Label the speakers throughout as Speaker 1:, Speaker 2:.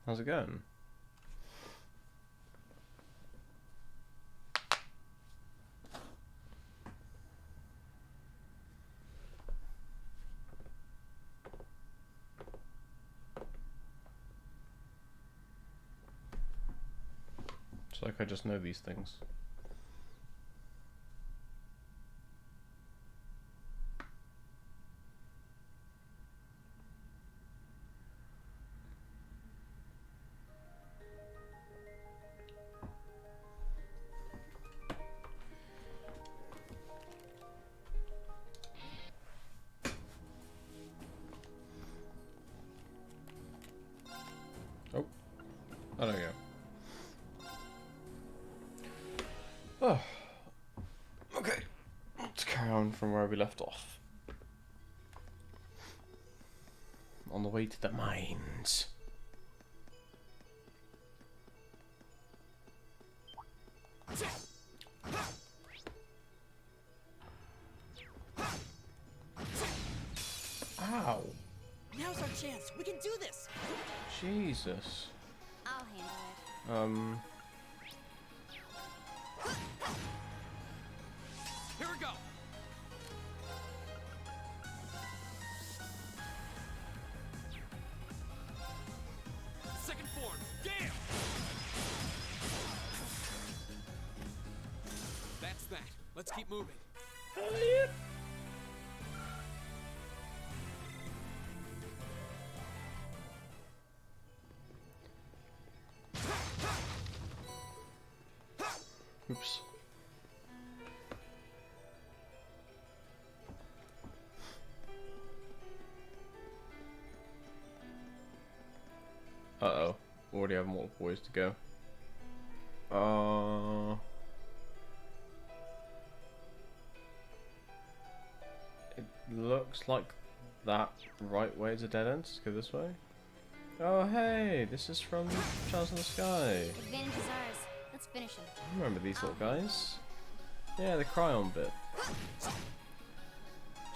Speaker 1: How's it going? It's like I just know these things. Oh, there we go. Oh, okay. Let's carry on from where we left off. On the way to the mines. Ow.
Speaker 2: Now's our chance. We can do this.
Speaker 1: Jesus.
Speaker 3: I'll handle it.
Speaker 2: Here we go. Second form. Gale. That's that. Let's keep moving.
Speaker 1: Oops. Uh-oh. Already have multiple ways to go. It looks like that right way is a dead end. Let's go this way. Oh hey, this is from Charles in the Sky.
Speaker 3: Advantage is ours. Let's finish him.
Speaker 1: I remember these little guys. Yeah, the cryon bit.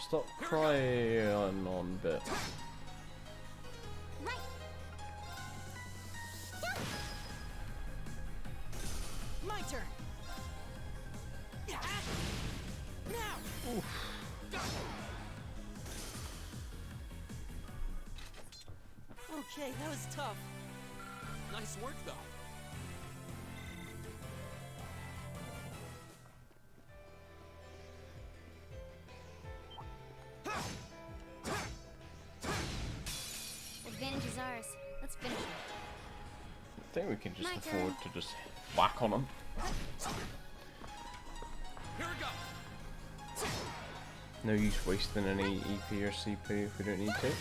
Speaker 1: Stop cryon on bit.
Speaker 3: Right.
Speaker 2: My turn. Now.
Speaker 1: Oof.
Speaker 2: Okay, that was tough. Nice work, though.
Speaker 3: Advantage is ours. Let's finish him.
Speaker 1: I think we can just
Speaker 3: My
Speaker 1: afford
Speaker 3: turn.
Speaker 1: to just whack on them.
Speaker 2: Here we go.
Speaker 1: No use wasting any EP or CP if we don't need to.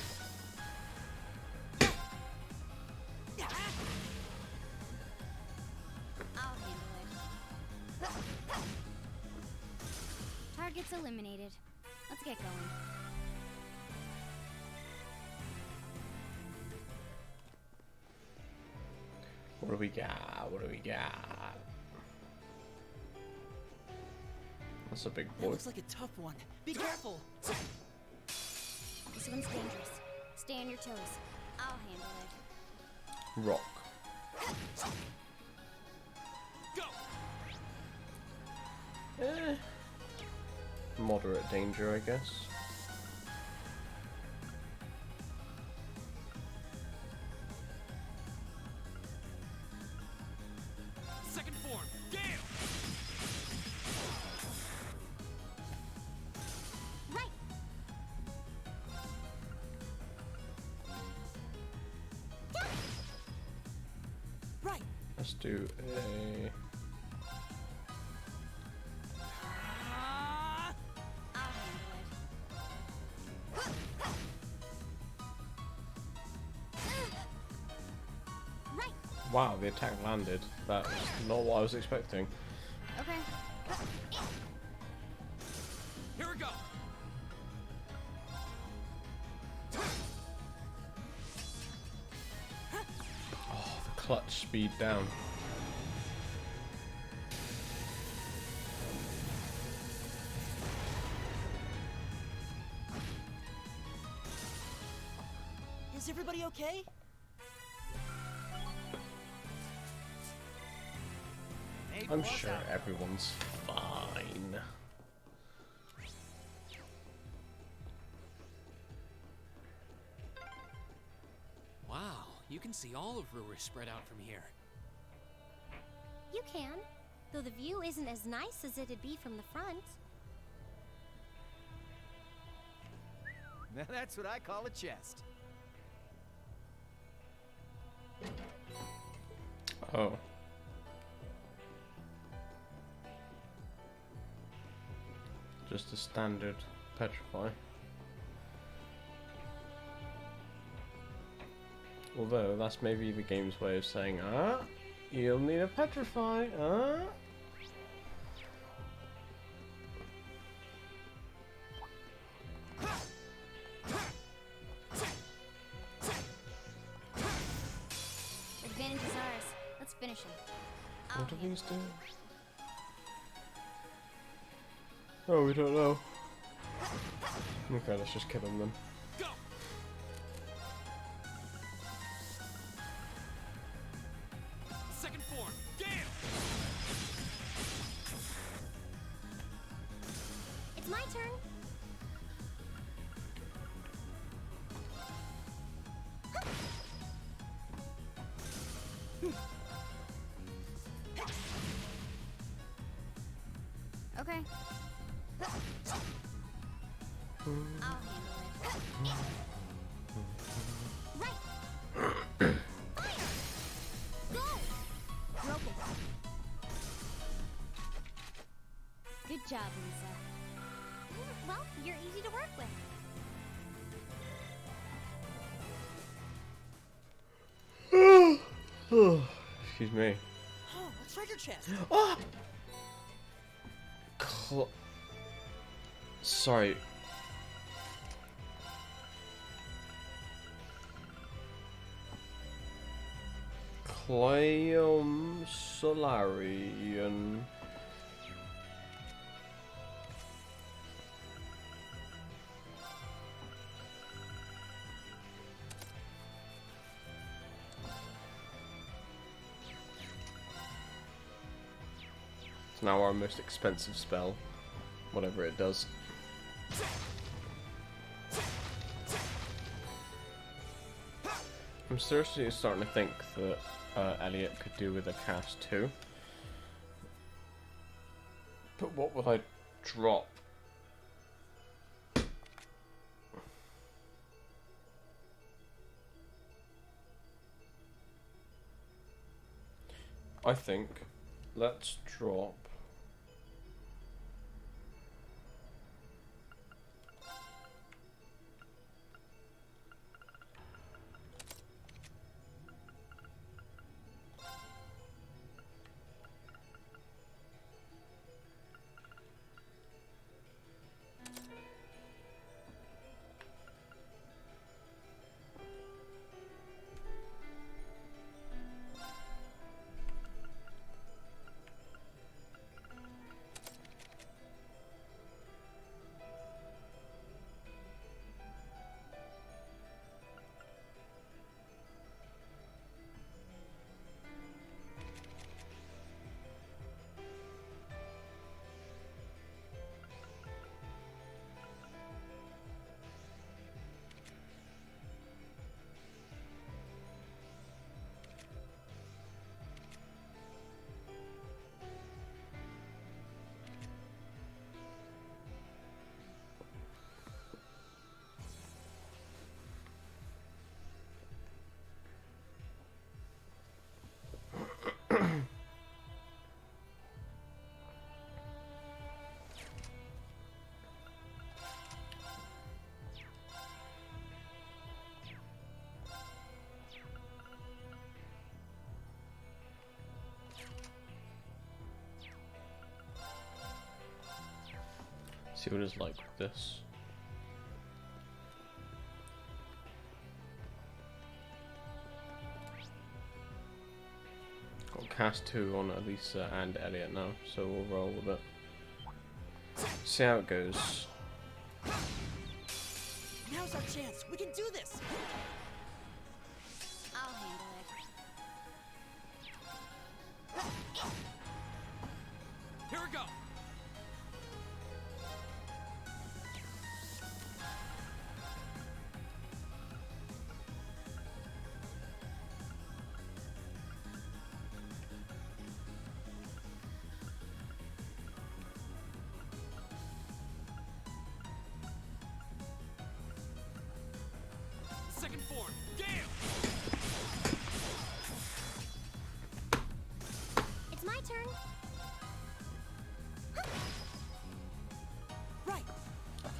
Speaker 3: I'll handle it. Targets eliminated. Let's get going.
Speaker 1: What do we got? What do we got? That's a big
Speaker 2: That
Speaker 1: boy.
Speaker 2: looks like a tough one. Be careful.
Speaker 3: This one's dangerous. Stay on your toes. I'll handle it.
Speaker 1: Rock.
Speaker 2: Go.
Speaker 1: Eh. Moderate danger, I guess.
Speaker 2: Second form. Gale.
Speaker 3: Right.
Speaker 2: Right.
Speaker 1: Let's do a...
Speaker 2: Ah.
Speaker 3: I'll handle it. Right.
Speaker 1: Wow, the attack landed. That's not what I was expecting.
Speaker 3: Okay.
Speaker 2: Here we go.
Speaker 1: Oh, the clutch speed down.
Speaker 2: Is everybody okay?
Speaker 1: I'm sure everyone's fine.
Speaker 2: Wow, you can see all of Brewer spread out from here.
Speaker 3: You can, though the view isn't as nice as it'd be from the front.
Speaker 4: Now that's what I call a chest.
Speaker 1: Oh. Just a standard petrify. Although that's maybe the game's way of saying, you'll need a petrify,
Speaker 3: Advantage is ours. Let's finish him.
Speaker 1: What do these do? Oh, we don't know. Okay, let's just kill him then.
Speaker 2: Go! Second form, Gale!
Speaker 3: It's my turn. Okay. I'll handle it. Right. Fire! Go! Broken. Good job, Lisa. Well, you're easy to work with.
Speaker 1: Excuse me.
Speaker 2: Oh, a treasure chest!
Speaker 1: Ah! Sorry. Cleum Solarian. It's now our most expensive spell, whatever it does. I'm seriously starting to think that Elliot could do with a cast too. But what would I drop? I think let's drop see what it's like with this. Got cast 2 on Elisa and Elliot now, so we'll roll with it. See how it goes.
Speaker 2: Now's our chance. We can do this.
Speaker 3: I'll handle it.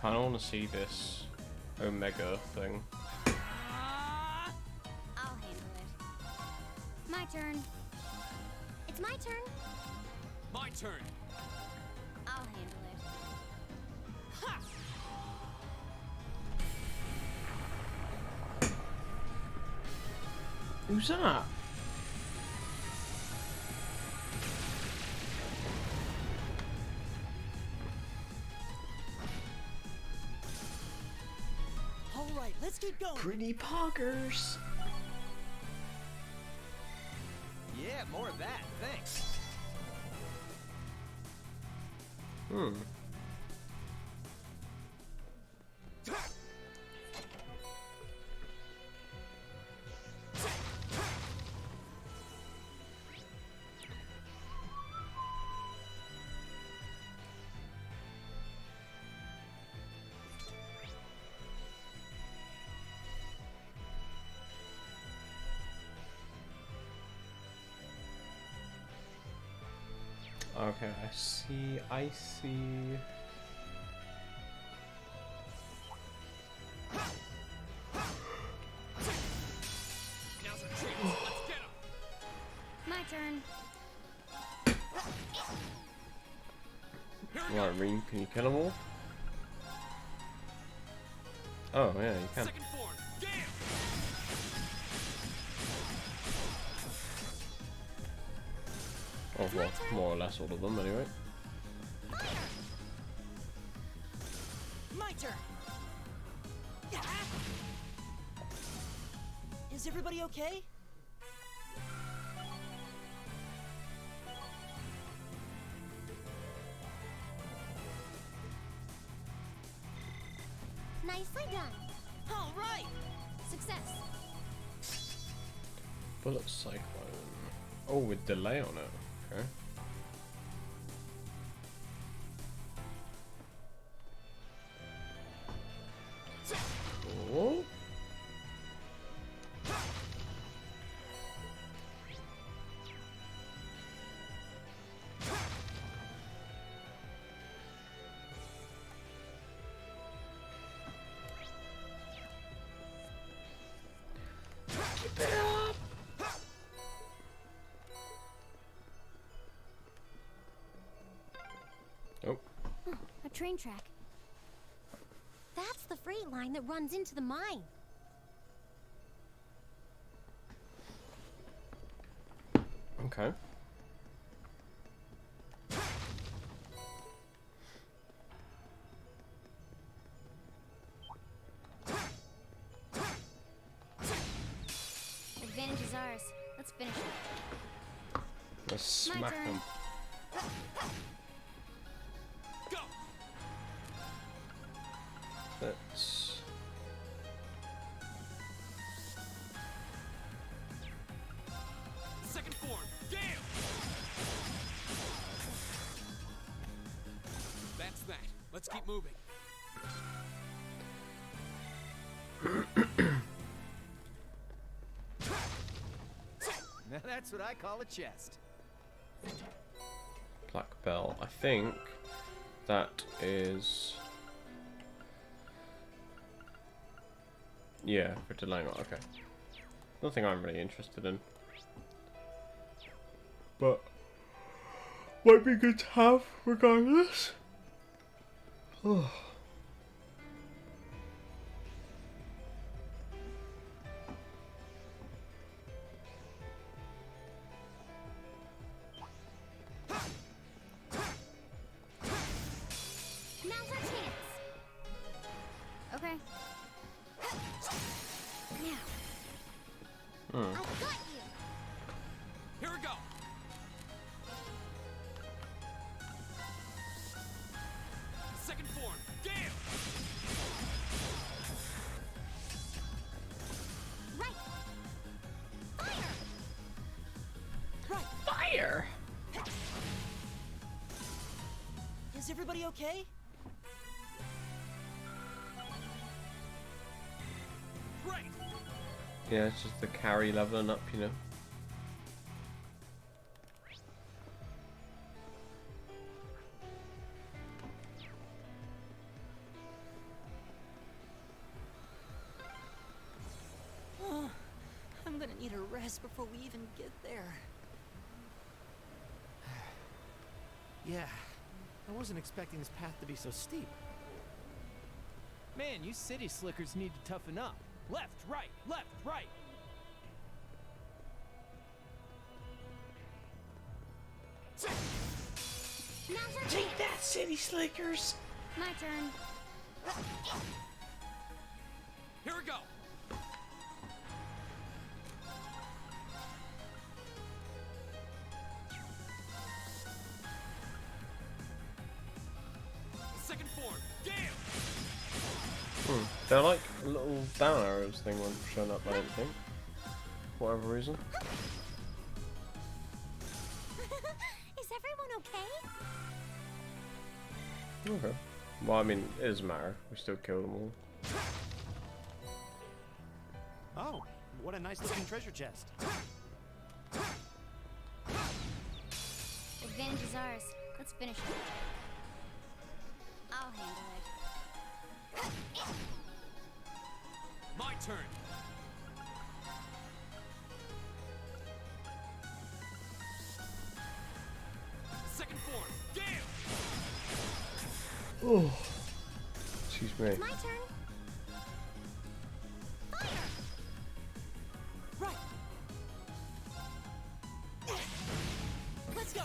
Speaker 1: kind of want to see this Omega thing.
Speaker 3: I'll handle it. My turn. It's my turn.
Speaker 2: My turn.
Speaker 3: I'll handle it.
Speaker 2: Ha!
Speaker 1: Who's that?
Speaker 5: All right, let's keep going.
Speaker 1: Pretty poggers.
Speaker 4: Yeah, more of that, thanks.
Speaker 1: Hmm. Okay, I see, I see.
Speaker 2: Now's our chance. Let's get him.
Speaker 3: My turn.
Speaker 2: Here we go.
Speaker 1: Right, Reem, can you kill them all? Oh, yeah, you can.
Speaker 2: Second form. Damn.
Speaker 1: Oh, well, more or less all of them, anyway.
Speaker 5: My turn. Is everybody okay?
Speaker 3: Nicely done.
Speaker 5: All right.
Speaker 3: Success.
Speaker 1: Bullet Cyclone. Oh, with delay on it. Okay. Oh. Keep it up. Oh.
Speaker 3: A train track. That's the freight line that runs into the mine.
Speaker 1: Okay.
Speaker 3: Advantage is ours. Let's finish it.
Speaker 1: Let's
Speaker 3: My
Speaker 1: smack
Speaker 3: turn.
Speaker 1: them.
Speaker 2: Go.
Speaker 1: Let's.
Speaker 2: Second form. Damn. That's that. Let's keep moving.
Speaker 4: Now that's what I call a chest.
Speaker 1: Black Bell. I think that is. Yeah, for delaying it. Okay. Nothing I'm really interested in. But might be good to have regardless. Oh.
Speaker 3: Now's our chance. Okay. Now,
Speaker 1: Hmm.
Speaker 3: I've got you.
Speaker 2: Here we go. Second form. Damn.
Speaker 3: Right. Fire.
Speaker 5: Right.
Speaker 1: Fire!
Speaker 5: Is everybody okay?
Speaker 2: Great.
Speaker 1: Yeah, it's just the carry leveling up, you know.
Speaker 5: rest before we even get there.
Speaker 4: Yeah, I wasn't expecting this path to be so steep.
Speaker 2: Man, you city slickers need to toughen up. Left, right, left, right.
Speaker 1: Take that, city slickers!
Speaker 3: My turn.
Speaker 2: Here we go. Second form. Damn.
Speaker 1: They're like little down arrows thing when showing up, I don't think. For whatever reason.
Speaker 3: Is everyone okay?
Speaker 1: Okay. Well, I mean, it doesn't matter. We still killed them all.
Speaker 4: Oh, what a nice looking treasure chest.
Speaker 3: Advantage is ours. Let's finish it. I'll handle it.
Speaker 2: My turn. Second form. Damn.
Speaker 1: Oh. Excuse me.
Speaker 3: My turn. Fire!
Speaker 5: Right. Let's go.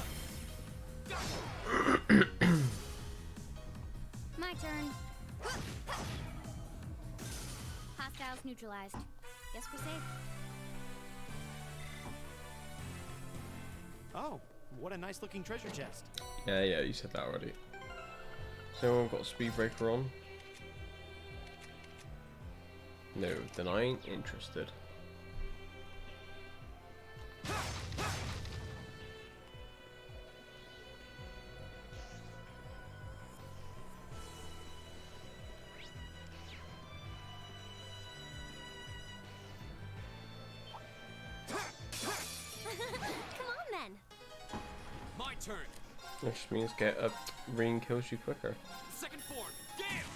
Speaker 3: My turn. Hostiles neutralized. Guess we're safe.
Speaker 4: Oh, what a nice looking treasure chest.
Speaker 1: Yeah, you said that already. So anyone got a speed breaker on? No, then I ain't interested.
Speaker 3: Come on then.
Speaker 2: My turn.
Speaker 1: Which means get a ring kills you quicker.
Speaker 2: Second form. Damn.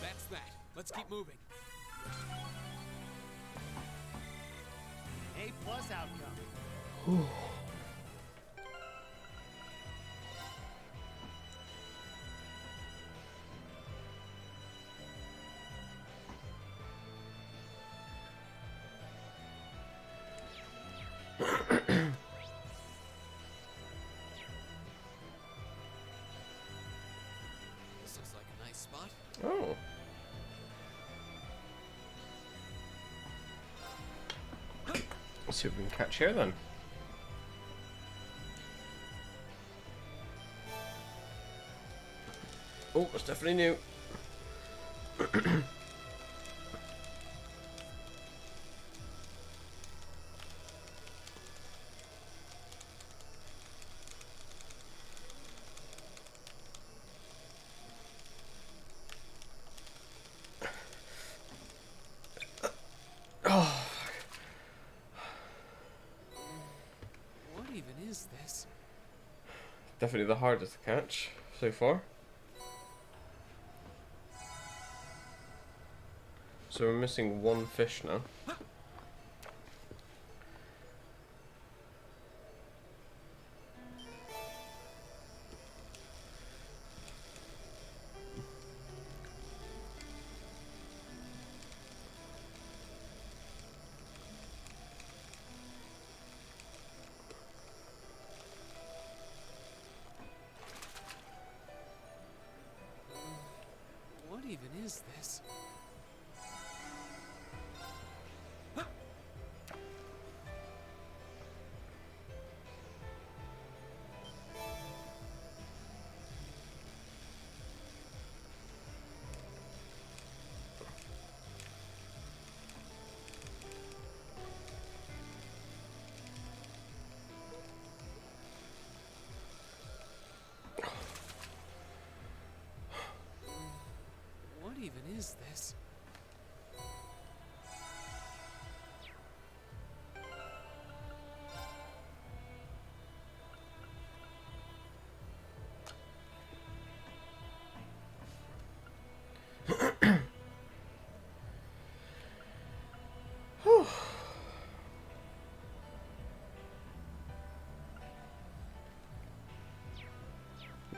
Speaker 2: That's that. Let's keep moving.
Speaker 4: A+ outcome.
Speaker 2: This looks like a nice spot.
Speaker 1: Oh. Let's see if we can catch here then. Oh, that's definitely new.
Speaker 2: What even is this?
Speaker 1: Definitely the hardest to catch so far. So we're missing one fish now.
Speaker 2: What even is this? What even is this?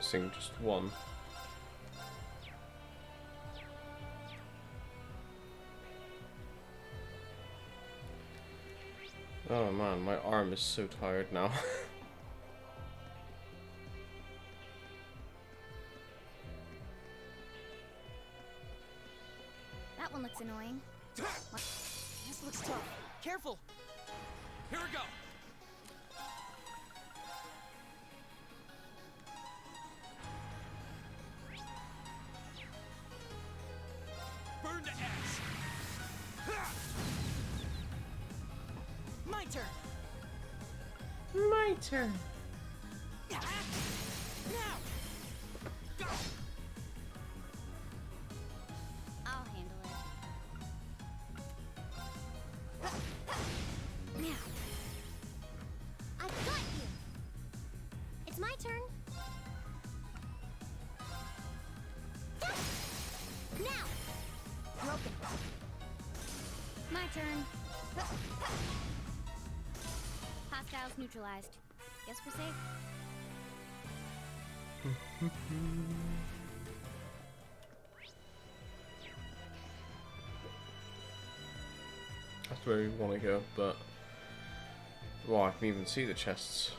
Speaker 1: fixing just one. Oh man, my arm is so tired now.
Speaker 3: That one looks annoying.
Speaker 5: This looks tough. Careful.
Speaker 2: Here we go. Burn to ash.
Speaker 5: My turn.
Speaker 1: My turn.
Speaker 5: Now. Go.
Speaker 3: I'll handle it. Now. I've got you. It's my turn. Now. Broken. My turn. Hostiles neutralized. Guess we're safe.
Speaker 1: That's where we want to go, but well, I can even see the chests.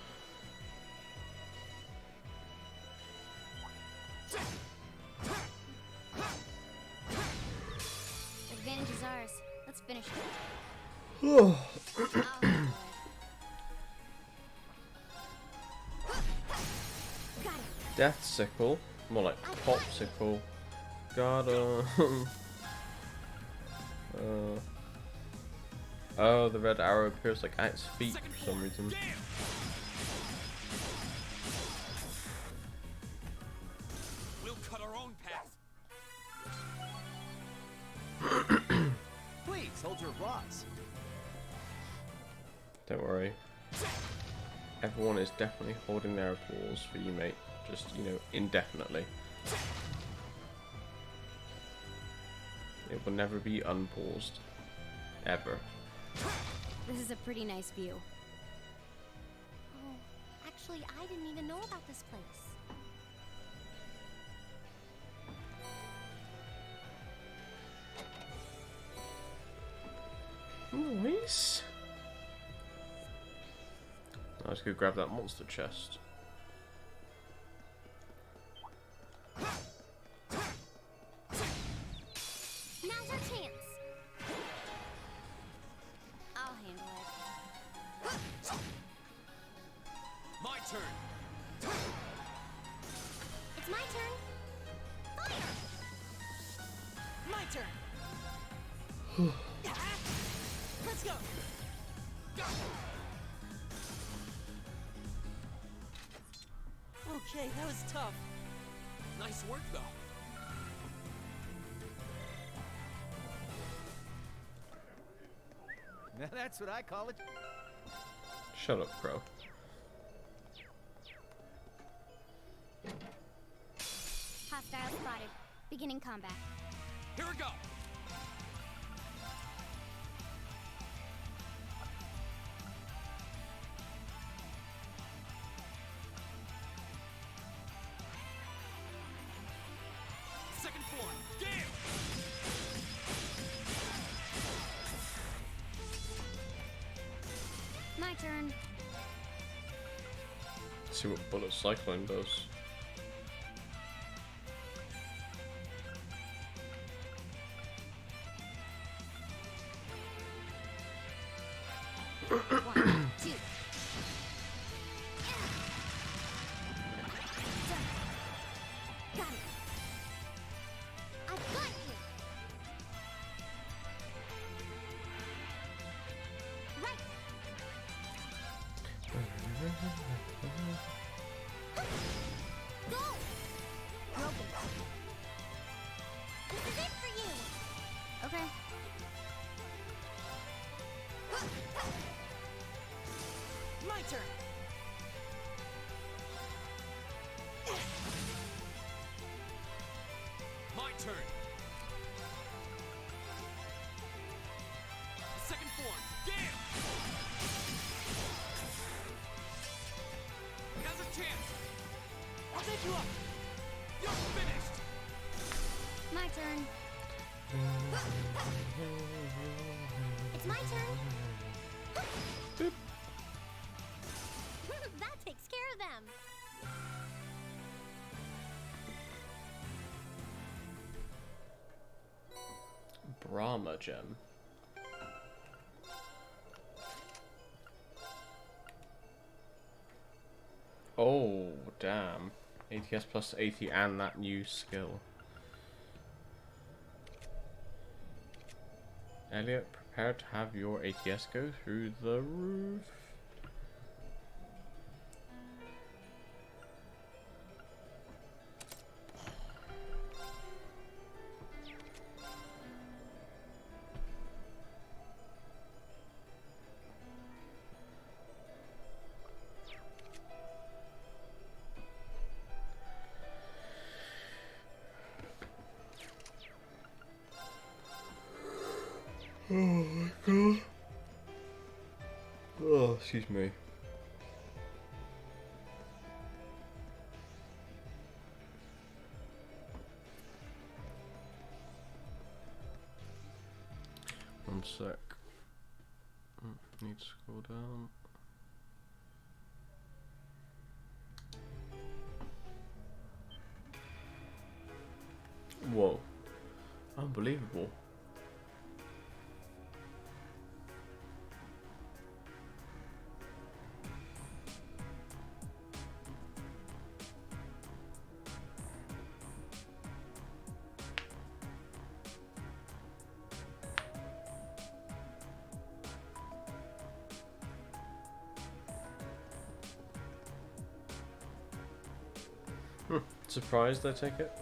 Speaker 3: Advantage is ours. Let's finish it.
Speaker 1: Oh.
Speaker 3: I'll handle it. Got it.
Speaker 1: Death sickle, more like popsicle. Got oh, the red arrow appears like at its feet for some reason.
Speaker 2: We'll cut our own path.
Speaker 4: Please hold your applause.
Speaker 1: Don't worry. Everyone is definitely holding their applause for you, mate. Just, you know, indefinitely. It will never be unpaused. Ever.
Speaker 3: This is a pretty nice view. Oh, actually, I didn't even know about this place.
Speaker 1: Nice. Let's go grab that monster chest.
Speaker 3: Now's our chance. I'll handle it.
Speaker 2: My turn.
Speaker 3: It's my turn. Fire!
Speaker 5: My turn. Let's go. Okay, that was tough.
Speaker 2: Nice work, though.
Speaker 4: Now that's what I call it.
Speaker 1: Shut up, Crow.
Speaker 3: Hostile spotted. Beginning combat.
Speaker 2: Here we go. Second form. Gale.
Speaker 3: My turn.
Speaker 1: Let's see what bullet cycling does.
Speaker 3: One, two. Got it. I've got you. Right. Go. Broken. This is it for you. Okay.
Speaker 5: My turn.
Speaker 2: My turn. Second form. Gale. Now's a chance.
Speaker 5: I'll take you up.
Speaker 3: turn. It's my turn.
Speaker 1: Boop.
Speaker 3: That takes care of them.
Speaker 1: Brahma gem. Oh, damn. ATS plus 80 and that new skill. Elliot, prepare to have your ATS go through the roof. Oh my god. Oh, excuse me. One sec. Need to scroll down. Whoa. Unbelievable. Surprised, I take it?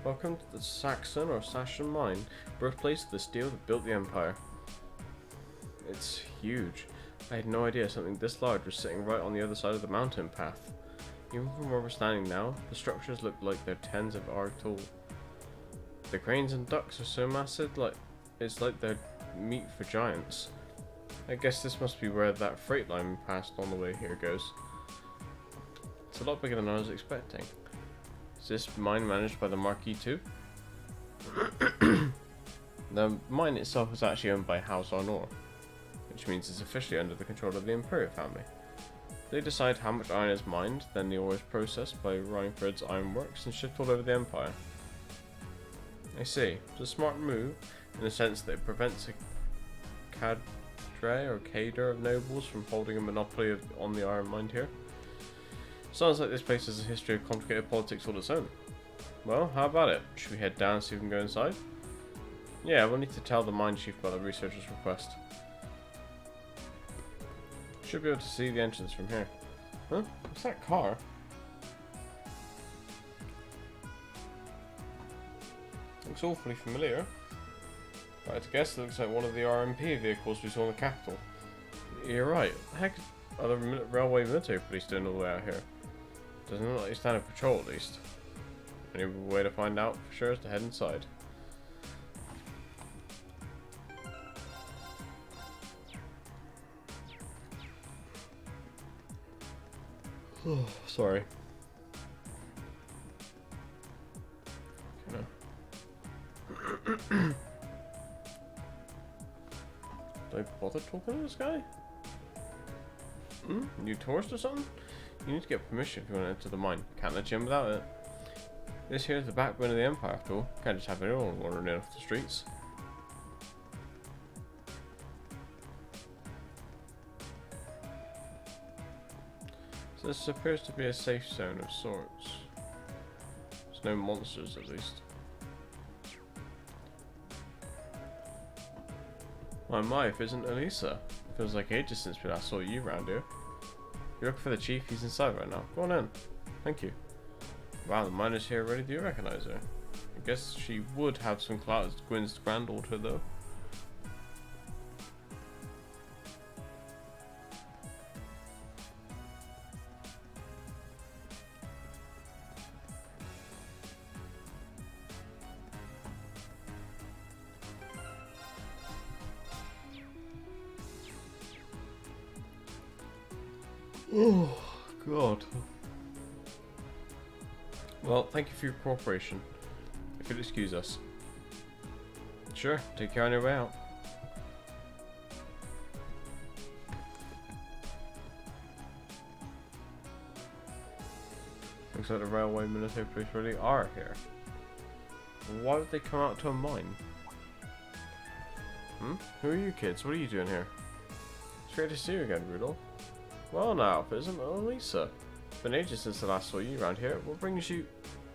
Speaker 1: Welcome to the Saxon or Sassan mine, birthplace of the steel that built the empire. It's huge. I had no idea something this large was sitting right on the other side of the mountain path. Even from where we're standing now, the structures look like they're tens of arc tall. The cranes and ducks are so massive, it's like they're meat for giants. I guess this must be where that freight line passed on the way here goes. It's a lot bigger than I was expecting. Is this mine managed by the Marquis too? The mine itself is actually owned by House Arnor, which means it's officially under the control of the Imperial family. They decide how much iron is mined, then the ore is processed by Rhineford's ironworks and shipped all over the Empire. I see. It's a smart move, in the sense that it prevents a cadre of nobles from holding a monopoly on the iron mined here. Sounds like this place has a history of complicated politics all its own. Well, how about it? Should we head down and see if we can go inside? Yeah, we'll need to tell the mine chief about the researcher's request. Should be able to see the entrance from here. Huh? What's that car? Looks awfully familiar. If I had to guess, it looks like one of the RMP vehicles we saw in the capital. You're right. What the heck are the railway military police doing all the way out here? Doesn't look like they stand a patrol, at least. Any way to find out for sure is to head inside. Oh, sorry. Do I bother talking to this guy? You tourist or something? You need to get permission if you want to enter the mine. Can't let you in without it. This here is the backbone of the Empire, after all. Can't just have anyone wandering in off the streets. So this appears to be a safe zone of sorts. There's no monsters, at least. My, if isn't Elisa. Feels like ages since we last saw you round here. You're looking for the chief, he's inside right now. Go on in. Thank you. Wow, the miner's here already. Do you recognize her? I guess she would have some clout as Gwyn's granddaughter, though. Oh, God. Well, thank you for your cooperation. If you'll excuse us. Sure, take care on your way out. Looks like the railway military police really are here. Why would they come out to a mine? Who are you kids? What are you doing here? It's great to see you again, Rudolph. Well now, if it isn't Elisa. It's been ages since I last saw you around here. What brings you...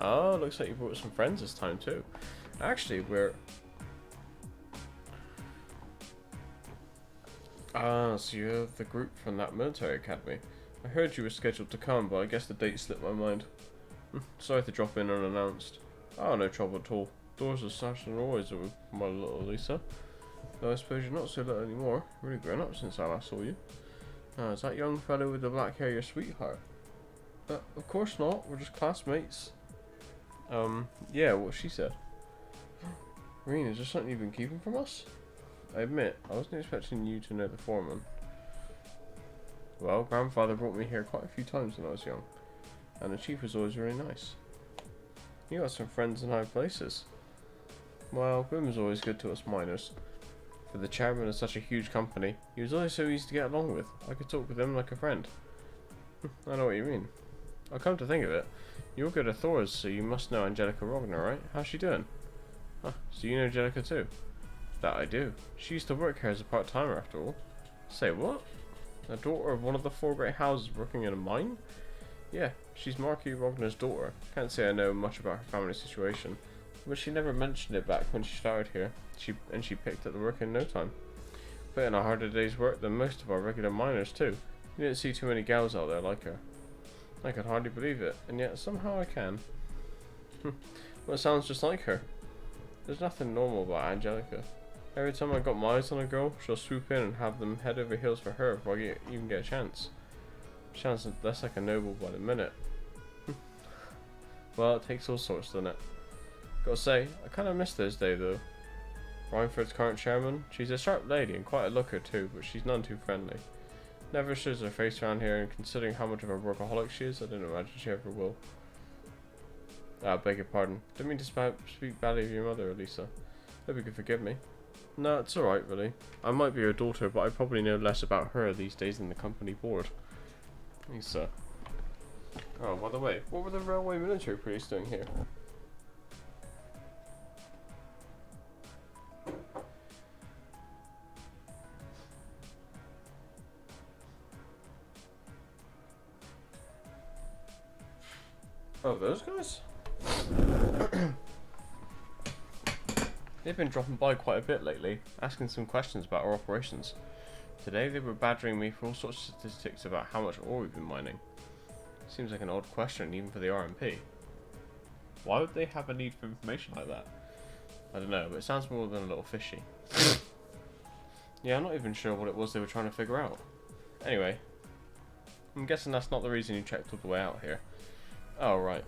Speaker 1: Oh, looks like you brought some friends this time too. Actually, we're... Ah, so you're the group from that military academy. I heard you were scheduled to come, but I guess the date slipped my mind. Sorry to drop in unannounced. Oh, no trouble at all. Doors are slashed and always with my little Lisa. Though I suppose you're not so little anymore. Really grown up since I last saw you. Is that young fellow with the black hair your sweetheart? Of course not. We're just classmates. Yeah, what she said. Reen, is there something you've been keeping from us? I admit, I wasn't expecting you to know the foreman. Well, grandfather brought me here quite a few times when I was young. And the chief was always really nice. You got some friends in high places. Well, Grim was always good to us miners. For the chairman of such a huge company, he was always so easy to get along with. I could talk with him like a friend. I know what you mean. I'll come to think of it. You're good at Thor's, so you must know Angelica Rogner, right? How's she doing? Huh, so you know Angelica too? That I do. She used to work here as a part-timer after all. Say what? A daughter of one of the 4 great houses working in a mine? Yeah, she's Marky Rogner's daughter. Can't say I know much about her family situation, but she never mentioned it back when she started here. She picked up the work in no time. Put in a harder day's work than most of our regular miners too. You didn't see too many gals out there like her. I could hardly believe it, and yet somehow I can. Well, it sounds just like her. There's nothing normal about Angelica. Every time I got my eyes on a girl, she'll swoop in and have them head over heels for her before I even get a chance. She sounds less like a noble by the minute. Well, it takes all sorts, doesn't it? Gotta say, I kinda miss those days though. Rhineford's current chairman, she's a sharp lady and quite a looker too, but she's none too friendly. Never shows her face around here, and considering how much of a workaholic she is, I don't imagine she ever will. I beg your pardon. Didn't mean to speak badly of your mother, Elisa. Hope you can forgive me. No, it's alright, really. I might be her daughter, but I probably know less about her these days than the company board. Lisa. Oh, by the way, what were the railway military police doing here? Oh, those guys? They've been dropping by quite a bit lately, asking some questions about our operations. Today they were badgering me for all sorts of statistics about how much ore we've been mining. Seems like an odd question even for the RMP. Why would they have a need for information like that? I don't know, but it sounds more than a little fishy. Yeah, I'm not even sure what it was they were trying to figure out. Anyway, I'm guessing that's not the reason you checked all the way out here. Oh, right.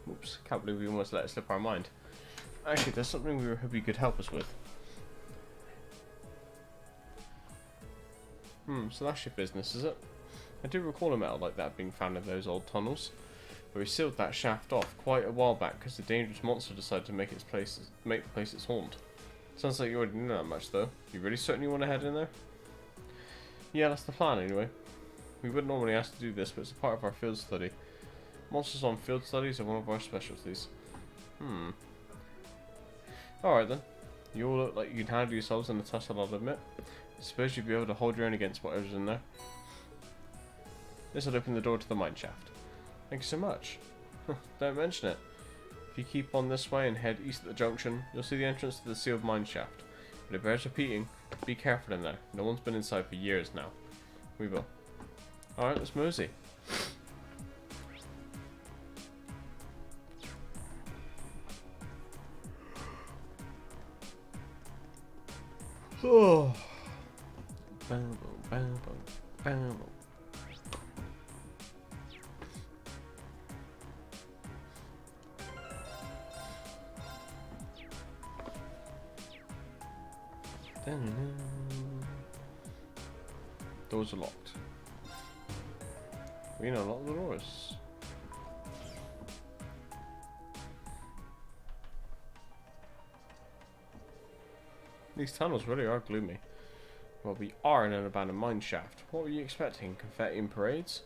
Speaker 1: Oops, can't believe we almost let it slip our mind. Actually, there's something we were hoping you could help us with. So that's your business, is it? I do recall a metal like that being found in those old tunnels, but we sealed that shaft off quite a while back because the dangerous monster decided to make the place its haunt. Sounds like you already know that much, though. You really certain you want to head in there? Yeah, that's the plan, anyway. We wouldn't normally ask to do this, but it's a part of our field study. Monsters on field studies are one of our specialties. Alright then. You all look like you can handle yourselves in a tussle, I'll admit. I suppose you'd be able to hold your own against whatever's in there. This will open the door to the mine shaft. Thank you so much. Don't mention it. If you keep on this way and head east at the junction, you'll see the entrance to the sealed mine shaft. But it bears repeating, be careful in there. No one's been inside for years now. We will. Alright, let's mosey. Oh. Bam, bam, bam, bam. Doors are locked. We know lock the doors. These tunnels really are gloomy. Well, we are in an abandoned mine shaft. What were you expecting? Confetti and parades?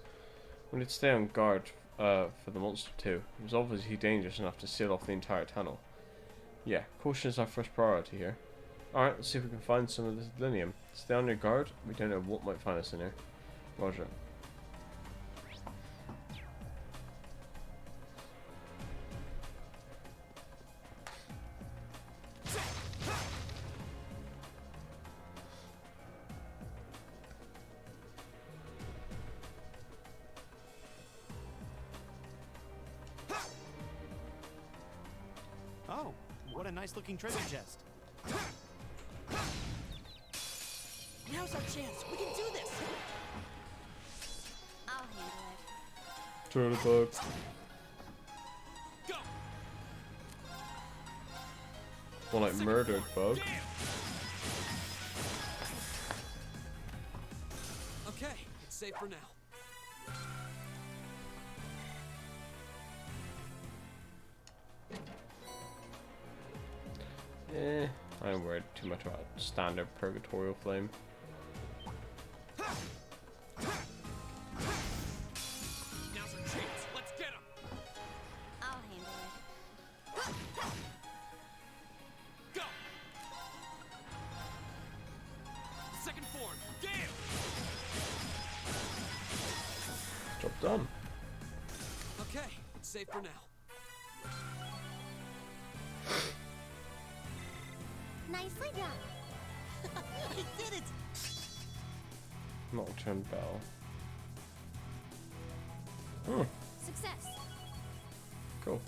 Speaker 1: We need to stay on guard for the monster too. It was obviously dangerous enough to seal off the entire tunnel. Yeah, caution is our first priority here. Alright, let's see if we can find some of this linium. Stay on your guard. We don't know what might find us in here. Roger.
Speaker 4: Oh, what a nice looking treasure chest.
Speaker 5: Now's our chance. We can do this.
Speaker 3: I'll handle it.
Speaker 1: Turtle bug.
Speaker 5: Go.
Speaker 1: More like murdered bug.
Speaker 2: Okay, it's safe for now.
Speaker 1: I don't worry too much about standard purgatorial flame.
Speaker 2: Now's our chance. Let's get him.
Speaker 3: I'll handle it.
Speaker 2: Go. Second form. Damn.
Speaker 1: Job done.
Speaker 2: Okay, it's safe for now.
Speaker 3: Nicely done.
Speaker 5: I did it.
Speaker 1: Nocturne bell. Oh,
Speaker 3: Success.
Speaker 1: cool.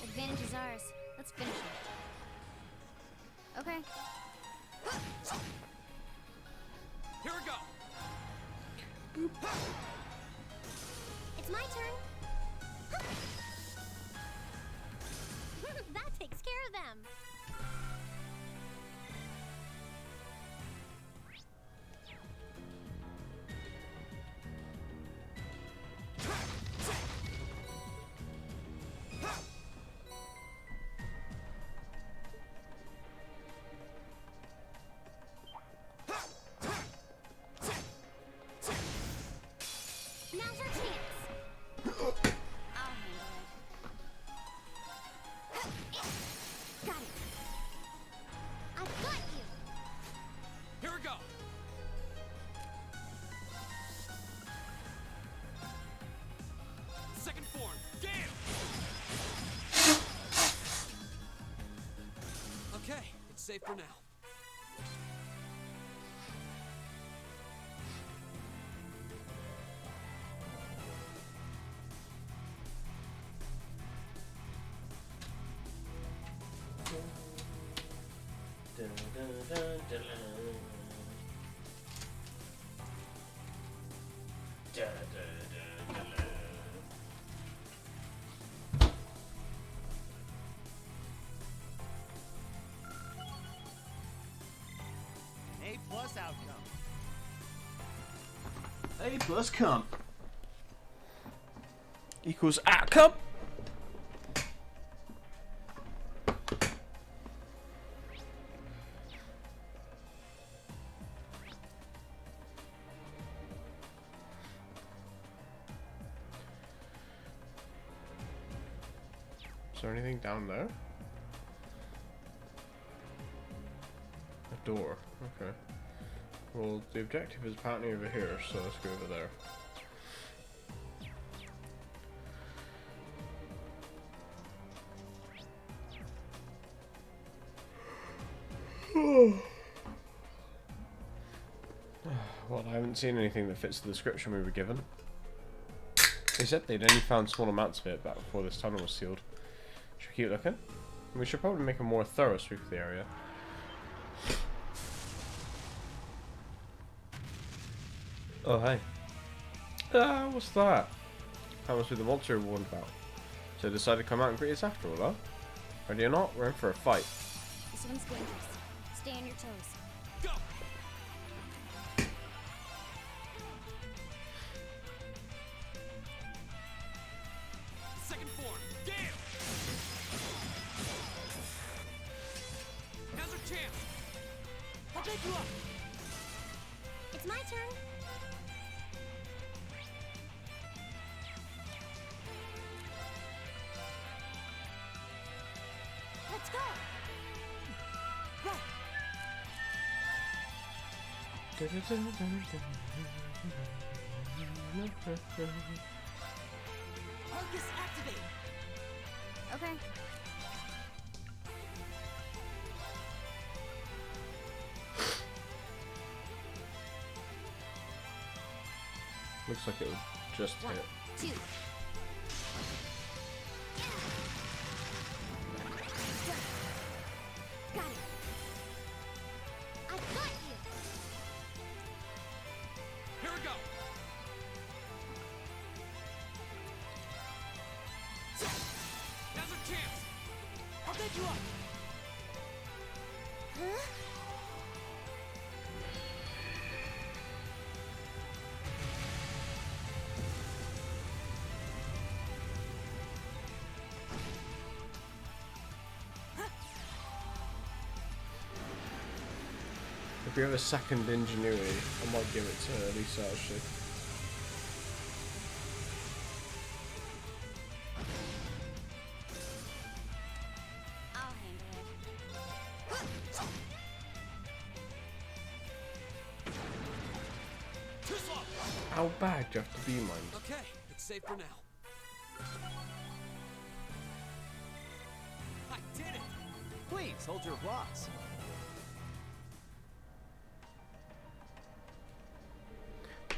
Speaker 3: Advantage is ours. Let's finish it. Okay.
Speaker 2: Here we go.
Speaker 3: It's my turn. That takes care of them. Now's our chance. I'll handle it. Got it. I've got you.
Speaker 2: Here we go. Second form. Damn. Okay, it's safe for now.
Speaker 4: A plus outcome.
Speaker 1: A plus comp equals outcome. Is there anything down there? A door. Okay. Well, the objective is apparently over here, so let's go over there. Well, I haven't seen anything that fits the description we were given. They said they'd only found small amounts of it back before this tunnel was sealed. Should we keep looking? We should probably make a more thorough sweep of the area. Oh, hey. Ah, what's that? That must be the monster we warned about. So decide to come out and greet us after all, huh? Ready or not, we're in for a fight.
Speaker 3: This one's dangerous. Stay on your toes.
Speaker 2: Go! Second form. Damn! Now's our chance.
Speaker 5: I'll pick you up.
Speaker 3: It's my turn. Let's go.
Speaker 5: Right. Arcus activate.
Speaker 3: Okay.
Speaker 1: Looks like it would just
Speaker 3: One,
Speaker 1: hit.
Speaker 3: two. Got it. I got you.
Speaker 2: Here we go. Now's our chance.
Speaker 5: I'll pick you up.
Speaker 3: Huh?
Speaker 1: If we have a second ingenuity, I might give it to Lisa actually.
Speaker 3: I'll handle it.
Speaker 2: Too slow.
Speaker 1: How bad do you have to be, mind?
Speaker 2: Okay, it's safe for now. I did it.
Speaker 4: Please hold your applause.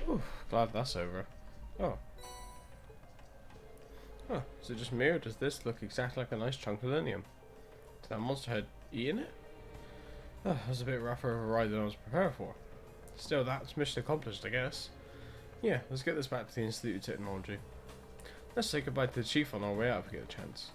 Speaker 1: Ooh, glad that's over. Oh. Huh, is it just me or does this look exactly like a nice chunk of linium? Did that monster head eating it? Oh, that was a bit rougher of a ride than I was prepared for. Still, that's mission accomplished, I guess. Yeah, let's get this back to the Institute of Technology. Let's say goodbye to the Chief on our way out if we get a chance.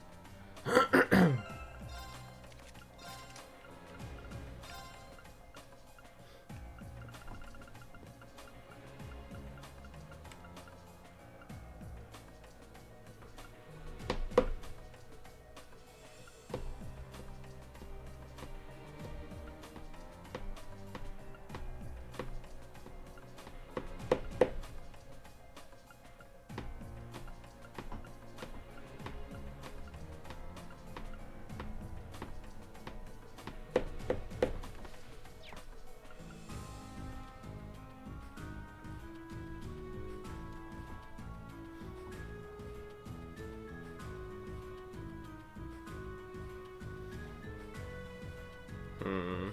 Speaker 1: Hmm.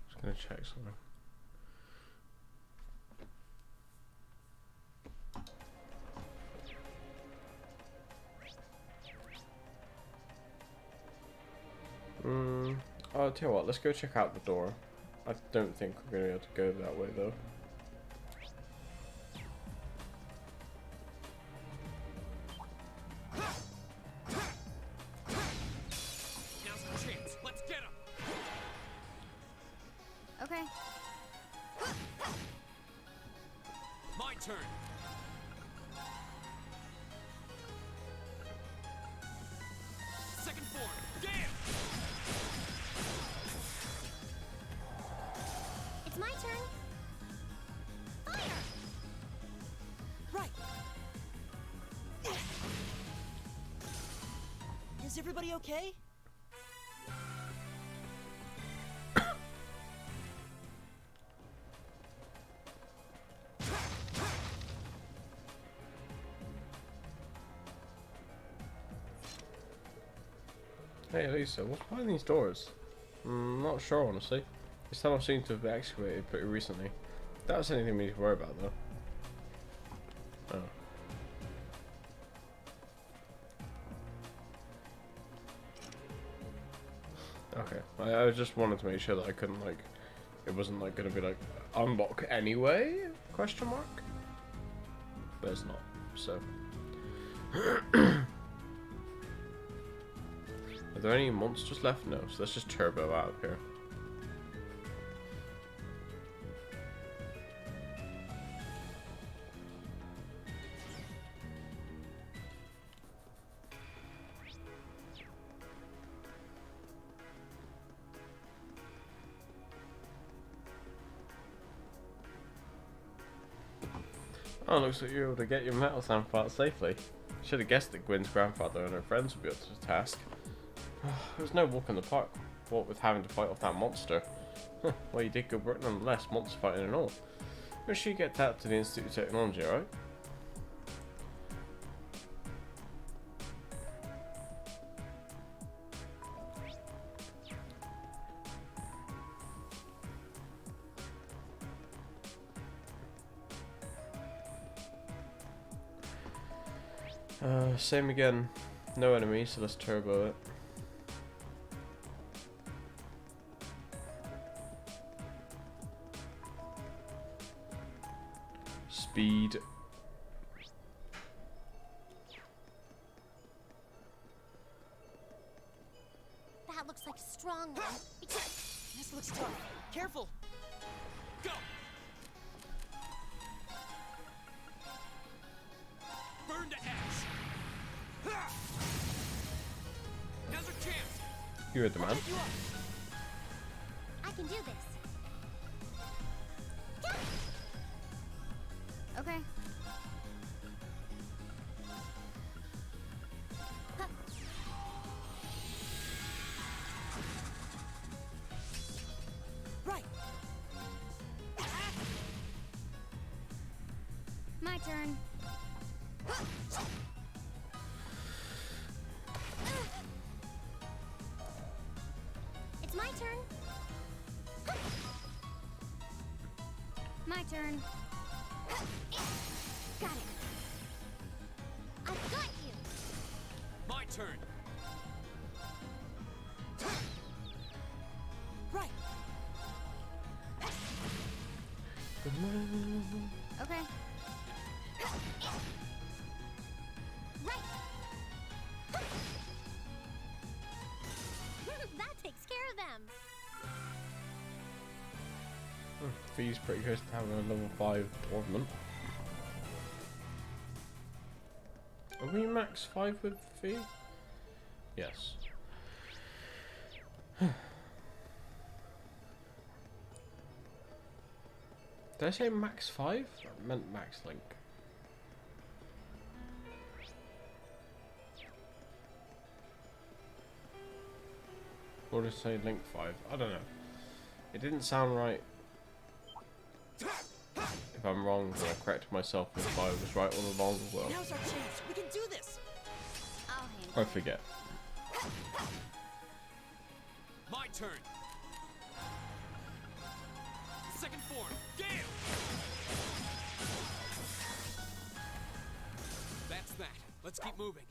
Speaker 1: Just gonna check something. I'll tell you what, let's go check out the door. I don't think we're going to be able to go that way though.
Speaker 2: Now's our chance. Let's get him.
Speaker 3: Okay.
Speaker 2: My turn. Second form. Damn!
Speaker 3: It's my turn. Fire!
Speaker 5: Right. Is everybody okay?
Speaker 1: Hey Lisa, what's behind these doors? Not sure honestly. This tunnel seems to have been excavated pretty recently. That's anything we need to worry about, though. Oh. Okay, I just wanted to make sure that I couldn't, like, it wasn't, like, gonna be, like, unlock anyway, question mark? But it's not, so. Are there any monsters left? No, so let's just turbo out of here. Oh, looks like you're able to get your metal sand part safely. Should have guessed that Gwen's grandfather and her friends would be up to the task. There's no walk in the park, what with having to fight off that monster. Well, you did good work nonetheless, monster fighting and all. Make sure you get that to the Institute of Technology, alright? Same again. No enemies, so let's turbo it. Speed.
Speaker 3: That looks like a strong one.
Speaker 5: This looks tough. Careful. Go. Burn to ash. Now's our chance.
Speaker 1: You heard the man.
Speaker 5: Get you up.
Speaker 3: I can do this. Okay. Huh.
Speaker 5: Right.
Speaker 3: My turn. It's my turn. My turn. Got it. I've got you.
Speaker 5: My turn. Right.
Speaker 3: Okay. Right. That takes care of them.
Speaker 1: Fee's pretty close to having a level 5 ornament. Are we max 5 with Fee? Yes. Did I say max 5? I meant max Link. Or did I say Link 5? I don't know. It didn't sound right. If I'm wrong, then I'll correct myself if I was right all along as well.
Speaker 5: Now's our chance. We can do this.
Speaker 3: I'll handle
Speaker 1: I
Speaker 3: it.
Speaker 1: forget.
Speaker 5: My turn. Second form. Gale. That's that. Let's keep moving.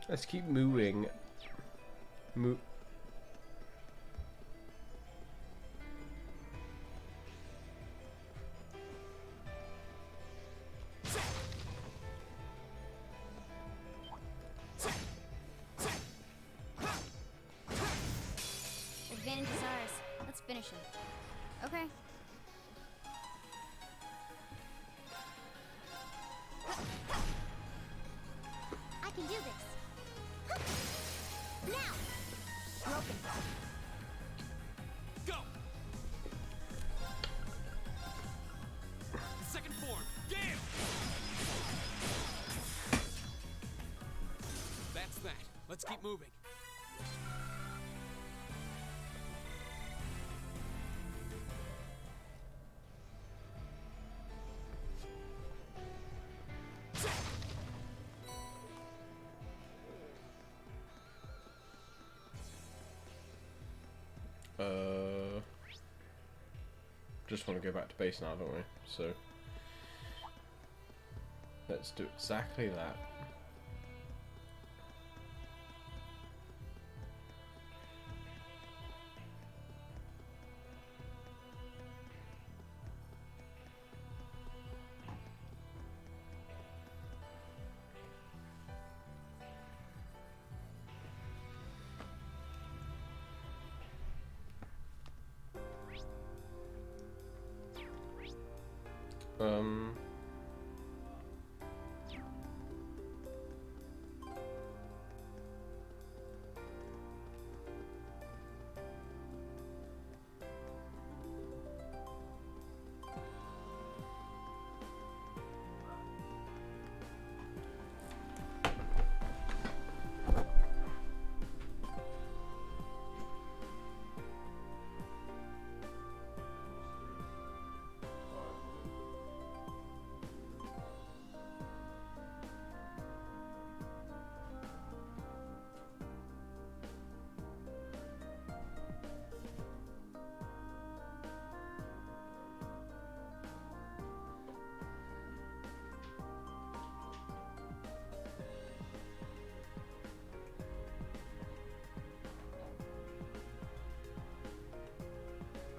Speaker 1: Let's keep moving.
Speaker 3: Advantage is ours. Let's finish him. Okay. I can do this. Now! Broken.
Speaker 5: Go. Second form. Gale. That's that. Let's keep moving.
Speaker 1: just want to go back to base now, don't we? So let's do exactly that. Um.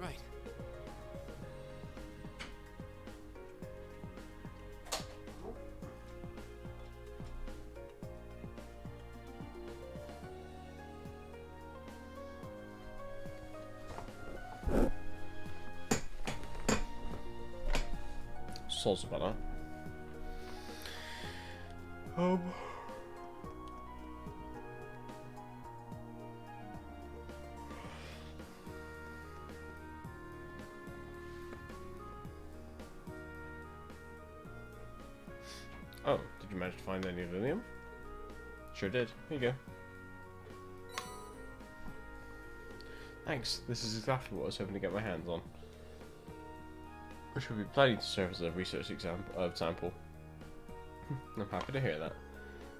Speaker 4: Right.
Speaker 1: Soz about that. Oh, did you manage to find any lilium? Sure did. Here you go. Thanks. This is exactly what I was hoping to get my hands on. Which would be plenty to serve as a research sample. I'm happy to hear that.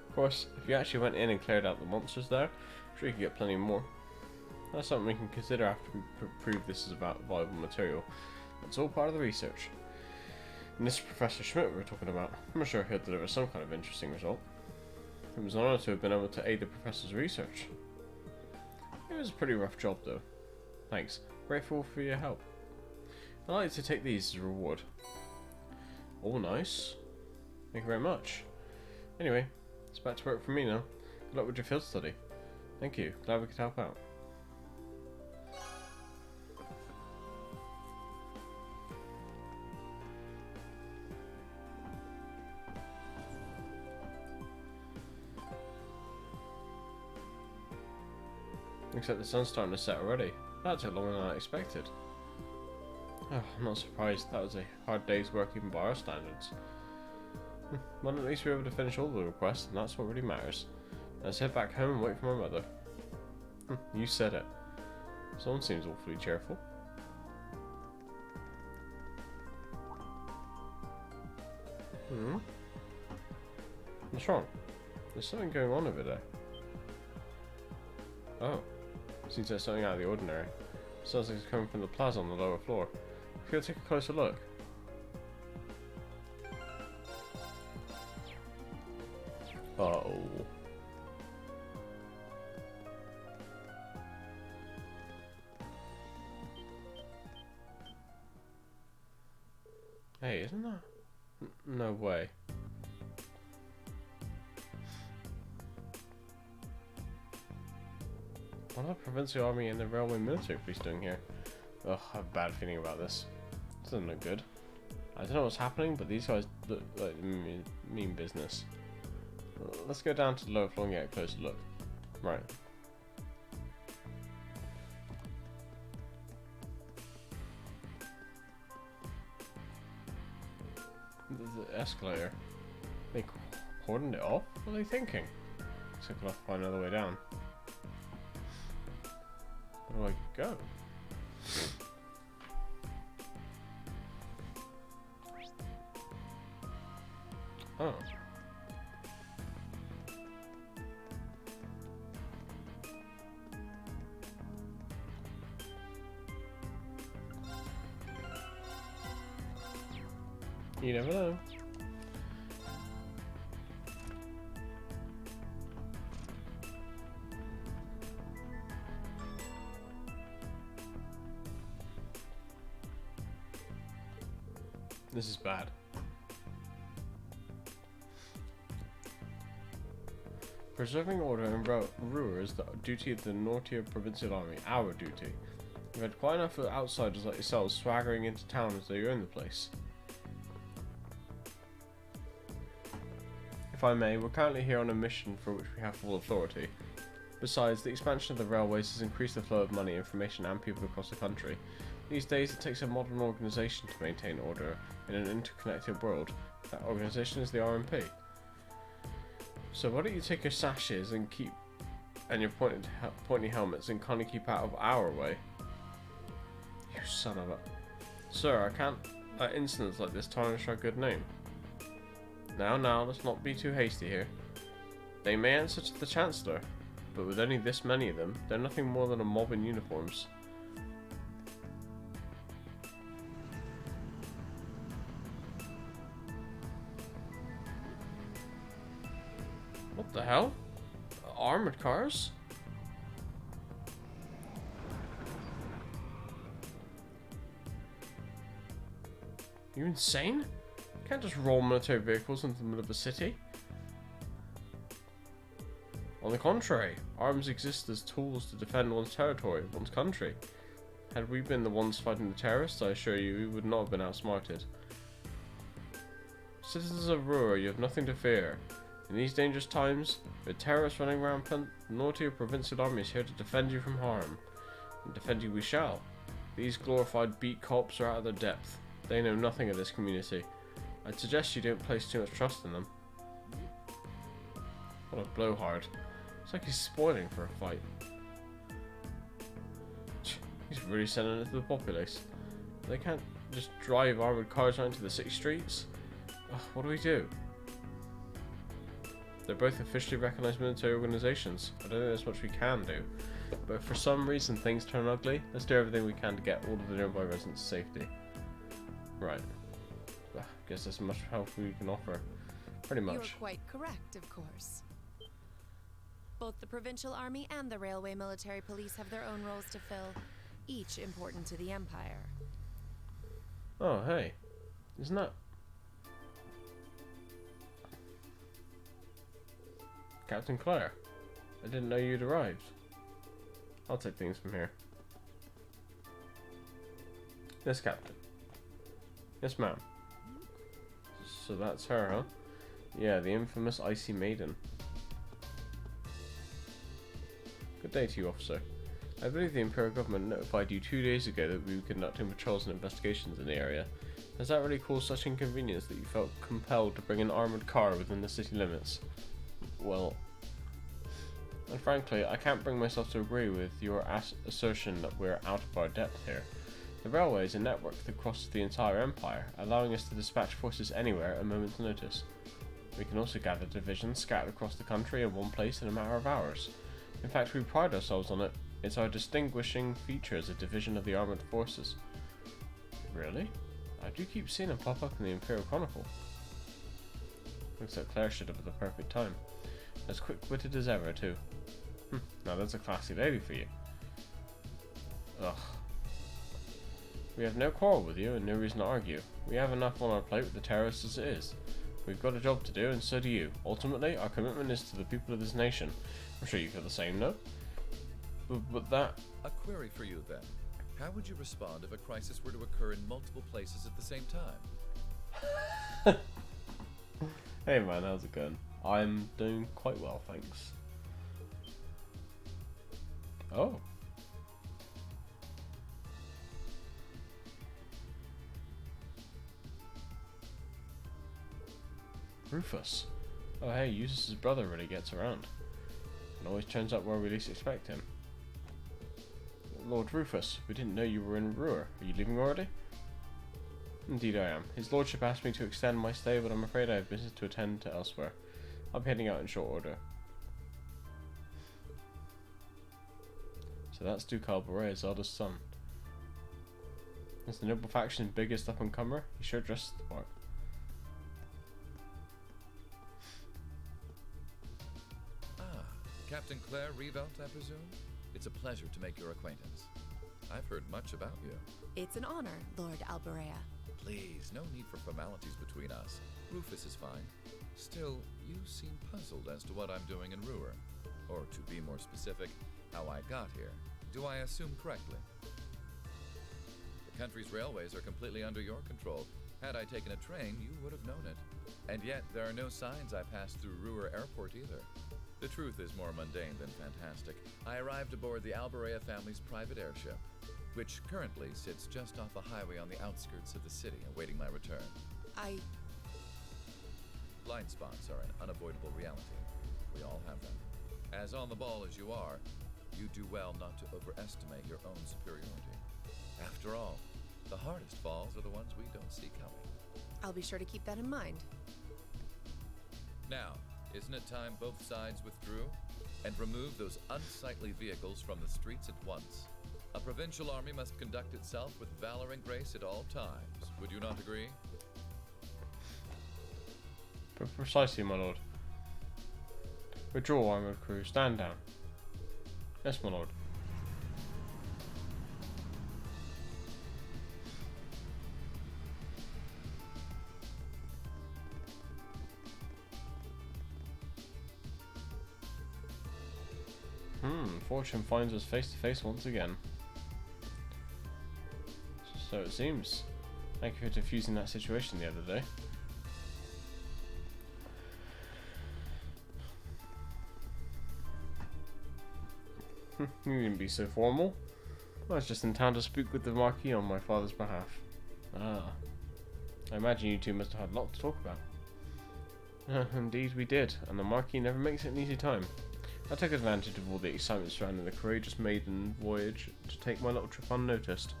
Speaker 1: Of course, if you actually went in and cleared out the monsters there, I'm sure you could get plenty more. That's something we can consider after we prove this is about viable material. That's all part of the research. And this Professor Schmidt we were talking about, I'm sure he'll deliver some kind of interesting result. It was an honour to have been able to aid the Professor's research. It was a pretty rough job though. Thanks. Grateful for your help. I'd like to take these as a reward. All nice. Thank you very much. Anyway, it's back to work for me now. Good luck with your field study. Thank you. Glad we could help out. Except the sun's starting to set already. That took longer than I expected. Oh, I'm not surprised. That was a hard day's work even by our standards. Well, at least we were able to finish all the requests, and that's what really matters. Let's head back home and wait for my mother. You said it. Someone seems awfully cheerful. What's wrong? There's something going on over there. Oh. Seems like something out of the ordinary. Sounds like it's coming from the plaza on the lower floor. If you'll take a closer look. Uh-oh. Hey, isn't that? No way. What are the Provincial Army and the Railway Military Police doing here? Ugh, I have a bad feeling about this. This doesn't look good. I don't know what's happening, but these guys look like mean business. Let's go down to the lower floor and get a closer look. Right. The escalator. They cordoned it off? What are they thinking? Looks like we'll have to find another way down. Where do I go? Oh. You never know. This is bad. Preserving order in Ruhr is the duty of the Nortier Provincial Army, our duty. We've had quite enough of outsiders like yourselves swaggering into town as though you own the place. If I may, we're currently here on a mission for which we have full authority. Besides, the expansion of the railways has increased the flow of money, information and people across the country. These days it takes a modern organisation to maintain order in an interconnected world. That organisation is the RMP. So why don't you take your sashes and your pointy helmets and kind of keep out of our way? You son of a... Sir, I can't let incidents like this tarnish our good name. Now, let's not be too hasty here. They may answer to the Chancellor, but with only this many of them, they're nothing more than a mob in uniforms. What the hell? Armored cars? You insane? You can't just roll military vehicles into the middle of a city. On the contrary, arms exist as tools to defend one's territory, one's country. Had we been the ones fighting the terrorists, I assure you, we would not have been outsmarted. Citizens of Ruhr, you have nothing to fear. In these dangerous times, with terrorists running rampant, the Nortier Provincial Army is here to defend you from harm. And defend you we shall. These glorified beat cops are out of their depth. They know nothing of this community. I'd suggest you don't place too much trust in them. What a blowhard. It's like he's spoiling for a fight. He's really sending it to the populace. They can't just drive armoured cars out into the city streets. Ugh, what do we do? They're both officially recognised military organisations. I don't think there's much we can do. But if for some reason things turn ugly, let's do everything we can to get all of the nearby residents safety. Right. Guess there's much help we can offer. Pretty much.
Speaker 6: You're quite correct, of course. Both the Provincial Army and the Railway Military Police have their own roles to fill, each important to the Empire.
Speaker 1: Oh, hey. Isn't that... Captain Claire? I didn't know you'd arrived. I'll take things from here. Yes, Captain. Yes, ma'am. So that's her, huh? Yeah, the infamous Icy Maiden. Good day to you, officer. I believe the Imperial government notified you 2 days ago that we were conducting patrols and investigations in the area. Has that really caused such inconvenience that you felt compelled to bring an armoured car within the city limits? Well... And frankly, I can't bring myself to agree with your assertion that we're out of our depth here. The railway is a network that crosses the entire Empire, allowing us to dispatch forces anywhere at a moment's notice. We can also gather divisions scattered across the country in one place in a matter of hours. In fact, we pride ourselves on it. It's our distinguishing feature as a division of the armoured forces. Really? I do keep seeing them pop up in the Imperial Chronicle. Looks like Claire showed up at the perfect time. As quick-witted as ever, too. Now that's a classy lady for you. Ugh. We have no quarrel with you and no reason to argue. We have enough on our plate with the terrorists as it is. We've got a job to do and so do you. Ultimately, our commitment is to the people of this nation. I'm sure you feel the same, no? But that...
Speaker 7: A query for you then. How would you respond if a crisis were to occur in multiple places at the same time?
Speaker 1: Hey man, how's it going? I'm doing quite well, thanks. Oh. Rufus. Oh hey, Eustace's brother really gets around. And always turns up where we least expect him. Lord Rufus, we didn't know you were in Ruhr. Are you leaving already? Indeed I am. His lordship asked me to extend my stay, but I'm afraid I have business to attend to elsewhere. I'll be heading out in short order. So that's Duke Alborea's eldest son. As the noble faction's biggest up-and-comer, he sure dresses the part.
Speaker 7: Captain Claire Revelt, I presume? It's a pleasure to make your acquaintance. I've heard much about you.
Speaker 6: It's an honor, Lord Alberea.
Speaker 7: Please, no need for formalities between us. Rufus is fine. Still, you seem puzzled as to what I'm doing in Ruhr. Or to be more specific, how I got here. Do I assume correctly? The country's railways are completely under your control. Had I taken a train, you would have known it. And yet, there are no signs I passed through Ruhr Airport either. The truth is more mundane than fantastic. I arrived aboard the Alberea family's private airship, which currently sits just off a highway on the outskirts of the city, awaiting my return. Blind spots are an unavoidable reality. We all have them. As on the ball as you are, you do well not to overestimate your own superiority. After all, the hardest falls are the ones we don't see coming.
Speaker 6: I'll be sure to keep that in mind.
Speaker 7: Now, isn't it time both sides withdrew and removed those unsightly vehicles from the streets at once? A provincial army must conduct itself with valor and grace at all times. Would you not agree?
Speaker 1: Precisely, my lord. Withdraw, armored crew. Stand down. Yes, my lord. Fortune finds us face to face once again. So it seems. Thank you for diffusing that situation the other day. You needn't be so formal. I was just in town to speak with the Marquis on my father's behalf. Ah. I imagine you two must have had a lot to talk about. Indeed we did, and the Marquis never makes it an easy time. I took advantage of all the excitement surrounding the courageous maiden voyage to take my little trip unnoticed.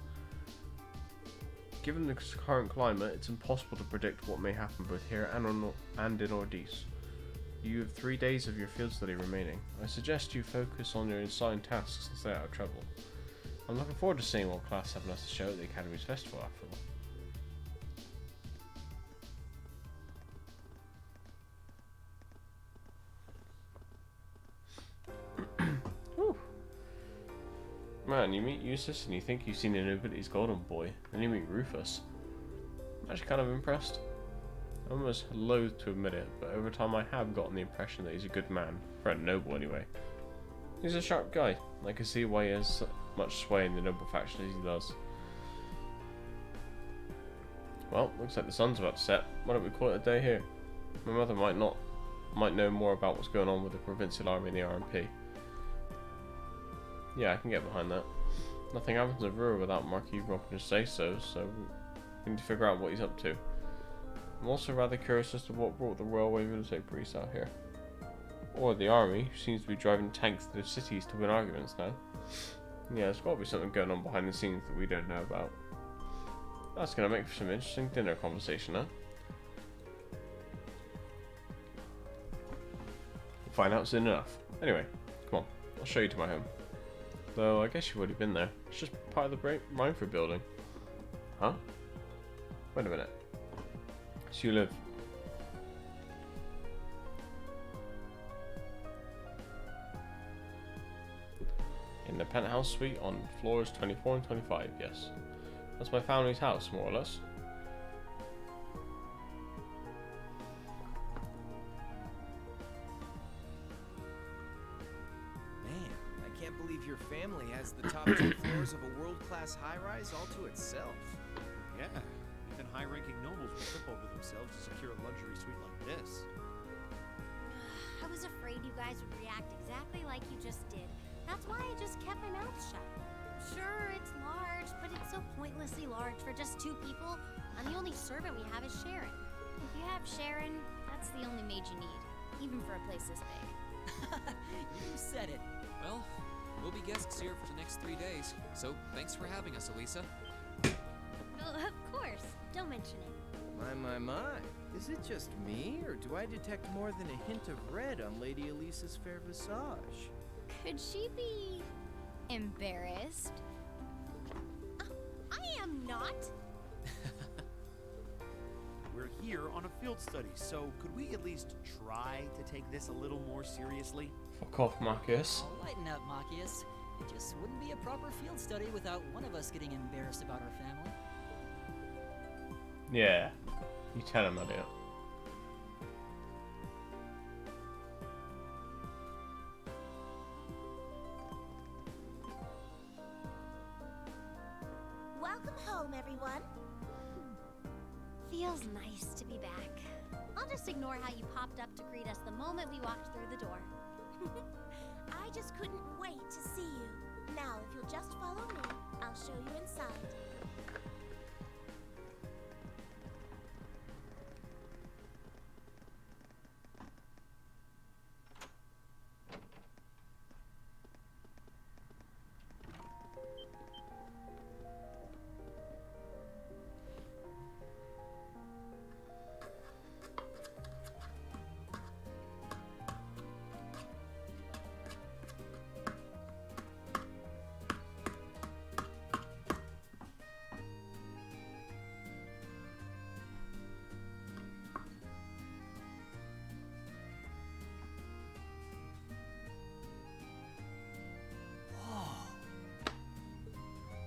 Speaker 1: Given the current climate, it's impossible to predict what may happen both here and in Ordice. You have 3 days of your field study remaining. I suggest you focus on your assigned tasks and stay out of trouble. I'm looking forward to seeing what Class 7 has to show at the Academy's festival after all. Man, you meet Eustace and you think you've seen a nobody's golden boy, and you meet Rufus. I'm actually kind of impressed. I'm almost loath to admit it, but over time I have gotten the impression that he's a good man, friend noble anyway. He's a sharp guy, and I can see why he has so much sway in the noble faction as he does. Well, looks like the sun's about to set. Why don't we call it a day here? My mother might know more about what's going on with the provincial army and the RMP. Yeah, I can get behind that. Nothing happens in Ruhr without Marquis Rompin to say so, so we need to figure out what he's up to. I'm also rather curious as to what brought the railway military police out here. Or the army, who seems to be driving tanks to the cities to win arguments now. Yeah, there's got to be something going on behind the scenes that we don't know about. That's going to make for some interesting dinner conversation, huh? We'll find out soon enough. Anyway, come on, I'll show you to my home. Though I guess you've already been there. It's just part of the Rainford building. Huh? Wait a minute. So you live... in the penthouse suite on floors 24 and 25, yes. That's my family's house, more or less.
Speaker 8: Can't believe your family has the top 2 floors of a world-class high-rise all to itself.
Speaker 4: Yeah, even high-ranking nobles will trip over themselves to secure a luxury suite like this.
Speaker 3: I was afraid you guys would react exactly like you just did. That's why I just kept my mouth shut. Sure, it's large, but it's so pointlessly large for just 2 people, and the only servant we have is Sharon. If you have Sharon, that's the only maid you need, even for a place this big.
Speaker 2: You said it. Well, we'll be guests here for the next 3 days, so thanks for having us, Elisa.
Speaker 3: Oh, of course. Don't mention it.
Speaker 8: My. Is it just me, or do I detect more than a hint of red on Lady Elisa's fair visage?
Speaker 3: Could she be embarrassed? I am not.
Speaker 4: We're here on a field study, so could we at least try to take this a little more seriously?
Speaker 1: Fuck off, Marcus.
Speaker 9: Oh, lighten up, Machias. It just wouldn't be a proper field study without one of us getting embarrassed about our family.
Speaker 1: Yeah. You tell him, Elliot.
Speaker 3: Welcome home, everyone. Feels nice to be back. I'll just ignore how you popped up to greet us the moment we walked through the door. I just couldn't wait to see you. Now, if you'll just follow me, I'll show you inside.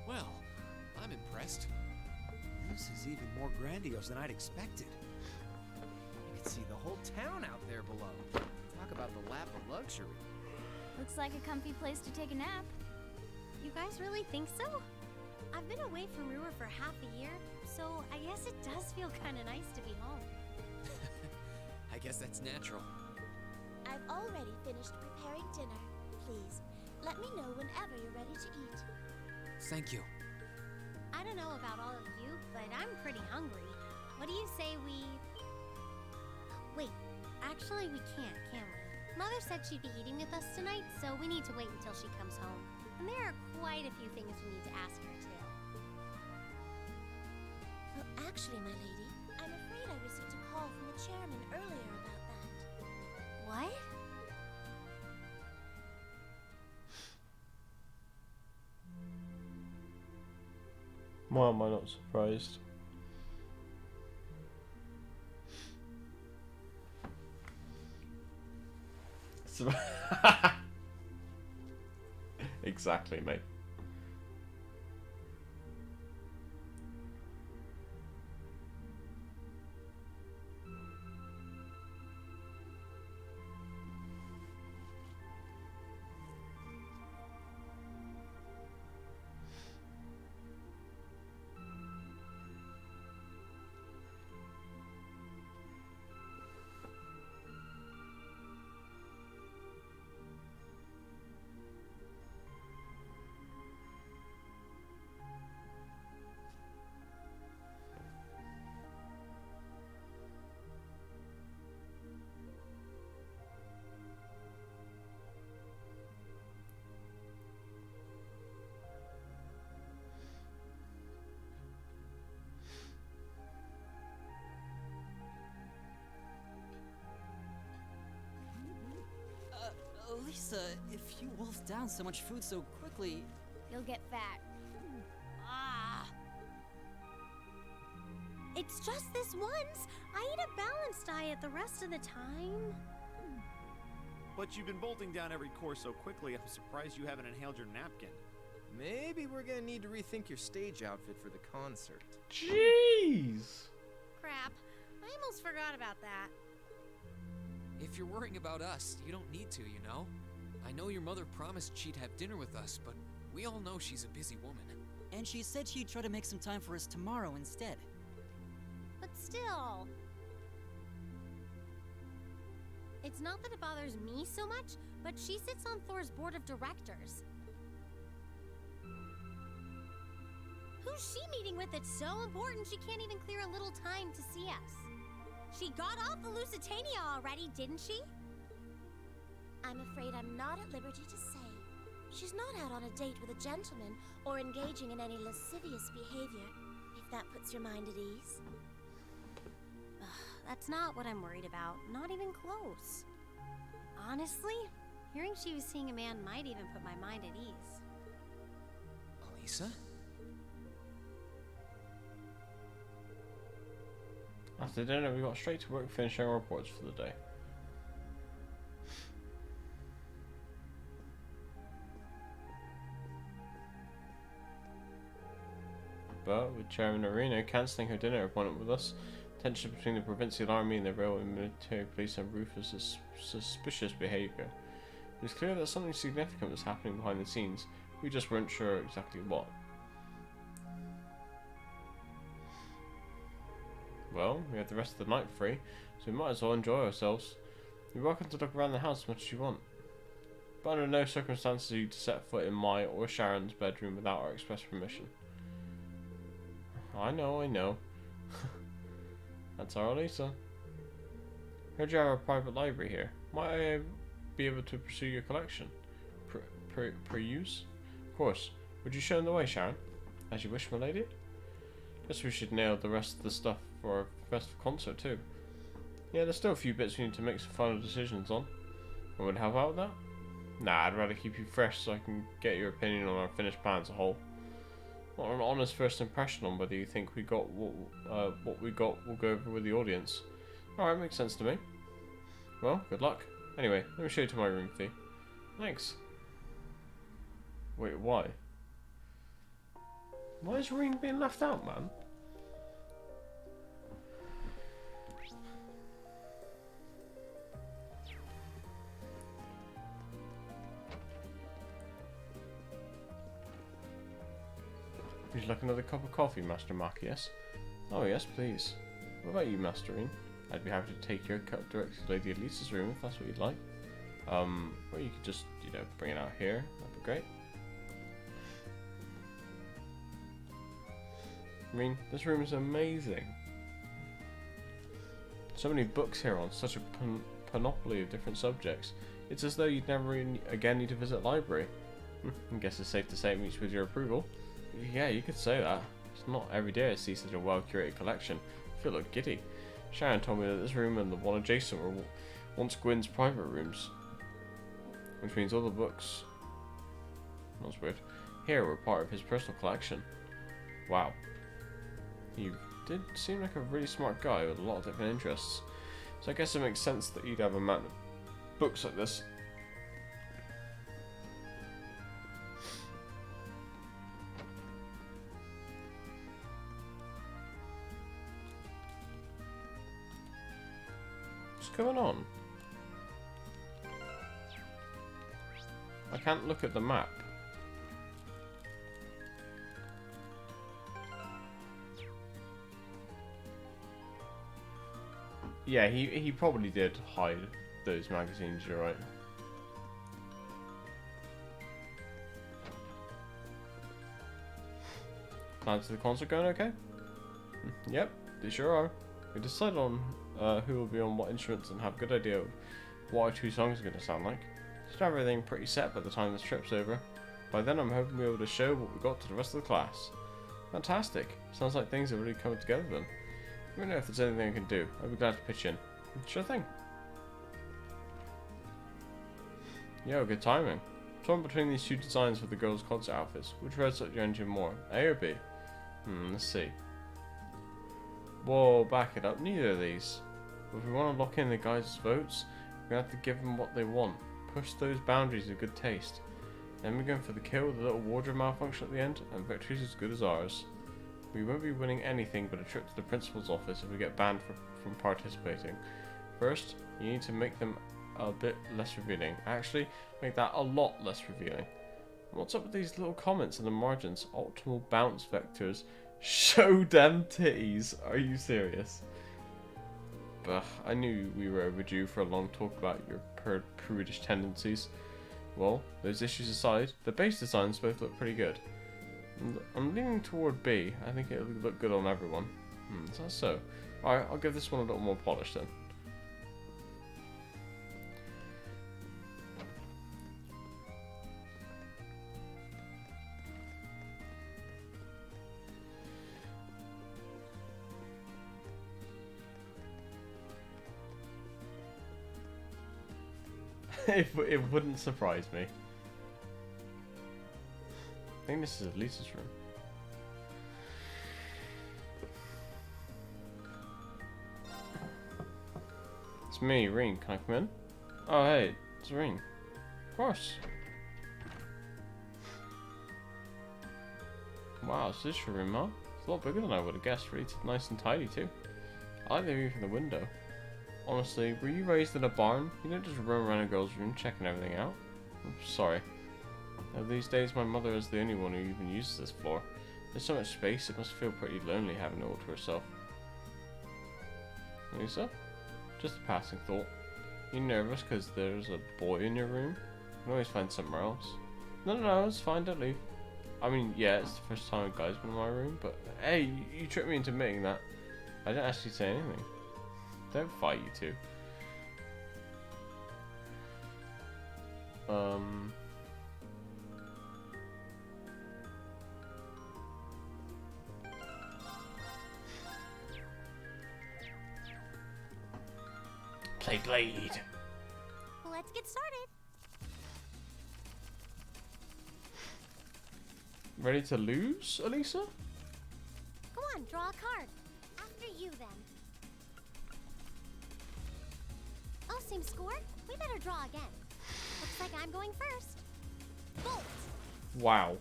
Speaker 2: Well, I'm impressed.
Speaker 4: This is even more grandiose than I'd expected.
Speaker 8: You can see the whole town out there below. Talk about the lap of luxury.
Speaker 3: Looks like a comfy place to take a nap. You guys really think so? I've been away from Ruhr for half a year, so I guess it does feel kind of nice to be home.
Speaker 2: I guess that's natural.
Speaker 3: I've already finished preparing dinner. Please, let me know whenever you're ready to eat.
Speaker 2: Thank you.
Speaker 3: I don't know about all of you, but I'm pretty hungry. What do you say we... Wait, actually we can't, can we? Mother said she'd be eating with us tonight, so we need to wait until she comes home. And there are quite a few things we need to ask her, too. Well, actually, my lady, I'm afraid I received a call from the chairman earlier about that. What?
Speaker 1: Why am I not surprised? Exactly, mate.
Speaker 9: Lisa, if you wolf down so much food so quickly...
Speaker 3: You'll get fat. Ah! It's just this once. I eat a balanced diet the rest of the time.
Speaker 4: But you've been bolting down every course so quickly, I'm surprised you haven't inhaled your napkin.
Speaker 8: Maybe we're gonna need to rethink your stage outfit for the concert.
Speaker 1: Jeez!
Speaker 3: Crap. I almost forgot about that.
Speaker 2: If you're worrying about us, you don't need to, you know? I know your mother promised she'd have dinner with us, but we all know she's a busy woman.
Speaker 9: And she said she'd try to make some time for us tomorrow instead.
Speaker 3: But still... It's not that it bothers me so much, but she sits on Thor's board of directors. Who's she meeting with that's so important she can't even clear a little time to see us? She got off the Lusitania already, didn't she? I'm afraid I'm not at liberty to say. She's not out on a date with a gentleman or engaging in any lascivious behavior, if that puts your mind at ease. That's not what I'm worried about, not even close. Honestly, hearing she was seeing a man might even put my mind at ease.
Speaker 2: Elisa?
Speaker 1: After dinner, we got straight to work finishing our reports for the day. But with Chairman Arena cancelling her dinner appointment with us, tension between the provincial army and the railway military police and Rufus's suspicious behaviour, it was clear that something significant was happening behind the scenes. We just weren't sure exactly what. Well, we have the rest of the night free, so we might as well enjoy ourselves. You're welcome to look around the house as much as you want. But under no circumstances are you to set foot in my or Sharon's bedroom without our express permission. I know. That's our Lisa. Heard you have a private library here. Might I be able to pursue your collection? Per-use? Of course. Would you show them the way, Sharon? As you wish, my lady. Guess we should nail the rest of the stuff for our festive concert too. Yeah, there's still a few bits we need to make some final decisions on. I would help out with that? Nah, I'd rather keep you fresh so I can get your opinion on our finished plan as a whole. Not an honest first impression on whether you think we got what we got will go over with the audience. Alright, makes sense to me. Well, good luck. Anyway, let me show you to my room, Fee. Thanks. Wait, why? Why is Reen being left out, man? Would you like another cup of coffee, Master Marquis? Oh yes, please. What about you, Master Reen? I'd be happy to take your cup directly to Lady Elisa's room if that's what you'd like. Or you could just, bring it out here. That'd be great. Reen, this room is amazing. So many books here on such a panoply of different subjects. It's as though you'd never again need to visit a library. I guess it's safe to say it meets with your approval. Yeah, you could say that. It's not every day I see such a well-curated collection. I feel like giddy. Sharon told me that this room and the one adjacent were once Gwyn's private rooms. Which means all the books... That's weird. Here were part of his personal collection. Wow. You did seem like a really smart guy with a lot of different interests. So I guess it makes sense that you'd have a amount of books like this. What's going on? I can't look at the map. Yeah, he probably did hide those magazines, you're right. Plans for the concert going okay? Yep, they sure are. We decided on who will be on what instruments and have a good idea of what our two songs are going to sound like. Should have everything pretty set by the time this trip's over. By then I'm hoping we'll be able to show what we got to the rest of the class. Fantastic. Sounds like things are really coming together then. Let me know if there's anything I can do. I'd be glad to pitch in. Sure thing. Yo, good timing. Torn between these two designs for the girls' concert outfits. Which roads up your engine more? A or B? Let's see. Whoa, back it up. Neither of these. But if we want to lock in the guys' votes, we're going to have to give them what they want. Push those boundaries of good taste. Then we're going for the kill with a little wardrobe malfunction at the end, and victory's as good as ours. We won't be winning anything but a trip to the principal's office if we get banned from participating. First, you need to make them a bit less revealing. Actually, make that a lot less revealing. What's up with these little comments in the margins? Optimal bounce vectors. Show them titties. Are you serious? But I knew we were overdue for a long talk about your prudish tendencies. Well, those issues aside, the base designs both look pretty good. I'm leaning toward B. I think it'll look good on everyone. Is that so? Alright, I'll give this one a little more polish then. It wouldn't surprise me. I think this is Lisa's room. It's me, Reen. Can I come in? Oh, hey, it's Reen. Of course. Wow, so this is your room, huh? It's a lot bigger than I would have guessed. Really nice and tidy, too. I like the view from the window. Honestly, were you raised in a barn? You don't just run around a girl's room checking everything out. I'm sorry. These days, my mother is the only one who even uses this floor. There's so much space, it must feel pretty lonely having it all to herself. Lisa? Just a passing thought. You nervous because there's a boy in your room? You can always find somewhere else. No, it's fine, don't leave. I mean, yeah, it's the first time a guy's been in my room, but hey, you tricked me into admitting that. I didn't actually say anything. Don't fight, you two. Play Blade.
Speaker 3: Let's get started.
Speaker 1: Ready to lose, Elisa?
Speaker 3: Come on, draw a card. After you, then. Oh, same score? We better draw again. Looks like I'm going first. Bolt!
Speaker 1: Wow.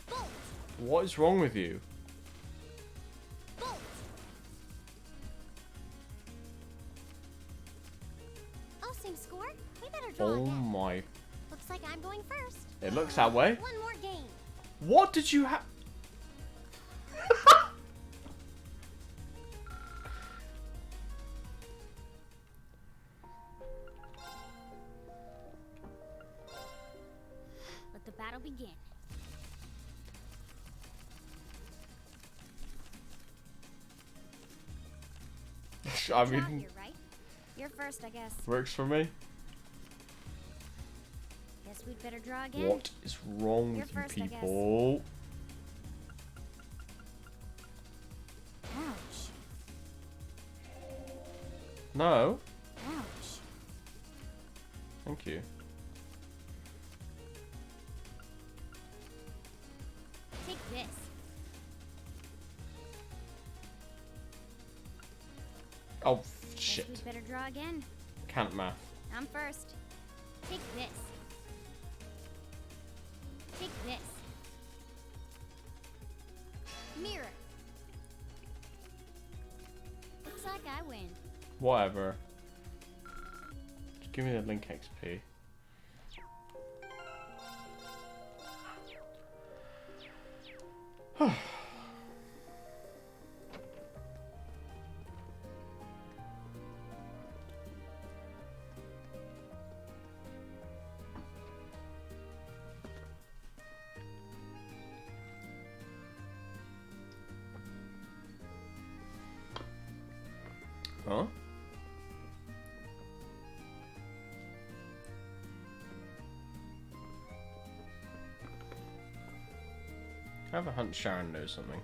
Speaker 3: Bolt!
Speaker 1: What is wrong with you?
Speaker 3: Bolt! Oh, same score? We better draw
Speaker 1: Oh
Speaker 3: again.
Speaker 1: my.
Speaker 3: Looks like I'm going first.
Speaker 1: It looks that way.
Speaker 3: One more game.
Speaker 1: What did you have?
Speaker 3: Let the battle begin.
Speaker 1: I
Speaker 3: Draw
Speaker 1: mean,
Speaker 3: here, right? You're first, I guess.
Speaker 1: works for me.
Speaker 3: Guess we'd better draw again.
Speaker 1: What is wrong
Speaker 3: You're
Speaker 1: with
Speaker 3: first,
Speaker 1: you
Speaker 3: I guess.
Speaker 1: people?
Speaker 3: Ouch.
Speaker 1: No.
Speaker 3: Ouch.
Speaker 1: Thank you.
Speaker 3: Take this.
Speaker 1: Oh,
Speaker 3: Guess
Speaker 1: shit.
Speaker 3: we'd better draw again.
Speaker 1: Can't math.
Speaker 3: I'm first. Take this. Take this. Mirror. Looks like I win.
Speaker 1: Whatever. Just give me the link XP. Huh? I have a hunch Sharon knows something.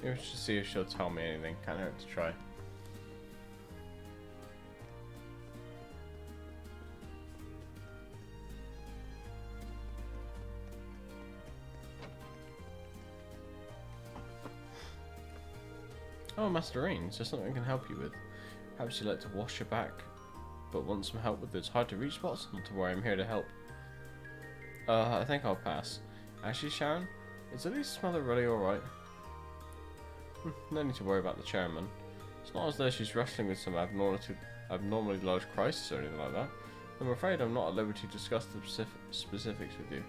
Speaker 1: Maybe we should see if she'll tell me anything. Can't hurt to try. Oh, Master Rain, is there something I can help you with? Perhaps you'd like to wash your back, but want some help with those hard to reach spots? Not to worry, I'm here to help. I think I'll pass. Actually, Sharon, is Elisa's mother really alright? No need to worry about the chairman. It's not as though she's wrestling with some abnormally large crisis or anything like that. I'm afraid I'm not at liberty to discuss the specifics with you.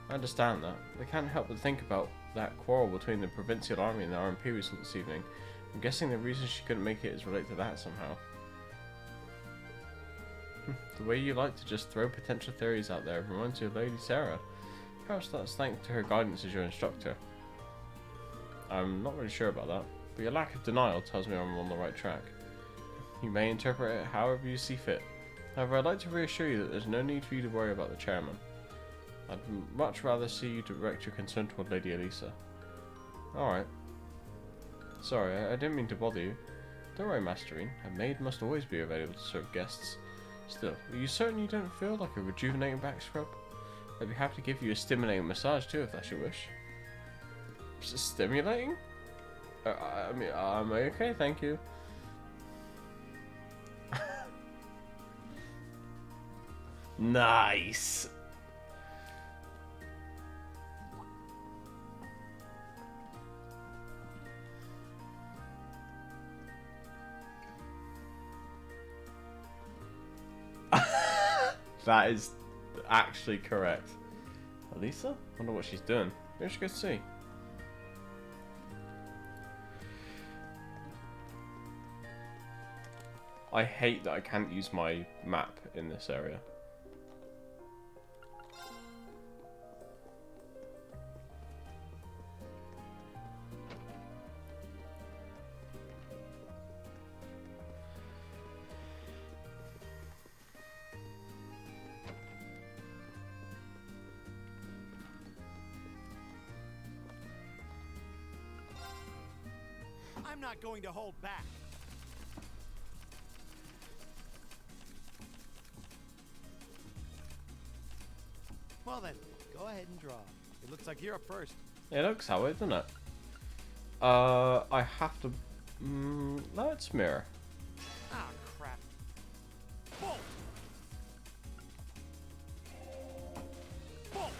Speaker 1: I understand that. I can't help but think about that quarrel between the Provincial Army and the RMP recent this evening. I'm guessing the reason she couldn't make it is related to that somehow. The way you like to just throw potential theories out there reminds you of Lady Sarah. Perhaps that's thanks to her guidance as your instructor. I'm not really sure about that, but your lack of denial tells me I'm on the right track. You may interpret it however you see fit. However, I'd like to reassure you that there's no need for you to worry about the chairman. I'd much rather see you direct your concern toward Lady Elisa. Alright. Sorry, I didn't mean to bother you. Don't worry, Masterine. A maid must always be available to serve guests. Still, are you certain you don't feel like a rejuvenating back scrub? I'd be happy to give you a stimulating massage too, if that's your wish. Stimulating? I mean, I'm okay, thank you. Nice. That is actually correct. Elisa? Wonder what she's doing. Maybe we should go see. I hate that I can't use my map in this area.
Speaker 4: I'm not going to hold back. Well then, go ahead and draw. It looks like you're up first.
Speaker 1: It looks that way, doesn't it? I have to... let's mirror.
Speaker 4: Ah, crap. Bolt! Bolt!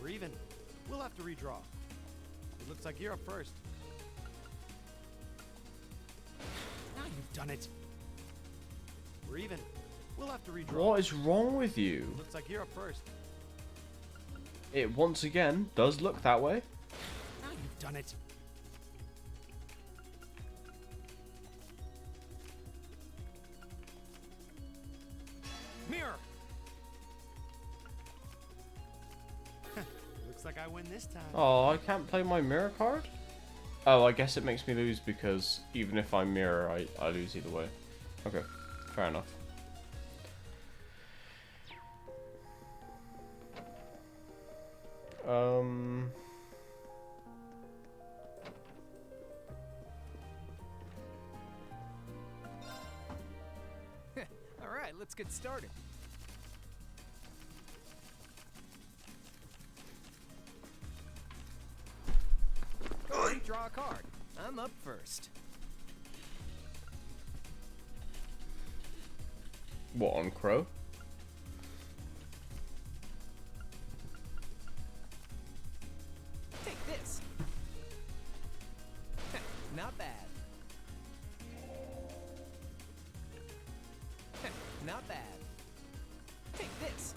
Speaker 4: We're even. We'll have to redraw. It looks like you're up first. Now you've done it. We're even. We'll have to redraw.
Speaker 1: What is wrong with you?
Speaker 4: It looks like you're up first.
Speaker 1: It once again does look that way.
Speaker 4: Now you've done it. Mirror. Looks like I win this time.
Speaker 1: Oh, I can't play my mirror card? Oh, I guess it makes me lose because even if I mirror, I lose either way. Okay, fair enough.
Speaker 2: Alright, let's get started. Draw a card. I'm up first.
Speaker 1: What, on Crow?
Speaker 2: Take this. Not bad. Not bad. Take this.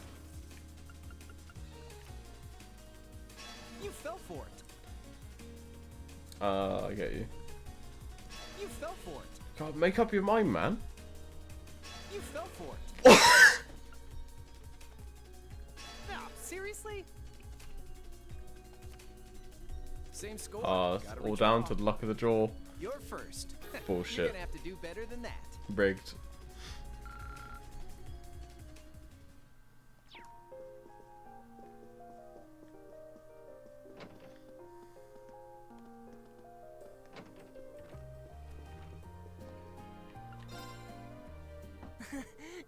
Speaker 2: You fell for it.
Speaker 1: I get you.
Speaker 2: You fell for it.
Speaker 1: God, make up your mind, man.
Speaker 2: You fell for it. No, seriously? Same score. Gotta
Speaker 1: All down
Speaker 2: redraw.
Speaker 1: to the luck of the draw.
Speaker 2: You're first.
Speaker 1: Bullshit.
Speaker 2: You're gonna have to do better than that.
Speaker 1: Rigged.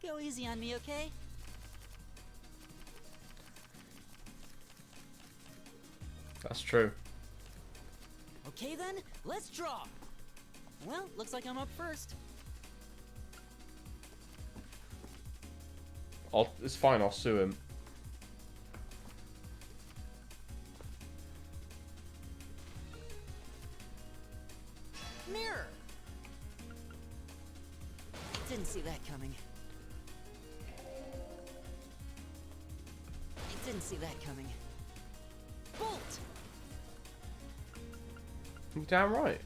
Speaker 9: Go easy on me, okay?
Speaker 1: That's true.
Speaker 9: Okay then, let's draw. Well, looks like I'm up first.
Speaker 1: It's fine, I'll sue him.
Speaker 9: Mirror. Didn't see that coming. Didn't see that coming. Bolt.
Speaker 1: You're damn right.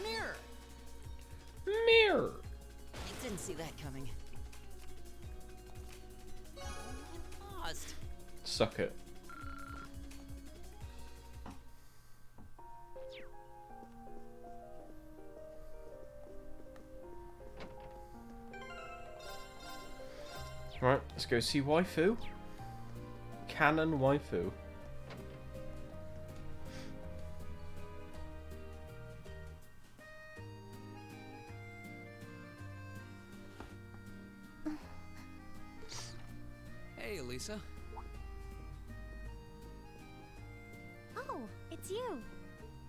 Speaker 9: Mirror.
Speaker 1: Mirror.
Speaker 9: Didn't see that coming. Lost.
Speaker 1: Suck it. Right, let's go see waifu. Canon waifu.
Speaker 2: Hey, Elisa.
Speaker 3: it's you.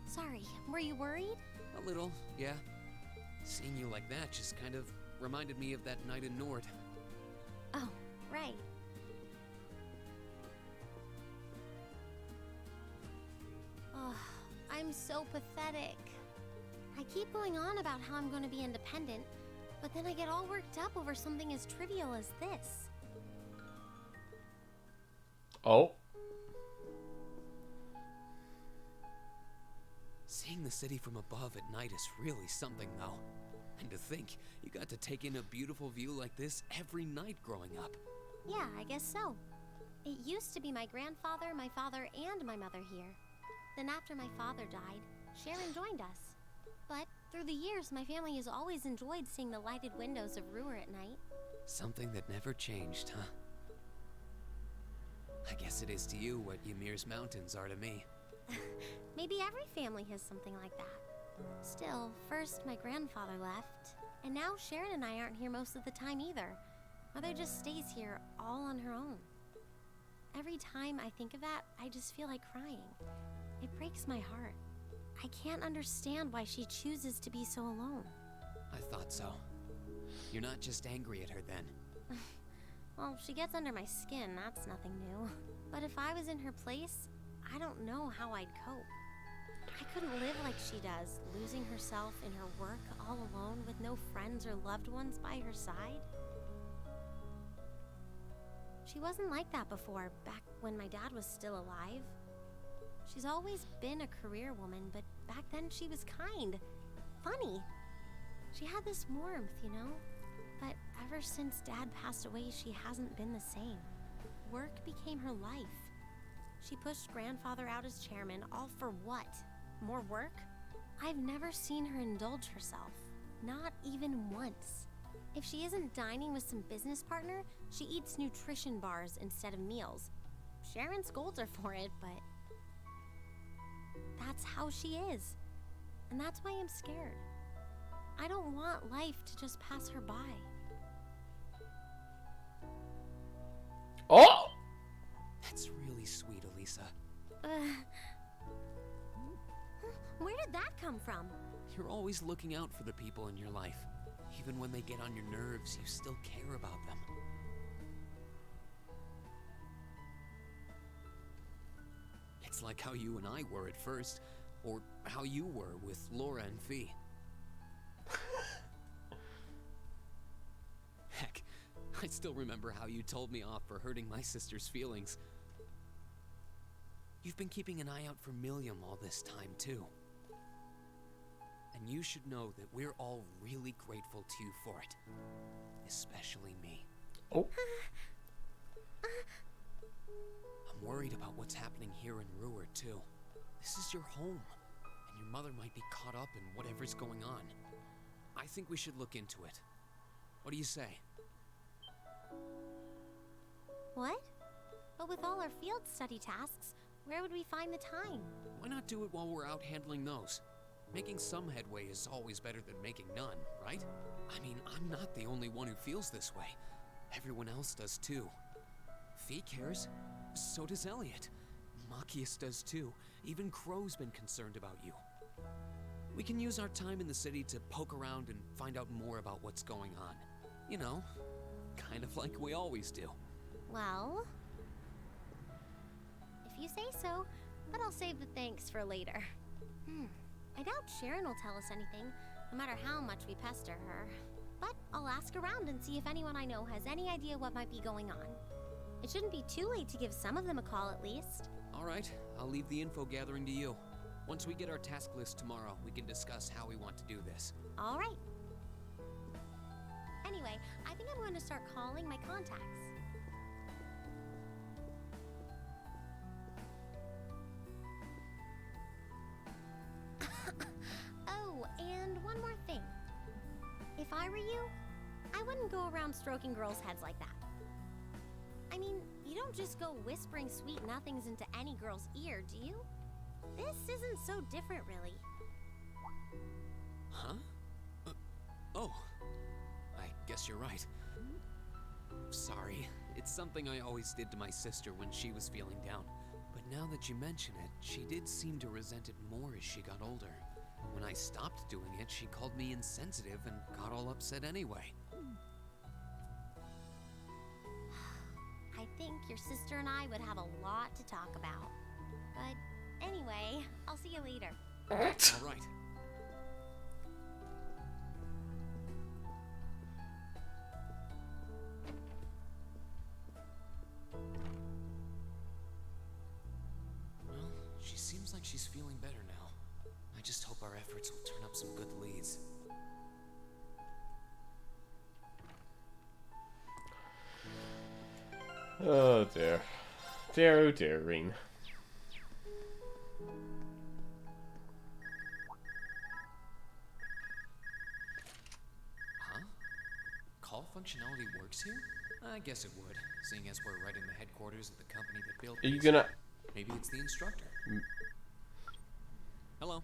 Speaker 3: Sorry, were you worried?
Speaker 2: A little, yeah. Seeing you like that just kind of reminded me of that night in Nord.
Speaker 3: Oh, right. Oh, I'm so pathetic. I keep going on about how I'm going to be independent, but then I get all worked up over something as trivial as this.
Speaker 1: Oh.
Speaker 2: Seeing the city from above at night is really something, though. And to think, you got to take in a beautiful view like this every night growing up.
Speaker 3: Yeah, I guess so. It used to be my grandfather, my father, and my mother here. Then after my father died, Sharon joined us. But through the years, my family has always enjoyed seeing the lighted windows of Ruhr at night.
Speaker 2: Something that never changed, huh? I guess it is to you what Ymir's mountains are to me.
Speaker 3: Maybe every family has something like that. Still, first my grandfather left, and now Sharon and I aren't here most of the time either. Mother just stays here all on her own. Every time I think of that, I just feel like crying. It breaks my heart. I can't understand why she chooses to be so alone.
Speaker 2: I thought so. You're not just angry at her then.
Speaker 3: Well, she gets under my skin, that's nothing new. But if I was in her place, I don't know how I'd cope. I couldn't live like she does, losing herself in her work all alone with no friends or loved ones by her side. She wasn't like that before, back when my dad was still alive. She's always been a career woman, but back then she was kind, funny. She had this warmth, you know? But ever since Dad passed away, she hasn't been the same. Work became her life. She pushed Grandfather out as chairman, all for what? More work? I've never seen her indulge herself. Not even once. If she isn't dining with some business partner, she eats nutrition bars instead of meals. Sharon scolds her for it, but that's how she is. And that's why I'm scared. I don't want life to just pass her by.
Speaker 1: Oh!
Speaker 2: That's really sweet, Elisa.
Speaker 3: Where did that come from?
Speaker 2: You're always looking out for the people in your life. Even when they get on your nerves, you still care about them. It's like how you and I were at first, or how you were with Laura and Fee. Heck, I still remember how you told me off for hurting my sister's feelings. You've been keeping an eye out for Milliam all this time, too. And you should know that we're all really grateful to you for it. Especially me.
Speaker 1: Oh.
Speaker 2: I'm worried about what's happening here in Ruhr, too. This is your home, and your mother might be caught up in whatever's going on. I think we should look into it. What do you say?
Speaker 3: What? But with all our field study tasks, where would we find the time?
Speaker 2: Why not do it while we're out handling those? Making some headway is always better than making none, right? I mean, I'm not the only one who feels this way. Everyone else does too. Fee cares. So does Elliot. Machias does too. Even Crow's been concerned about you. We can use our time in the city to poke around and find out more about what's going on. You know, kind of like we always do.
Speaker 3: Well, if you say so, but I'll save the thanks for later. I doubt Sharon will tell us anything, no matter how much we pester her. But I'll ask around and see if anyone I know has any idea what might be going on. It shouldn't be too late to give some of them a call at least.
Speaker 2: All right, I'll leave the info gathering to you. Once we get our task list tomorrow, we can discuss how we want to do this.
Speaker 3: All right. Anyway, I think I'm going to start calling my contacts. Oh, and one more thing. If I were you, I wouldn't go around stroking girls' heads like that. I mean, you don't just go whispering sweet nothings into any girl's ear, do you? This isn't so different, really.
Speaker 2: Huh? Oh. I guess you're right. Sorry. It's something I always did to my sister when she was feeling down. But But now that you mention it, she did seem to resent it more as she got older. When I stopped doing it, she called me insensitive and got all upset anyway.
Speaker 3: I think your sister and I would have a lot to talk about. But anyway, I'll see you later.
Speaker 2: All right. Well, she seems like she's feeling better now. I just hope our efforts will turn up some good leads.
Speaker 1: Oh dear. Dear, oh dear, Reen.
Speaker 2: Huh? Call functionality works here? I guess it would, seeing as we're right in the headquarters of the company that built
Speaker 1: Are you
Speaker 2: these.
Speaker 1: gonna...
Speaker 2: Maybe it's the instructor. Hello.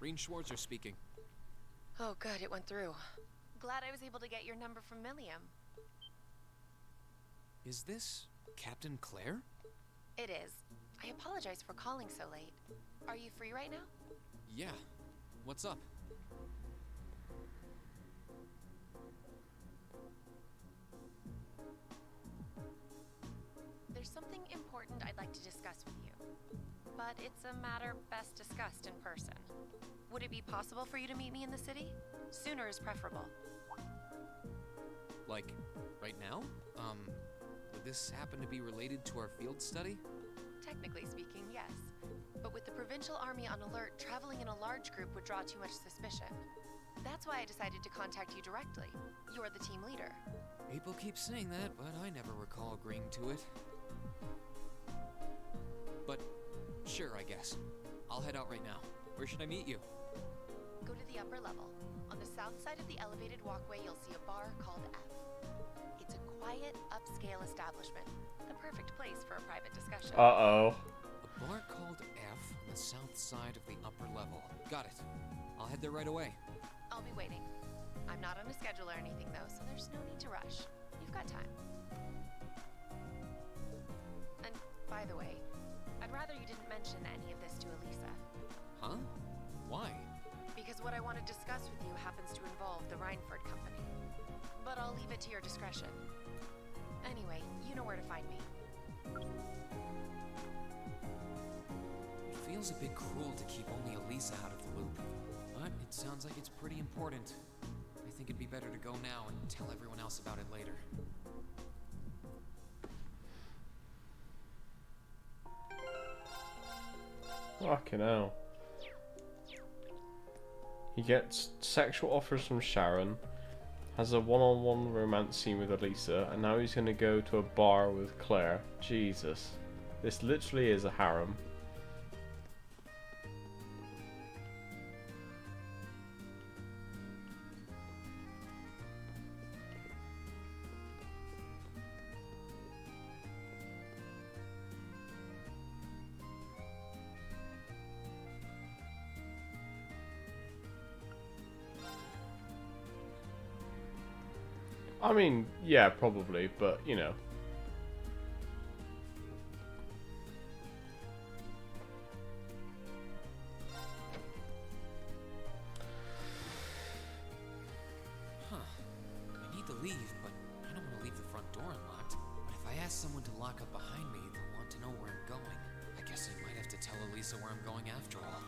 Speaker 2: Reen Schwarzer speaking.
Speaker 6: Oh, good, it went through. Glad I was able to get your number from Milliam.
Speaker 2: Is this Captain Claire?
Speaker 6: It is. I apologize for calling so late. Are you free right now?
Speaker 2: Yeah. What's up?
Speaker 6: There's something important I'd like to discuss with you. But it's a matter best discussed in person. Would it be possible for you to meet me in the city? Sooner is preferable.
Speaker 2: Like, right now? Would this happen to be related to our field study?
Speaker 6: Technically speaking, yes. But with the provincial army on alert, traveling in a large group would draw too much suspicion. That's why I decided to contact you directly. You're the team leader.
Speaker 2: People keep saying that, but I never recall agreeing to it. But, sure, I guess. I'll head out right now. Where should I meet you?
Speaker 6: Go to the upper level. On the south side of the elevated walkway, you'll see a bar called F. It's a quiet, upscale establishment. The perfect place for a private discussion.
Speaker 1: Uh-oh.
Speaker 2: A bar called F on the south side of the upper level. Got it. I'll head there right away.
Speaker 6: I'll be waiting. I'm not on a schedule or anything, though, so there's no need to rush. You've got time. And, by the way, I'd rather you didn't mention any of this to Elisa.
Speaker 2: Huh? Why?
Speaker 6: Because what I want to discuss with you happens to involve the Rhineford Company. But I'll leave it to your discretion. Anyway, you know where to find me.
Speaker 2: It feels a bit cruel to keep only Elisa out of the loop. But it sounds like it's pretty important. I think it'd be better to go now and tell everyone else about it later.
Speaker 1: Fucking hell. He gets sexual offers from Sharon, has a one-on-one romance scene with Elisa, and now he's gonna go to a bar with Claire. Jesus. This literally is a harem. I mean, yeah, probably, but, you know.
Speaker 2: Huh. I need to leave, but I don't want to leave the front door unlocked. But if I ask someone to lock up behind me, they'll want to know where I'm going. I guess I might have to tell Elisa where I'm going after all.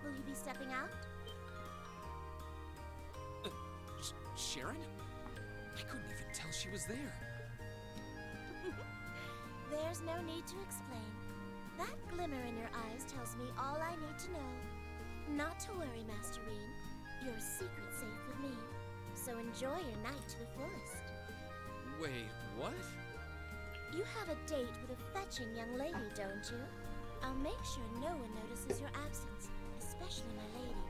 Speaker 3: Will you be stepping out?
Speaker 2: Sharon? I couldn't even tell she was there.
Speaker 3: There's no need to explain. That glimmer in your eyes tells me all I need to know. Not to worry, Master Reen. Your secret's safe with me. So enjoy your night to the fullest.
Speaker 2: Wait, what?
Speaker 3: You have a date with a fetching young lady, don't you? I'll make sure no one notices your absence, especially my lady.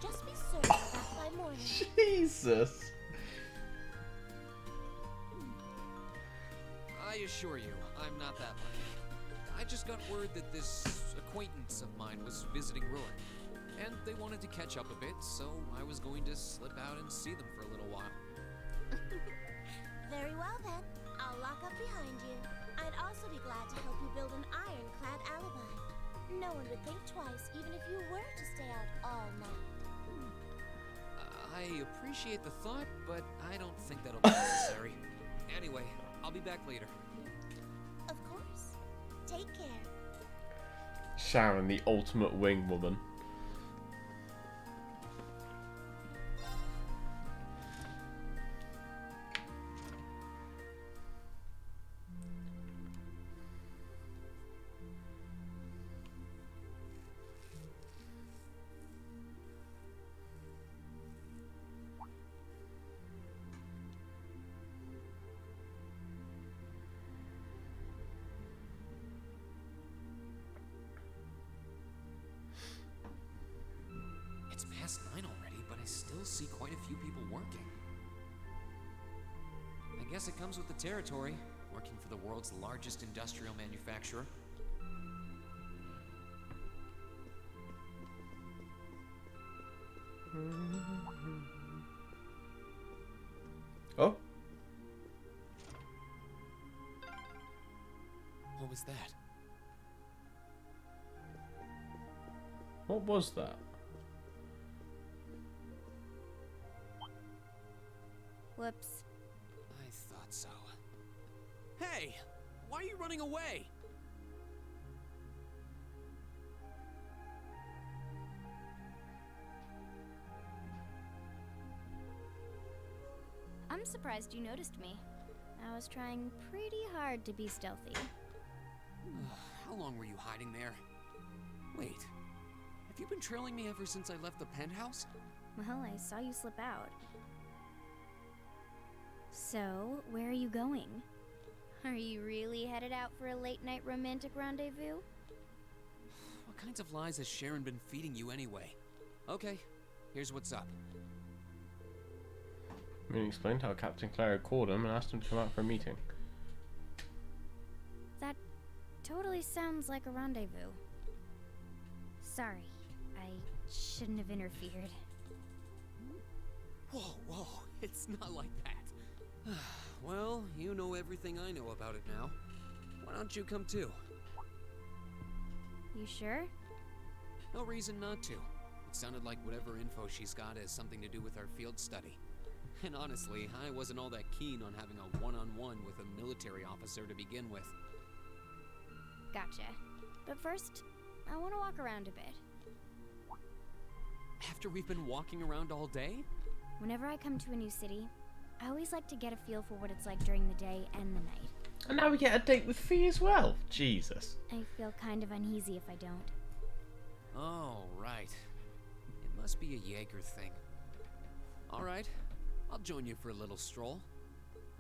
Speaker 3: Just be certain of that by morning.
Speaker 1: Jesus.
Speaker 2: I assure you, I'm not that lucky. I just got word that this acquaintance of mine was visiting Ruin, and they wanted to catch up a bit, so I was going to slip out and see them for a little while.
Speaker 3: Very well then. I'll lock up behind you. I'd also be glad to help you build an ironclad alibi. no one would think twice, even if you were to stay out all night.
Speaker 2: I appreciate the thought, but I don't think that'll be necessary. Anyway, I'll be back later.
Speaker 3: Of course. Take care.
Speaker 1: Sharon, the ultimate wing woman.
Speaker 2: It's past 9 already, but I still see quite a few people working. I guess it comes with the territory, working for the world's largest industrial manufacturer.
Speaker 1: Oh,
Speaker 2: What was that?
Speaker 1: what was that?
Speaker 3: Whoops.
Speaker 2: I thought so. Hey! Why are you running away?
Speaker 3: I'm surprised you noticed me. I was trying pretty hard to be stealthy.
Speaker 2: How long were you hiding there? Wait, have you been trailing me ever since I left the penthouse?
Speaker 3: Well, I saw you slip out. So, where are you going? Are you really headed out for a late-night romantic rendezvous?
Speaker 2: What kinds of lies has Sharon been feeding you anyway? Okay, here's what's up.
Speaker 1: Moon explained how Captain Clara called him and asked him to come out for a meeting.
Speaker 3: That totally sounds like a rendezvous. Sorry, I shouldn't have interfered.
Speaker 2: Whoa, it's not like that. Well, you know everything I know about it now. Why don't you come too?
Speaker 3: You sure?
Speaker 2: No reason not to. It sounded like whatever info she's got has something to do with our field study. And honestly, I wasn't all that keen on having a one-on-one with a military officer to begin with.
Speaker 3: Gotcha. But first, I want to walk around a bit.
Speaker 2: After we've been walking around all day?
Speaker 3: Whenever I come to a new city, I always like to get a feel for what it's like during the day and the night.
Speaker 1: And now we get a date with Fee as well. Jesus.
Speaker 3: I feel kind of uneasy if I don't.
Speaker 2: Oh, right. It must be a Jaeger thing. Alright, I'll join you for a little stroll.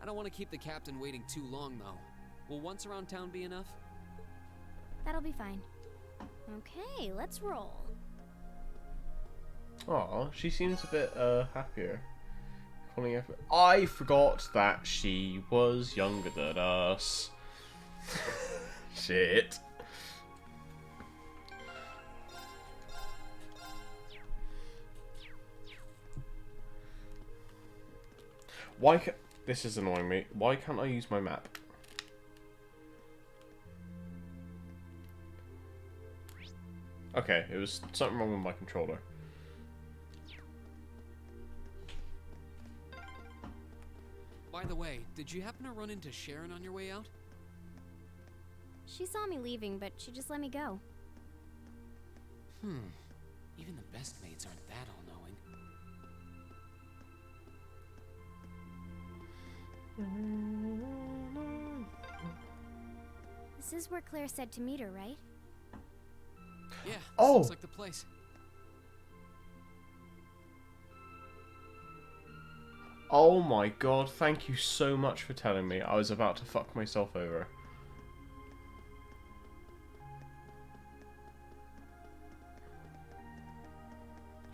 Speaker 2: I don't want to keep the captain waiting too long, though. Will once around town be enough?
Speaker 3: That'll be fine. Okay, let's roll.
Speaker 1: Aw, she seems a bit happier. Calling her. I forgot that she was younger than us. Shit. Why ca- This is annoying me. Why can't I use my map? Okay, it was something wrong with my controller.
Speaker 2: By the way, did you happen to run into Sharon on your way out?
Speaker 3: She saw me leaving, but she just let me go.
Speaker 2: Even the best maids aren't that all-knowing.
Speaker 3: This is where Claire said to meet her, right?
Speaker 2: Yeah,
Speaker 1: Oh.
Speaker 2: looks like the place.
Speaker 1: Oh my god, thank you so much for telling me. I was about to fuck myself over.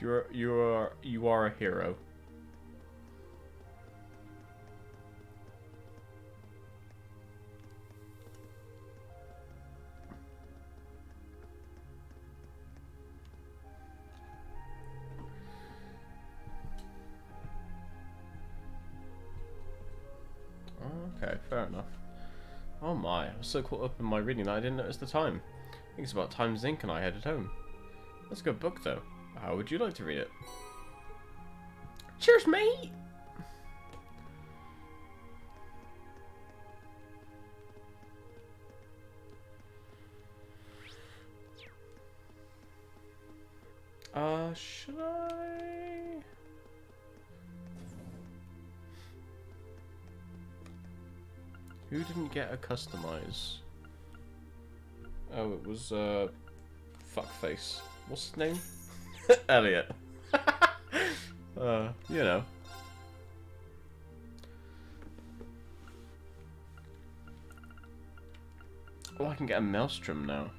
Speaker 1: You are a hero. Okay, fair enough. Oh my, I was so caught up in my reading that I didn't notice the time. I think it's about time Zink and I headed home. That's a good book, though. How would you like to read it? Cheers, mate! Should I? Who didn't get a customize? Oh, it was, fuckface. What's his name? Elliot. You know. Oh, I can get a maelstrom now.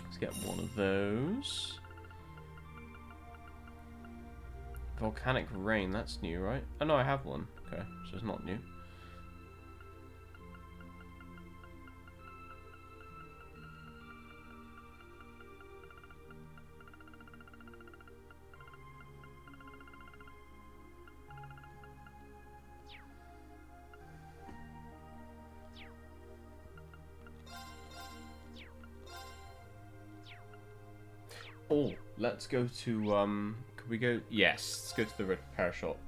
Speaker 1: Let's get one of those. Volcanic rain, that's new, right? Oh no, I have one. Okay, so it's not new. Oh, let's go to, could we go? Yes, let's go to the repair shop.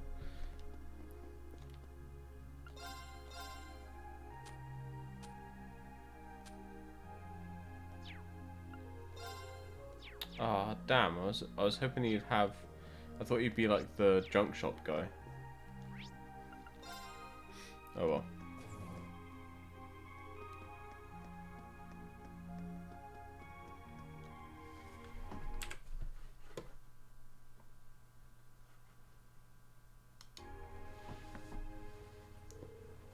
Speaker 1: Ah, damn, I was hoping you'd have, I thought you'd be like the junk shop guy. Oh well.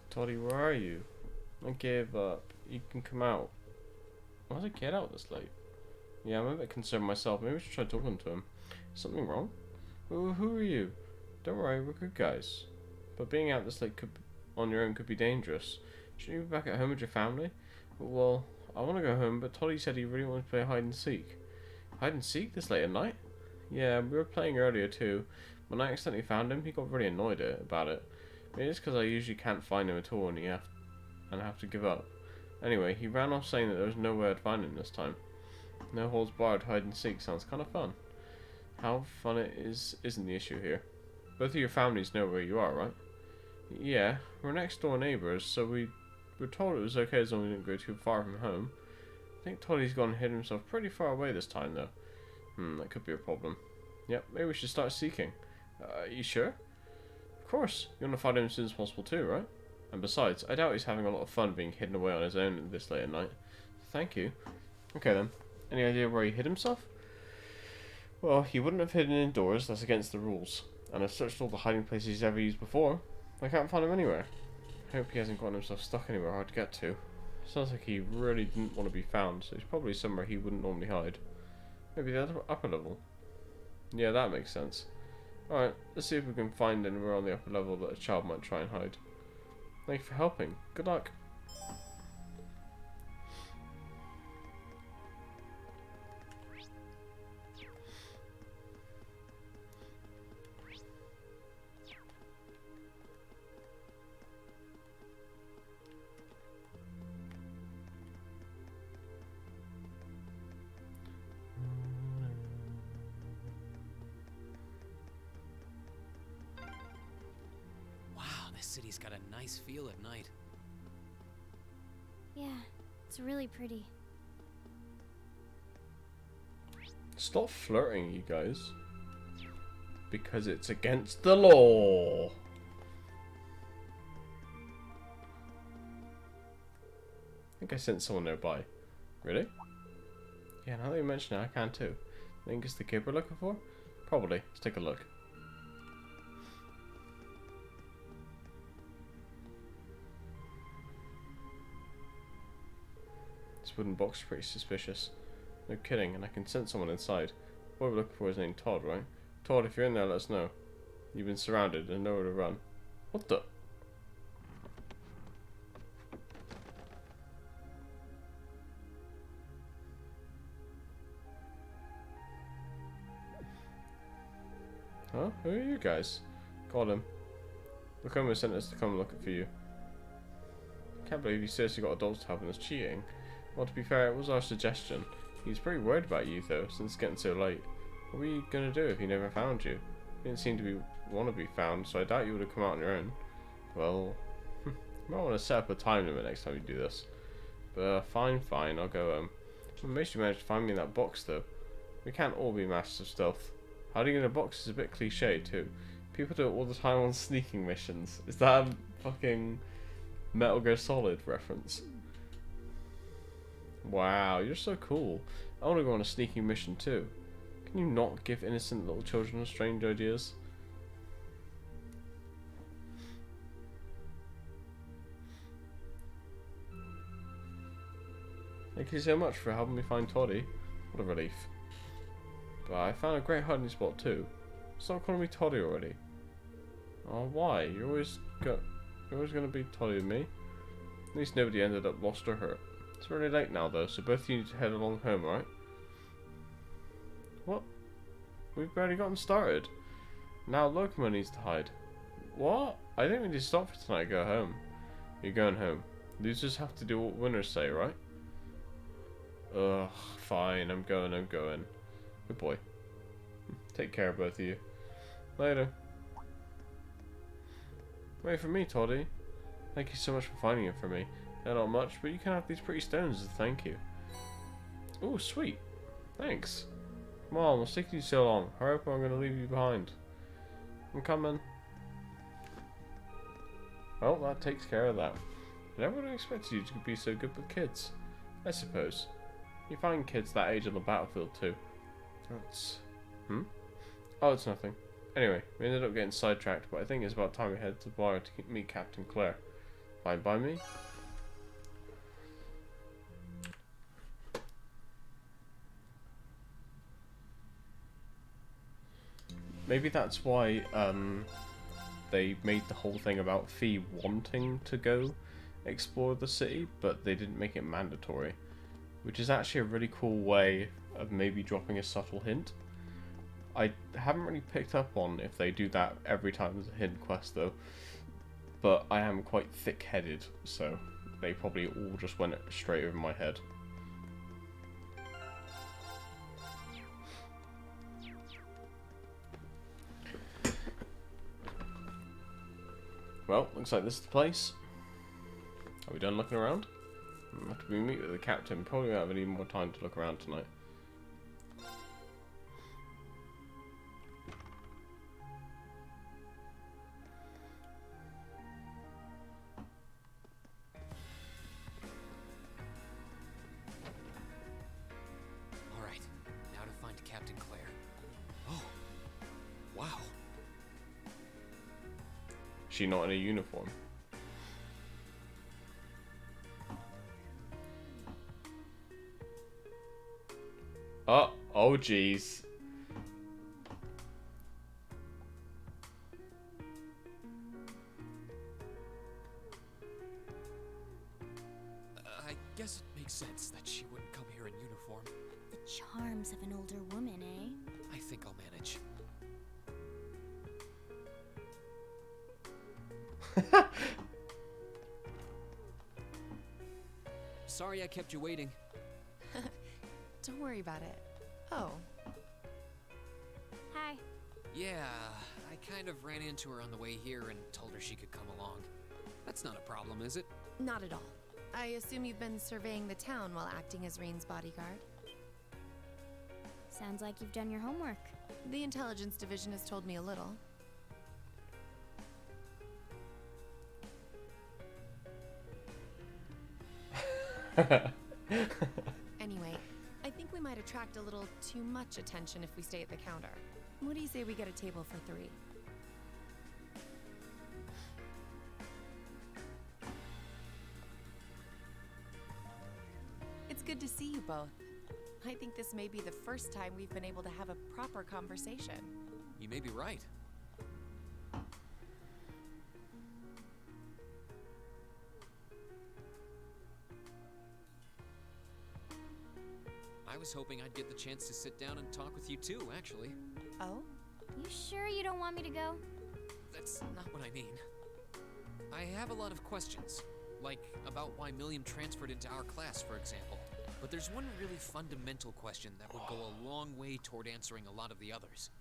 Speaker 1: Toddy, where are you? I gave up. You can come out. Why did I get out this late? Yeah, I'm a bit concerned myself. Maybe we should try talking to him. Is something wrong? Who are you? Don't worry, we're good guys. But being out this late on your own could be dangerous. Shouldn't you be back at home with your family? Well, I want to go home, but Toddy said he really wanted to play hide and seek. Hide and seek this late at night? Yeah, we were playing earlier too. When I accidentally found him, he got really annoyed about it. Maybe it's because I usually can't find him at all and I have to give up. Anyway, he ran off saying that there was no way I'd find him this time. No holds barred hide and seek sounds kind of fun. How fun it is isn't the issue here. Both of your families know where you are, right? Yeah, we're next door neighbours, so we were told it was okay as long as we didn't go too far from home. I think Toddy's gone and hid himself pretty far away this time though. That could be a problem. Yep, maybe we should start seeking. You sure? Of course, you want to find him as soon as possible too, right? And besides, I doubt he's having a lot of fun being hidden away on his own this late at night. Thank you. Okay then. Any idea where he hid himself? Well, he wouldn't have hidden indoors, that's against the rules. And I've searched all the hiding places he's ever used before. I can't find him anywhere. I hope he hasn't gotten himself stuck anywhere hard to get to. Sounds like he really didn't want to be found, so he's probably somewhere he wouldn't normally hide. Maybe the upper level. Yeah, that makes sense. Alright, let's see if we can find anywhere on the upper level that a child might try and hide. Thank you for helping. Good luck.
Speaker 2: This city's got a nice feel at night.
Speaker 3: Yeah, it's really pretty.
Speaker 1: Stop flirting, you guys. Because it's against the law. I think I sent someone nearby. Really? Yeah, now that you mention it, I can too. Think it's the kid we're looking for? Probably. Let's take a look. This wooden box is pretty suspicious. No kidding, and I can sense someone inside. What we're looking for is named Todd, right? Todd, if you're in there, let us know. You've been surrounded and nowhere to run. What the? Huh? Who are you guys? Got him. The Lacoma sent us to come look for you. Can't believe you seriously got adults to help in this cheating. Well, to be fair, it was our suggestion. He's pretty worried about you, though, since it's getting so late. What were you gonna do if he never found you? You didn't seem to want to be found, so I doubt you would have come out on your own. Well, you might want to set up a time limit next time you do this. But fine, I'll go home. What makes you manage to find me in that box, though? We can't all be masters of stealth. Hiding in a box is a bit cliche, too. People do it all the time on sneaking missions. Is that a fucking Metal Gear Solid reference? Wow, you're so cool. I want to go on a sneaking mission too. Can you not give innocent little children strange ideas? Thank you so much for helping me find Toddy. What a relief. But I found a great hiding spot too. Stop calling me Toddy already. Oh, why? You're always gonna be Toddy with me. At least nobody ended up lost or hurt. It's really late now though, so both of you need to head along home, right? What? We've barely gotten started. Now Lokima needs to hide. What? I think we need to stop for tonight and go home. You're going home. Losers have to do what winners say, right? Ugh, fine, I'm going. Good boy. Take care, both of you. Later. Wait for me, Toddy. Thank you so much for finding it for me. Not much, but you can have these pretty stones as a thank you. Oh, sweet. Thanks. Mom, what's taking you so long? Hurry up or I'm going to leave you behind. I'm coming. Well, that takes care of that. I never would have expected you to be so good with kids. I suppose. You find kids that age on the battlefield too. That's... Oh, it's nothing. Anyway, we ended up getting sidetracked, but I think it's about time we head to the bar to meet Captain Claire. Fine by me? Maybe that's why they made the whole thing about Fee wanting to go explore the city, but they didn't make it mandatory. Which is actually a really cool way of maybe dropping a subtle hint. I haven't really picked up on if they do that every time there's a hidden quest though. But I am quite thick-headed, so they probably all just went straight over my head. Well, looks like this is the place. Are we done looking around? After we meet with the captain, probably won't have any more time to look around tonight.
Speaker 2: Alright, now to find Captain Claire. Oh, wow.
Speaker 1: She not in a uniform. Oh jeez.
Speaker 2: I guess it makes sense that she wouldn't come here in uniform.
Speaker 3: The charms of an older woman, eh?
Speaker 2: I think I'll manage. Sorry I kept you waiting.
Speaker 6: Don't worry about it. Oh,
Speaker 3: Hi.
Speaker 2: Yeah, I kind of ran into her on the way here and told her she could come along. That's not a problem, is it?
Speaker 6: not at all. I assume you've been surveying the town while acting as Rain's bodyguard.
Speaker 3: Sounds like you've done your homework.
Speaker 6: The intelligence division has told me a little. Anyway, I think we might attract a little too much attention if we stay at the counter. What do you say we get a table for 3? It's good to see you both. I think this may be the first time we've been able to have a proper conversation.
Speaker 2: You may be right. I was hoping I'd get the chance to sit down and talk with you too, actually.
Speaker 6: Oh?
Speaker 3: You sure you don't want me to go?
Speaker 2: That's not what I mean. I have a lot of questions. Like about why Milliam transferred into our class, for example. But there's one really fundamental question that would go a long way toward answering a lot of the others.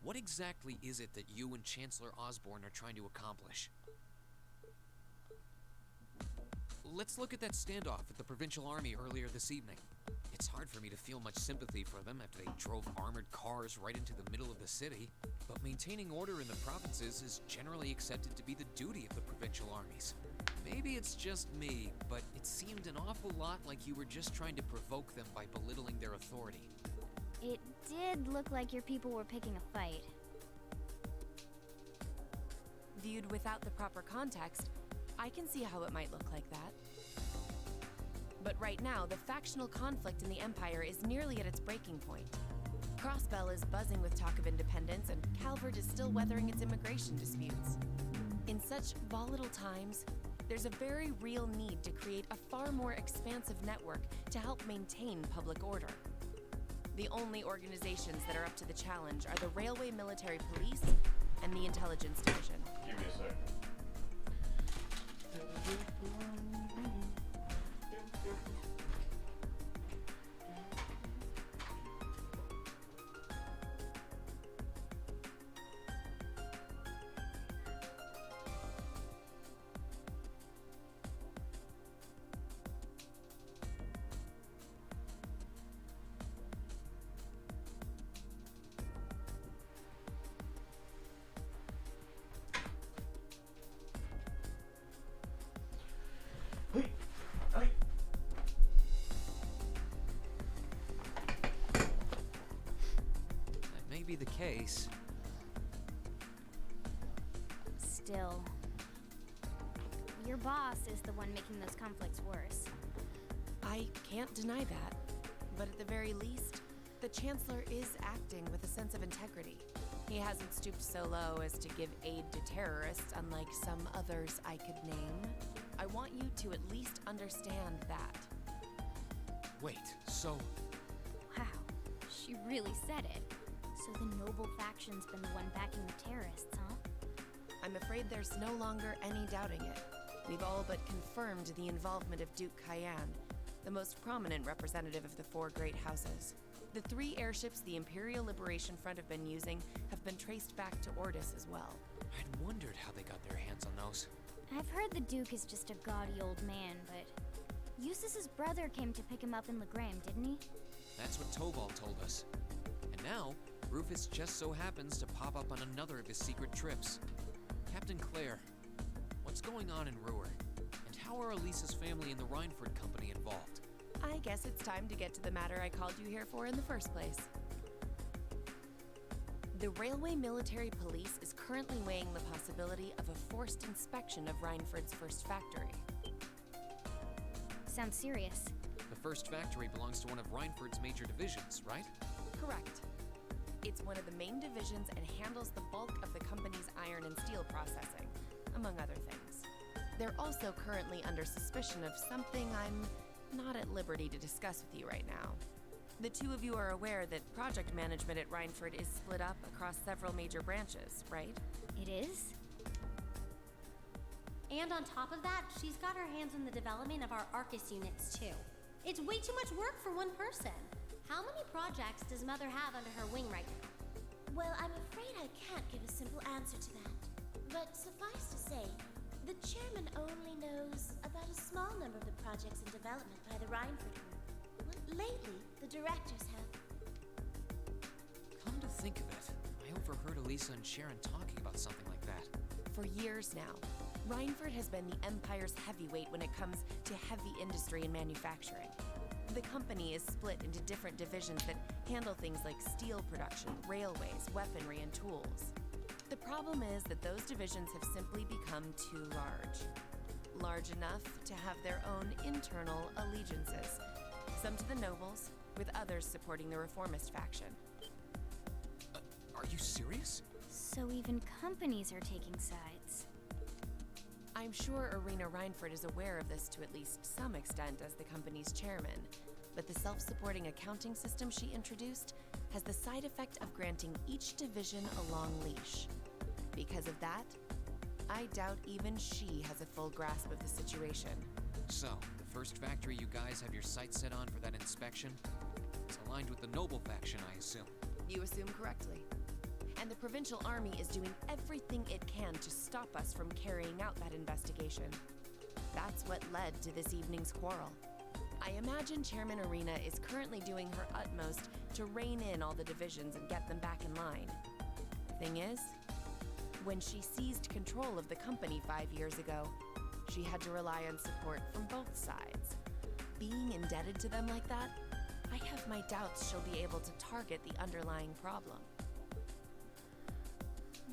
Speaker 2: What exactly is it that you and Chancellor Osborne are trying to accomplish? Let's look at that standoff with the Provincial Army earlier this evening. It's hard for me to feel much sympathy for them after they drove armored cars right into the middle of the city, but maintaining order in the provinces is generally accepted to be the duty of the provincial armies. Maybe it's just me, but it seemed an awful lot like you were just trying to provoke them by belittling their authority.
Speaker 3: It did look like your people were picking a fight.
Speaker 10: Viewed without the proper context, I can see how it might look like that. But right now, the factional conflict in the Empire is nearly at its breaking point. Crossbell is buzzing with talk of independence, and Calvert is still weathering its immigration disputes. In such volatile times, there's a very real need to create a far more expansive network to help maintain public order. The only organizations that are up to the challenge are the Railway Military Police and the Intelligence Division.
Speaker 1: Give me a sec.
Speaker 2: That may be the case.
Speaker 3: Still, your boss is the one making those conflicts worse.
Speaker 10: I can't deny that, but at the very least, the Chancellor is acting with a sense of integrity. He hasn't stooped so low as to give aid to terrorists, unlike some others I could name. I want you to at least understand that.
Speaker 2: Wait, so
Speaker 3: Wow, she really said it. So the noble faction's been the one backing the terrorists, huh?
Speaker 10: I'm afraid there's no longer any doubting it. We've all but confirmed the involvement of Duke Cayenne, the most prominent representative of the four great houses. The 3 airships the Imperial Liberation Front have been using have been traced back to Ordis as well.
Speaker 2: I'd wondered how they got their hands on those.
Speaker 3: I've heard the Duke is just a gaudy old man, but Eustace's brother came to pick him up in Legram, didn't he?
Speaker 2: That's what Toval told us. And now, Rufus just so happens to pop up on another of his secret trips. Captain Claire, what's going on in Ruhr? And how are Elisa's family and the Rhineford Company involved?
Speaker 10: I guess it's time to get to the matter I called you here for in the first place. The Railway Military Police is currently weighing the possibility of a forced inspection of Rhineford's first factory.
Speaker 3: Sounds serious.
Speaker 2: The first factory belongs to one of Rhineford's major divisions, right?
Speaker 10: Correct. It's one of the main divisions and handles the bulk of the company's iron and steel processing, among other things. They're also currently under suspicion of something I'm not at liberty to discuss with you right now. The two of you are aware that project management at Rhineford is split up across several major branches, right?
Speaker 3: It is?
Speaker 11: And on top of that, she's got her hands on the development of our Arcus units, too. It's way too much work for one person. How many projects does Mother have under her wing right now?
Speaker 12: Well, I'm afraid I can't give a simple answer to that. But suffice to say, the chairman only knows about a small number of the projects in development by the Rhineford Group. Lately, the directors have.
Speaker 2: Come to think of it, I overheard Elisa and Sharon talking about something like that.
Speaker 10: For years now, Rhineford has been the Empire's heavyweight when it comes to heavy industry and manufacturing. The company is split into different divisions that handle things like steel production, railways, weaponry, and tools. The problem is that those divisions have simply become too large. Large enough to have their own internal allegiances, some to the nobles, with others supporting the reformist faction.
Speaker 2: Are you serious?
Speaker 3: So even companies are taking sides.
Speaker 10: I'm sure Irina Rhineford is aware of this to at least some extent as the company's chairman, but the self-supporting accounting system she introduced has the side effect of granting each division a long leash. Because of that, I doubt even she has a full grasp of the situation.
Speaker 2: So, the first factory you guys have your sights set on for that inspection is aligned with the Noble faction, I assume.
Speaker 10: You assume correctly. And the Provincial Army is doing everything it can to stop us from carrying out that investigation. That's what led to this evening's quarrel. I imagine Chairman Arena is currently doing her utmost to rein in all the divisions and get them back in line. Thing is, when she seized control of the company 5 years ago, she had to rely on support from both sides. Being indebted to them like that, I have my doubts she'll be able to target the underlying problem.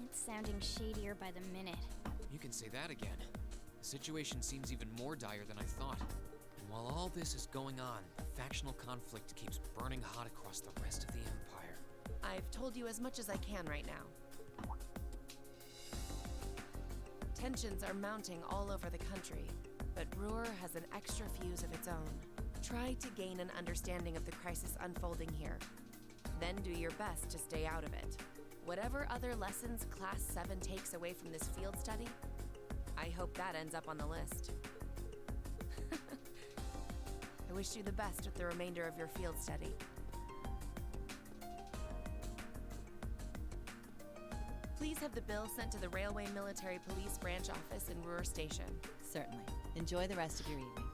Speaker 3: It's sounding shadier by the minute.
Speaker 2: You can say that again. The situation seems even more dire than I thought. And while all this is going on, the factional conflict keeps burning hot across the rest of the Empire.
Speaker 10: I've told you as much as I can right now. Tensions are mounting all over the country, but Ruhr has an extra fuse of its own. Try to gain an understanding of the crisis unfolding here. Then do your best to stay out of it. Whatever other lessons Class 7 takes away from this field study, I hope that ends up on the list. I wish you the best with the remainder of your field study. Please have the bill sent to the Railway Military Police Branch Office in Ruhr Station.
Speaker 13: Certainly. Enjoy the rest of your evening.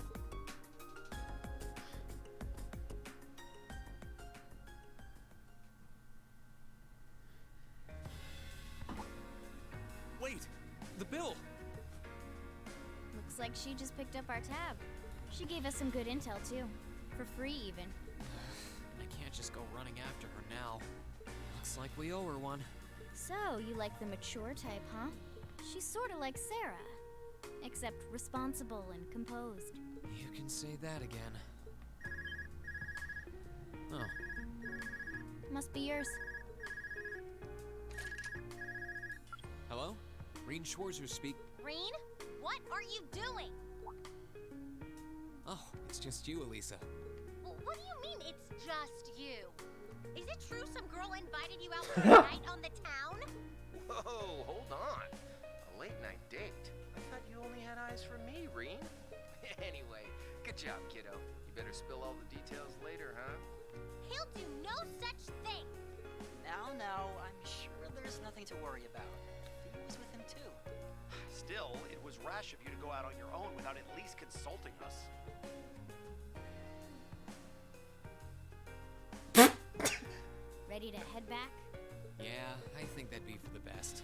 Speaker 4: Wait! The bill!
Speaker 3: Looks like she just picked up our tab. She gave us some good intel, too. For free, even.
Speaker 2: I can't just go running after her now. Looks like we owe her one.
Speaker 3: So, you like the mature type, huh? She's sorta like Sarah. Except responsible and composed.
Speaker 2: You can say that again. Oh.
Speaker 3: Must be yours.
Speaker 2: Hello? Reen Schwarzer speak.
Speaker 11: Reen? What are you doing?
Speaker 2: Oh, it's just you, Elisa.
Speaker 11: What do you mean it's just you? Is it true some girl invited you out for a night on the town?
Speaker 8: Whoa, hold on. A late night date? I thought you only had eyes for me, Reen. Anyway, good job, kiddo. You better spill all the details later, huh?
Speaker 11: He'll do no such thing.
Speaker 9: Now, I'm sure there's nothing to worry about. Fee was with him too.
Speaker 4: Still, it was rash of you to go out on your own without at least consulting us.
Speaker 3: Ready to head back?
Speaker 2: Yeah, I think that'd be for the best.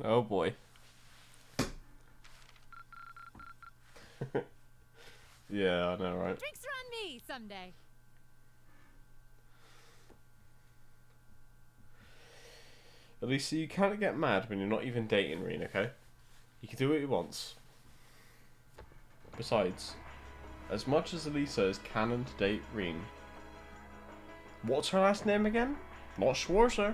Speaker 1: Oh boy. Yeah, I know, right?
Speaker 14: Drinks are on me someday.
Speaker 1: At least you can't get mad when you're not even dating Reen, okay? You can do what he wants. Besides, as much as Elisa is canon to date Reen, what's her last name again? Not Schwarzer.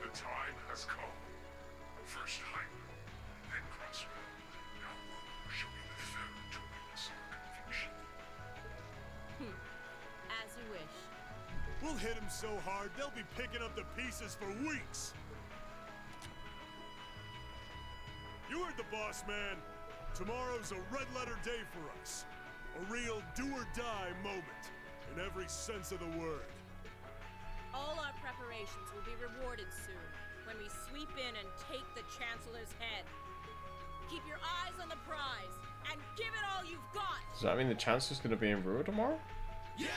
Speaker 15: The time has come. First hype, then crossroad. Now Ruhr shall be the third to witness our conviction.
Speaker 14: As you wish.
Speaker 16: We'll hit him so hard, they'll be picking up the pieces for weeks. You heard the boss, man. Tomorrow's a red-letter day for us. A real do-or-die moment, in every sense of the word.
Speaker 14: All our preparations will be rewarded soon, when we sweep in and take the Chancellor's head. Keep your eyes on the prize, and give it all you've got!
Speaker 1: Does that mean the Chancellor's going to be in Ruhr tomorrow?
Speaker 16: Yeah!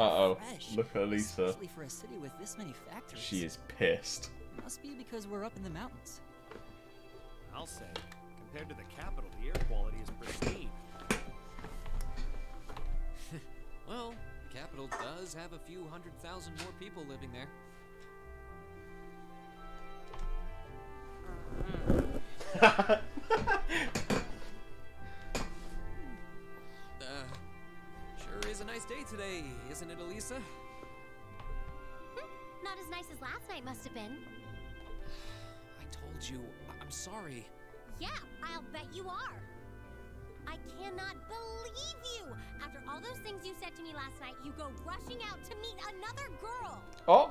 Speaker 1: Uh-oh.
Speaker 9: fresh.
Speaker 1: Look at Elisa.
Speaker 9: Especially for a city with this many factories.
Speaker 1: She is pissed.
Speaker 9: Must be because we're up in the mountains.
Speaker 4: I'll say, compared to the capital, the air quality is pristine.
Speaker 2: Well, the capital does have a few 100,000 more people living there. Sure is a nice day today, isn't it, Elisa?
Speaker 3: Not as nice as last night must have been.
Speaker 2: I told you, I'm sorry.
Speaker 3: Yeah, I'll bet you are. I cannot believe you! After all those things you said to me last night, you go rushing out to meet another girl!
Speaker 1: Oh!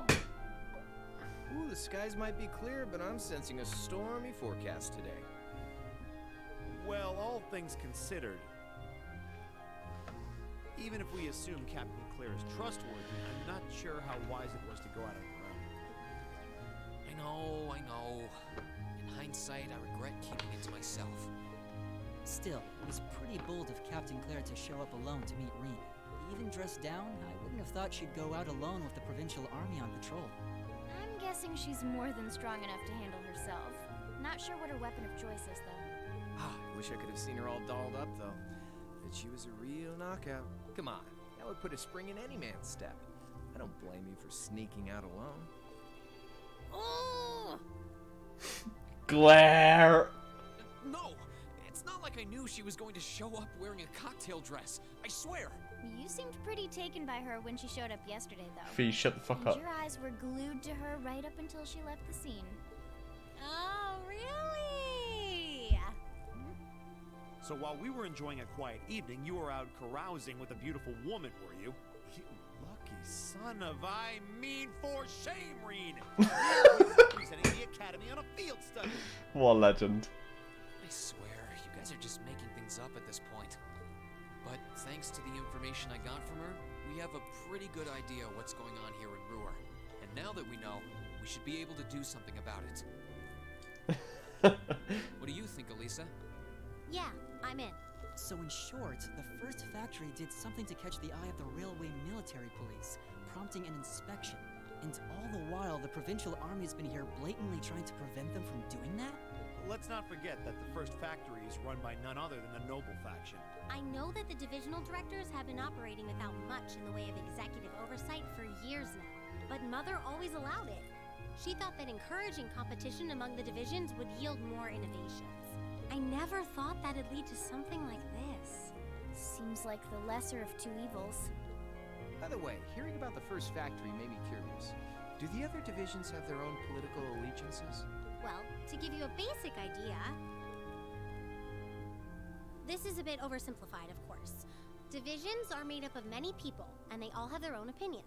Speaker 8: Ooh, the skies might be clear, but I'm sensing a stormy forecast today.
Speaker 4: Well, all things considered, even if we assume Captain Claire is trustworthy, I'm not sure how wise it was to go out on your own.
Speaker 2: I know. In hindsight, I regret keeping it to myself.
Speaker 9: Still, it was pretty bold of Captain Claire to show up alone to meet Rean. Even dressed down, I wouldn't have thought she'd go out alone with the provincial army on patrol.
Speaker 17: I'm guessing she's more than strong enough to handle herself. Not sure what her weapon of choice is, though.
Speaker 8: I wish I could have seen her all dolled up, though. But she was a real knockout. Come on, that would put a spring in any man's step. I don't blame you for sneaking out alone.
Speaker 2: Oh!
Speaker 1: Glare!
Speaker 2: No! It's not like I knew she was going to show up wearing a cocktail dress. I swear!
Speaker 17: You seemed pretty taken by her when she showed up yesterday, though.
Speaker 1: Fee, shut the fuck
Speaker 17: And
Speaker 1: up.
Speaker 17: your eyes were glued to her right up until she left the scene.
Speaker 3: Oh, really?
Speaker 4: So while we were enjoying a quiet evening, you were out carousing with a beautiful woman, were you? You lucky son of I mean for shame, Rean! Representing the Academy on a field study!
Speaker 1: What a legend.
Speaker 2: I swear, you guys are just making things up at this point. But thanks to the information I got from her, we have a pretty good idea what's going on here in Ruhr. And now that we know, we should be able to do something about it. What do you think, Elisa?
Speaker 3: Yeah, I'm in.
Speaker 9: So in short, the first factory did something to catch the eye of the railway military police, prompting an inspection. And all the while, the provincial army has been here blatantly trying to prevent them from doing that?
Speaker 4: Let's not forget that the first factory is run by none other than the Noble faction.
Speaker 3: I know that the divisional directors have been operating without much in the way of executive oversight for years now, but Mother always allowed it. She thought that encouraging competition among the divisions would yield more innovations. I never thought that'd lead to something like this.
Speaker 17: Seems like the lesser of two evils.
Speaker 8: By the way, hearing about the first factory made me curious. Do the other divisions have their own political allegiances?
Speaker 3: Well, to give you a basic idea, this is a bit oversimplified, of course. Divisions are made up of many people, and they all have their own opinions.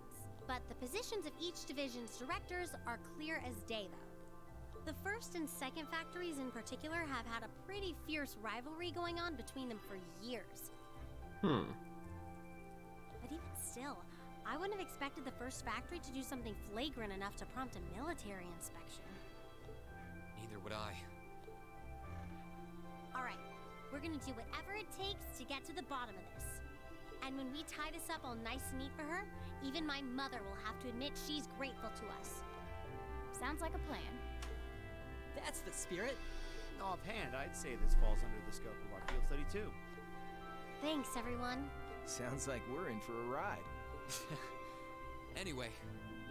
Speaker 3: But the positions of each division's directors are clear as day, though. The first and second factories in particular have had a pretty fierce rivalry going on between them for years. But even still, I wouldn't have expected the first factory to do something flagrant enough to prompt a military inspection.
Speaker 2: Neither would I.
Speaker 3: Alright, we're gonna do whatever it takes to get to the bottom of this. And when we tie this up all nice and neat for her, even my mother will have to admit she's grateful to us.
Speaker 17: Sounds like a plan.
Speaker 9: That's the spirit.
Speaker 4: Offhand, I'd say this falls under the scope of our field study too.
Speaker 3: Thanks, everyone.
Speaker 8: Sounds like we're in for a ride.
Speaker 2: Anyway,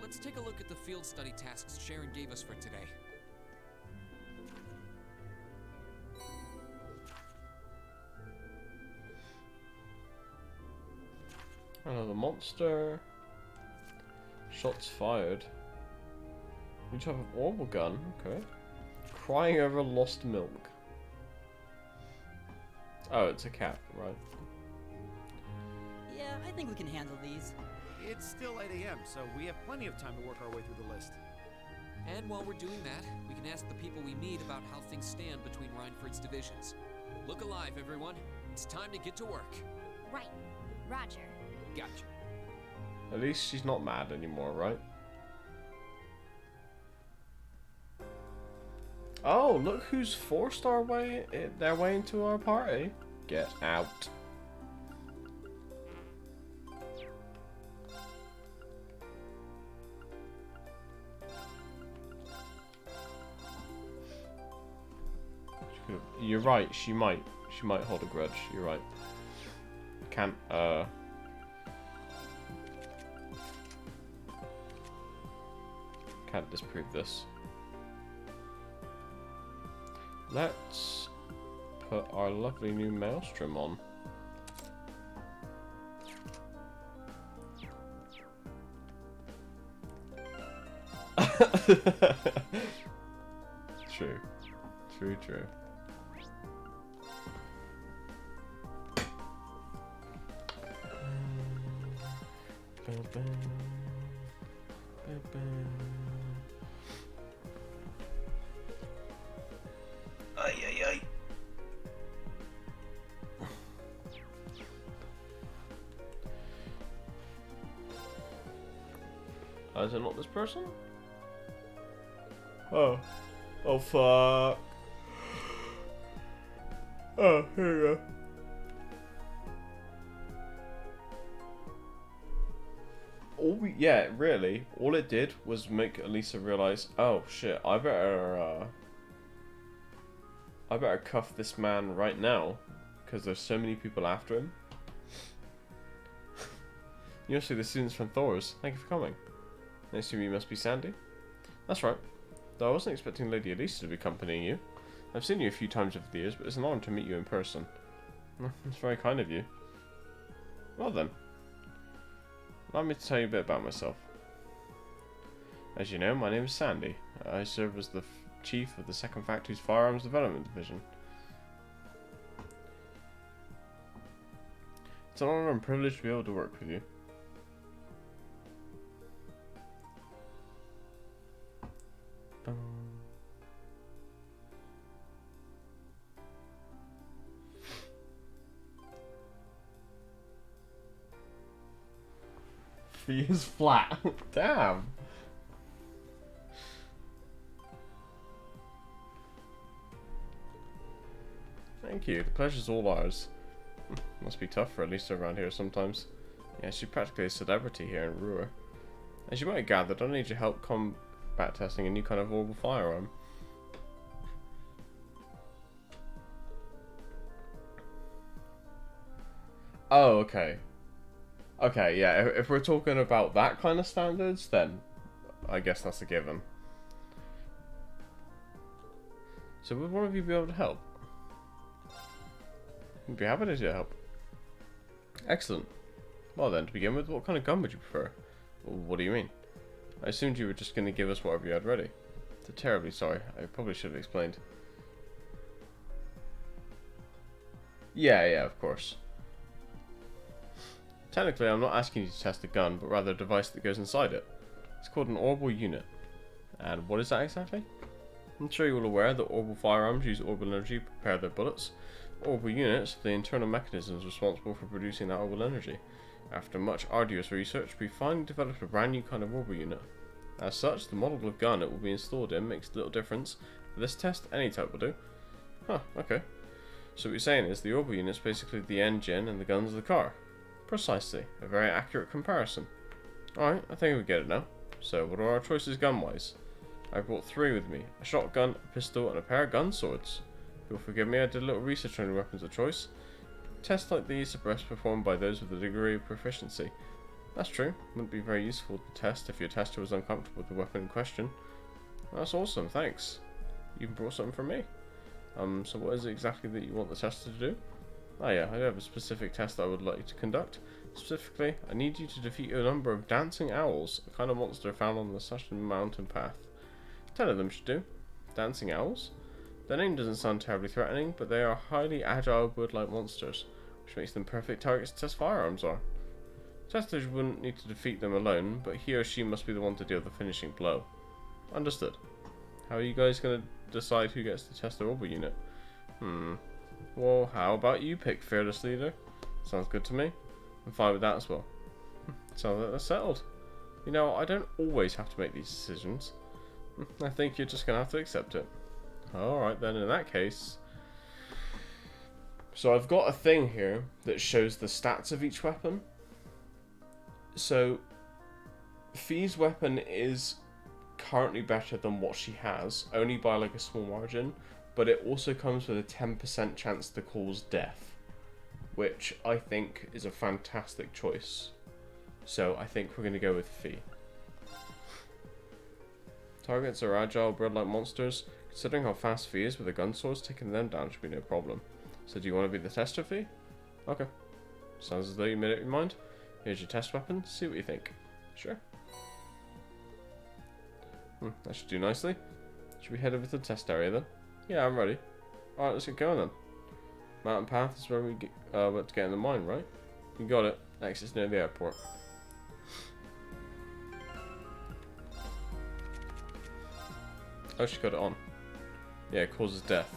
Speaker 2: let's take a look at the field study tasks Sharon gave us for today.
Speaker 1: Another monster. Shots fired. New type of orbital gun. Okay. Crying over lost milk. Oh, it's a cat, right?
Speaker 9: Yeah, I think we can handle these.
Speaker 4: It's still 8 a.m., so we have plenty of time to work our way through the list.
Speaker 2: And while we're doing that, we can ask the people we meet about how things stand between Reinford's divisions. Look alive, everyone. It's time to get to work.
Speaker 3: Right.
Speaker 17: Roger.
Speaker 2: Gotcha.
Speaker 1: At least she's not mad anymore, right? Oh, look who's forced their way into our party. Get out. You're right, she might. She might hold a grudge. You're right. Can't, can't disprove this. Let's put our lovely new maelstrom on. True. True, true. Ay, ay, ay. Is it not this person? Oh. Oh, fuck. Oh, here we go. Yeah, really. All it did was make Elisa realize, oh shit, I better cuff this man right now, because there's so many people after him. You must be the students from Thor's. Thank you for coming. I assume you must be Sandy? That's right. Though I wasn't expecting Lady Elisa to be accompanying you. I've seen you a few times over the years, but it's an honor to meet you in person. It's very kind of you. Well then. Allow me to tell you a bit about myself. As you know, my name is Sandy. I serve as the chief of the 2nd Factory's Firearms Development Division. It's an honor and privilege to be able to work with you. Fee is flat. Damn. Thank you. The pleasure's all ours. Must be tough for Elisa around here sometimes. Yeah, she's practically a celebrity here in Ruhr. As you might have gathered, I need your help combat testing a new kind of orbital firearm. Oh, okay. Okay, yeah, if we're talking about that kind of standards, then I guess that's a given. So would one of you be able to help? I'd be happy to help. Excellent. Well then, to begin with, what kind of gun would you prefer? What do you mean? I assumed you were just going to give us whatever you had ready. I'm terribly sorry. I probably should have explained. Yeah, of course. Technically, I'm not asking you to test a gun, but rather a device that goes inside it. It's called an orbital unit. And what is that exactly? I'm sure you're all aware that orbital firearms use orbital energy to prepare their bullets. Orbital units are the internal mechanisms responsible for producing that orbital energy. After much arduous research, we finally developed a brand new kind of orbital unit. As such, the model of gun it will be installed in makes little difference. For this test, any type will do. Huh, okay. So what you're saying is the orbital unit is basically the engine and the guns of the car. Precisely. A very accurate comparison. Alright, I think we get it now. So, what are our choices gun-wise? I brought 3 with me. A shotgun, a pistol, and a pair of gun swords. You'll forgive me, I did a little research on your weapons of choice. Tests like these are best performed by those with a degree of proficiency. That's true. Wouldn't be very useful to test if your tester was uncomfortable with the weapon in question. That's awesome, thanks. You even brought something from me. So what is it exactly that you want the tester to do? Oh yeah, I have a specific test that I would like you to conduct. Specifically, I need you to defeat a number of dancing owls, a kind of monster found on the Sutton mountain path. 10 of them should do. Dancing owls? Their name doesn't sound terribly threatening, but they are highly agile bird-like monsters, which makes them perfect targets to test firearms on. Testers wouldn't need to defeat them alone, but he or she must be the one to deal the finishing blow. Understood. How are you guys going to decide who gets to test the orbital unit? Well, how about you pick Fearless Leader? Sounds good to me. I'm fine with that as well. Sounds like that's settled. You know, I don't always have to make these decisions. I think you're just going to have to accept it. Alright then, in that case. So I've got a thing here that shows the stats of each weapon. So, Fee's weapon is currently better than what she has, only by like a small margin. but it also comes with a 10% chance to cause death, which I think is a fantastic choice. So I think we're going to go with Fee. Targets are agile, bird-like monsters. Considering how fast Fee is with the gun swords, taking them down should be no problem. So do you want to be the tester, Fee? Okay. Sounds as though you made up your mind. Here's your test weapon. See what you think. Sure. That should do nicely. Should we head over to the test area then? Yeah, I'm ready. Alright, let's get going then. Mountain path is where we want to get in the mine, right? You got it. Exit's near the airport. Oh, she got it on. Yeah, it causes death.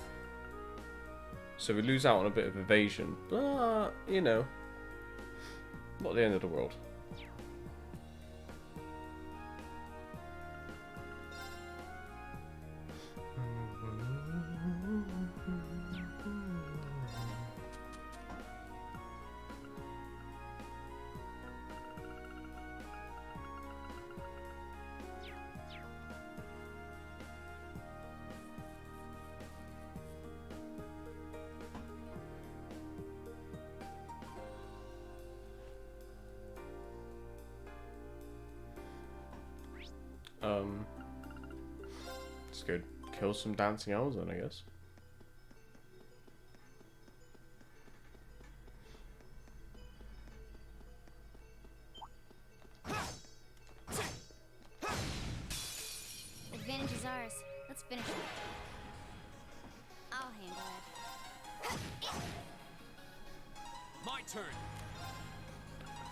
Speaker 1: So we lose out on a bit of evasion, but, you know, not the end of the world. Let's go kill some dancing owls then, I guess.
Speaker 17: Advantage is ours. Let's finish it. I'll handle it.
Speaker 5: My turn.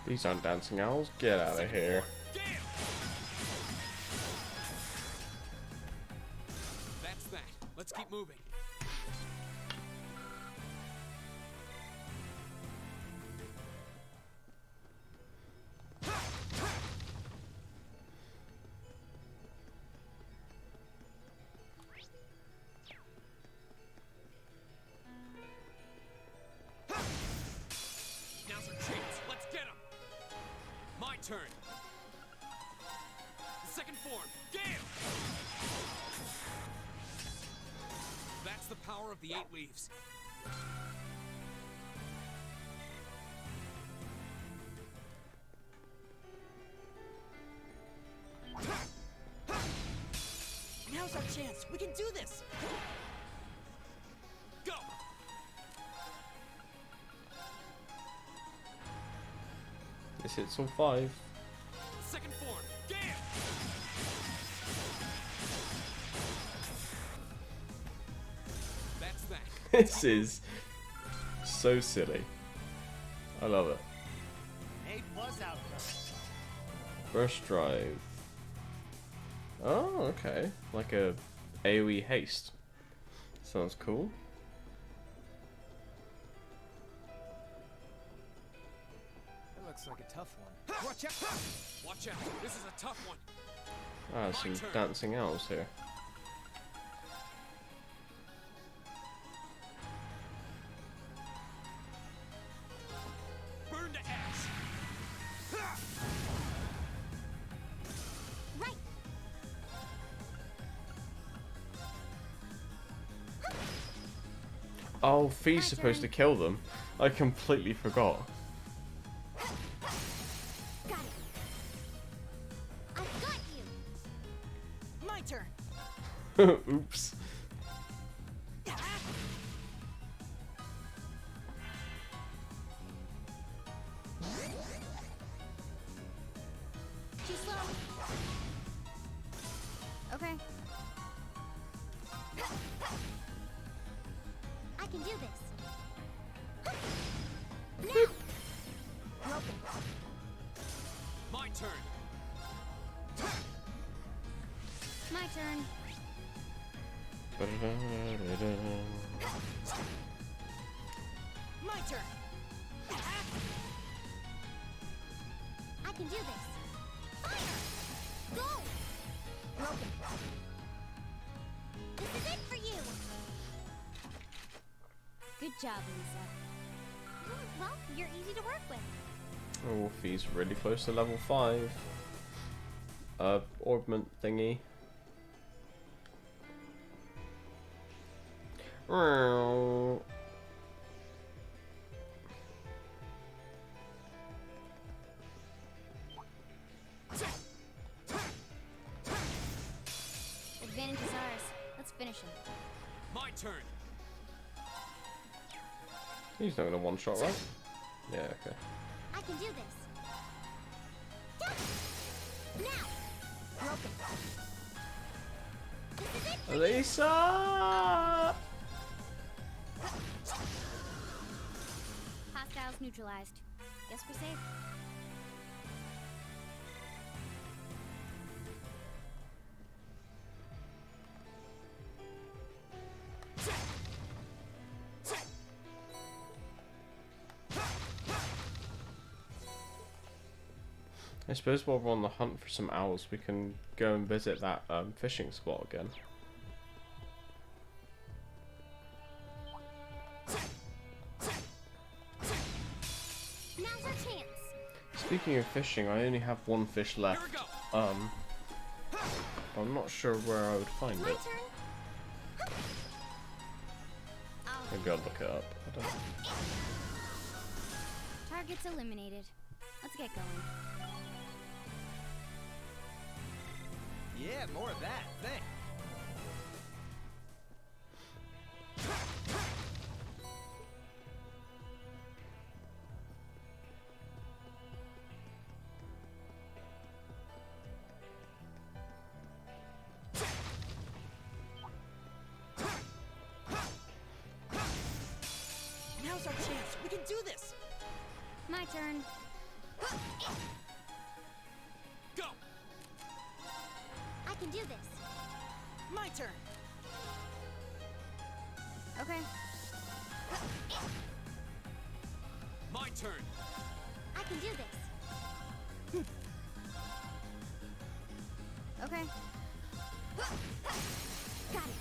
Speaker 1: These aren't dancing owls. Get out of here.
Speaker 5: That's that. Let's keep moving. Now's our chance. Let's get him. My turn. The second form. Gale! That's the power of the 8 leaves.
Speaker 9: Now's our chance. We can do this.
Speaker 5: Go!
Speaker 1: This hits all 5.
Speaker 5: Second form. Gale! That's that.
Speaker 1: This is so silly. I love it.
Speaker 4: A+ outcome.
Speaker 1: Burst drive. Oh, okay. Like a AoE haste. Sounds cool.
Speaker 9: That looks like a tough one.
Speaker 5: Watch out! Watch out! This is a tough one.
Speaker 1: Ah, some dancing owls here.
Speaker 5: Burn to ash.
Speaker 3: Right.
Speaker 1: Oh, Fee's supposed to kill them. I completely forgot.
Speaker 3: Got it. I've got you.
Speaker 9: My turn.
Speaker 1: Oops.
Speaker 3: Too slow.
Speaker 17: Okay.
Speaker 3: I can do this. Now. Broken.
Speaker 5: My turn.
Speaker 17: My turn.
Speaker 9: My turn.
Speaker 3: I can do this. Fire! Go! Broken. This is it for you.
Speaker 17: Good job, Lisa.
Speaker 3: Well, you're easy to work with.
Speaker 1: Oh, Fee's really close to level 5. Orbment thingy.
Speaker 17: Advantage is ours. Let's finish him.
Speaker 5: My turn.
Speaker 1: He's not gonna one shot, right? Yeah, okay.
Speaker 11: I can do this. Now! Broken. This is it!
Speaker 1: Lisa!
Speaker 17: Hostiles neutralized. Guess we're safe.
Speaker 1: I suppose while we're on the hunt for some owls, we can go and visit that fishing spot again.
Speaker 11: Now's our chance.
Speaker 1: Speaking of fishing, I only have one fish left. I'm not sure where I would find
Speaker 11: My
Speaker 1: it.
Speaker 11: turn.
Speaker 1: Maybe I'll look it up. I don't know.
Speaker 17: Targets eliminated. Let's get going.
Speaker 4: Yeah, more of that. Thanks.
Speaker 9: Now's our chance. We can do this.
Speaker 17: My turn.
Speaker 5: Go.
Speaker 11: I can do this.
Speaker 9: My turn.
Speaker 17: Okay.
Speaker 5: My turn.
Speaker 11: I can do this.
Speaker 17: Okay.
Speaker 11: Got it.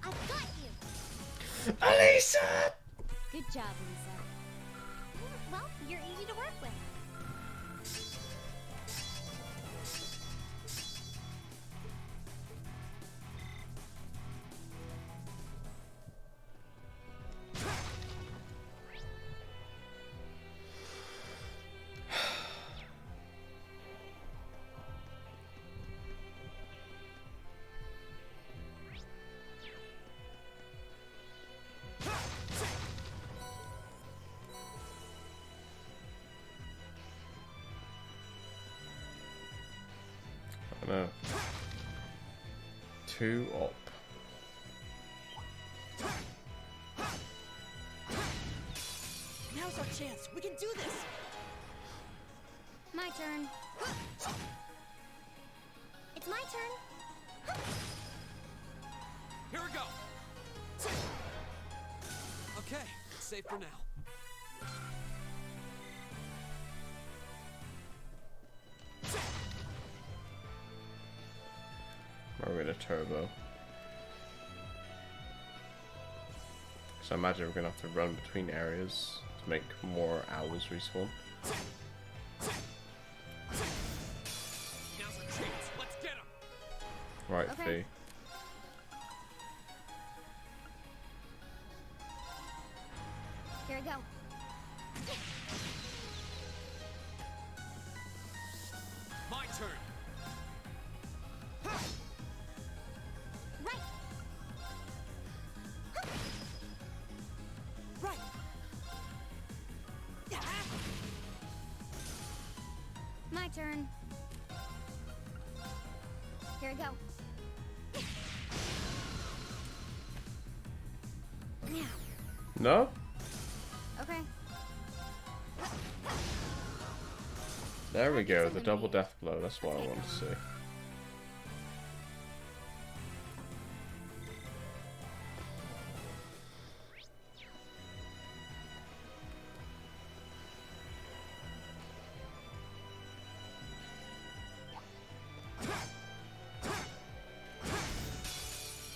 Speaker 11: I've got you.
Speaker 1: Elisa!
Speaker 17: Good job, Lisa.
Speaker 11: Well, you're easy to work with.
Speaker 1: I know. 2 up.
Speaker 9: Now's our chance. We can do this.
Speaker 17: My turn.
Speaker 11: It's my turn.
Speaker 5: Here we go. Okay, it's safe for now.
Speaker 1: Or with a turbo. So I imagine we're gonna have to run between areas to make more owls respawn.
Speaker 5: Now's our chance. Let's get him.
Speaker 1: Right,
Speaker 17: Okay.
Speaker 1: Fee.
Speaker 17: Here we go.
Speaker 5: My turn.
Speaker 11: Right.
Speaker 9: Right.
Speaker 17: My turn. Here we go. Now.
Speaker 1: No?
Speaker 17: Okay.
Speaker 1: There we go, the double death blow, that's what I want to see.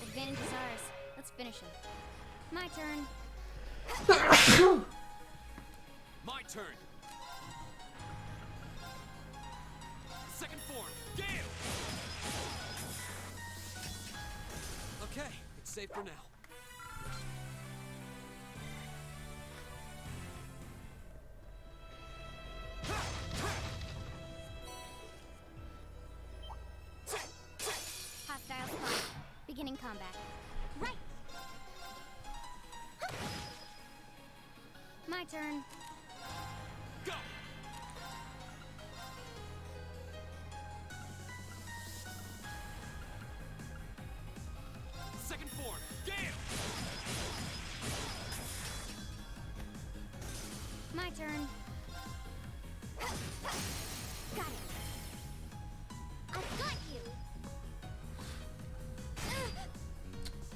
Speaker 17: Advantage is ours. Let's finish him. My turn.
Speaker 5: My turn. Second form. Gale. Okay, it's safe for now.
Speaker 17: Hostile spot. Beginning combat. Right. My turn.
Speaker 5: Go. Second form. Gale.
Speaker 17: My turn. Got it. I've got you.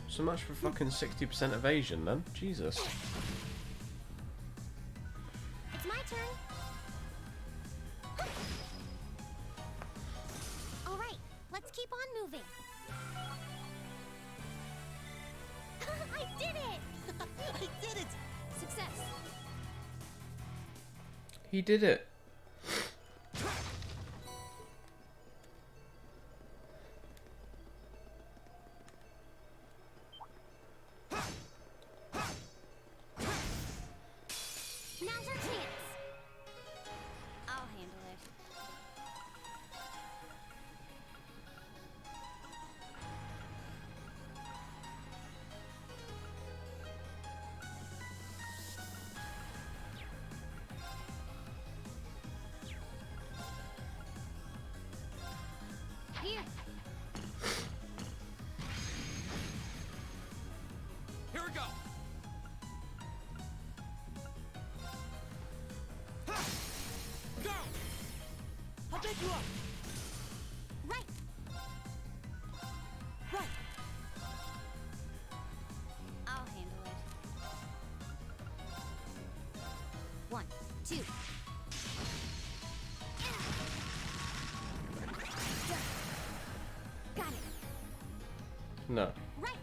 Speaker 1: So much for fucking 60% evasion then. Jesus.
Speaker 11: It's my turn. All right, let's keep on moving. I did it!
Speaker 9: I did it!
Speaker 11: Success.
Speaker 1: He did it.
Speaker 11: Now's our chance. I'll handle it. Here.
Speaker 5: Here we go. Go.
Speaker 9: I'll pick you up!
Speaker 11: Right.
Speaker 9: Right!
Speaker 11: I'll handle it. 1, 2. Got it.
Speaker 1: No.
Speaker 11: Right.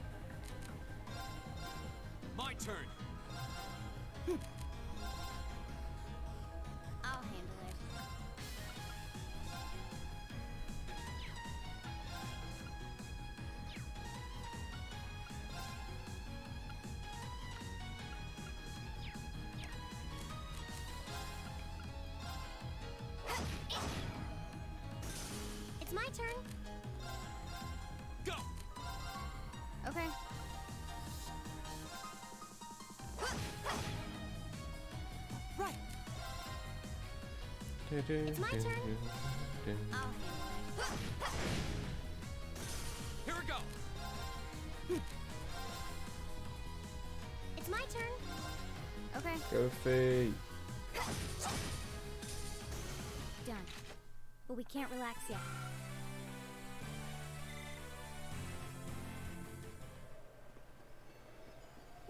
Speaker 5: My turn.
Speaker 11: I'll handle it. It's my turn.
Speaker 5: Go.
Speaker 11: Okay.
Speaker 9: Right!
Speaker 11: It's my turn. I'll handle it.
Speaker 5: Here we go.
Speaker 11: It's my turn. Okay.
Speaker 1: Go Fee.
Speaker 11: Done. But we can't relax yet.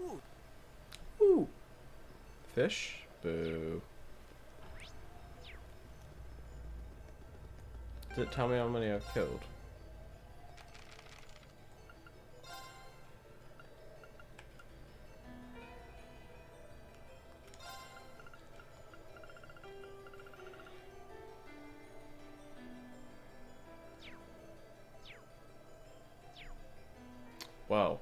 Speaker 9: Ooh,
Speaker 1: Ooh. Fish. Boo. Did it tell me how many I've killed? Wow.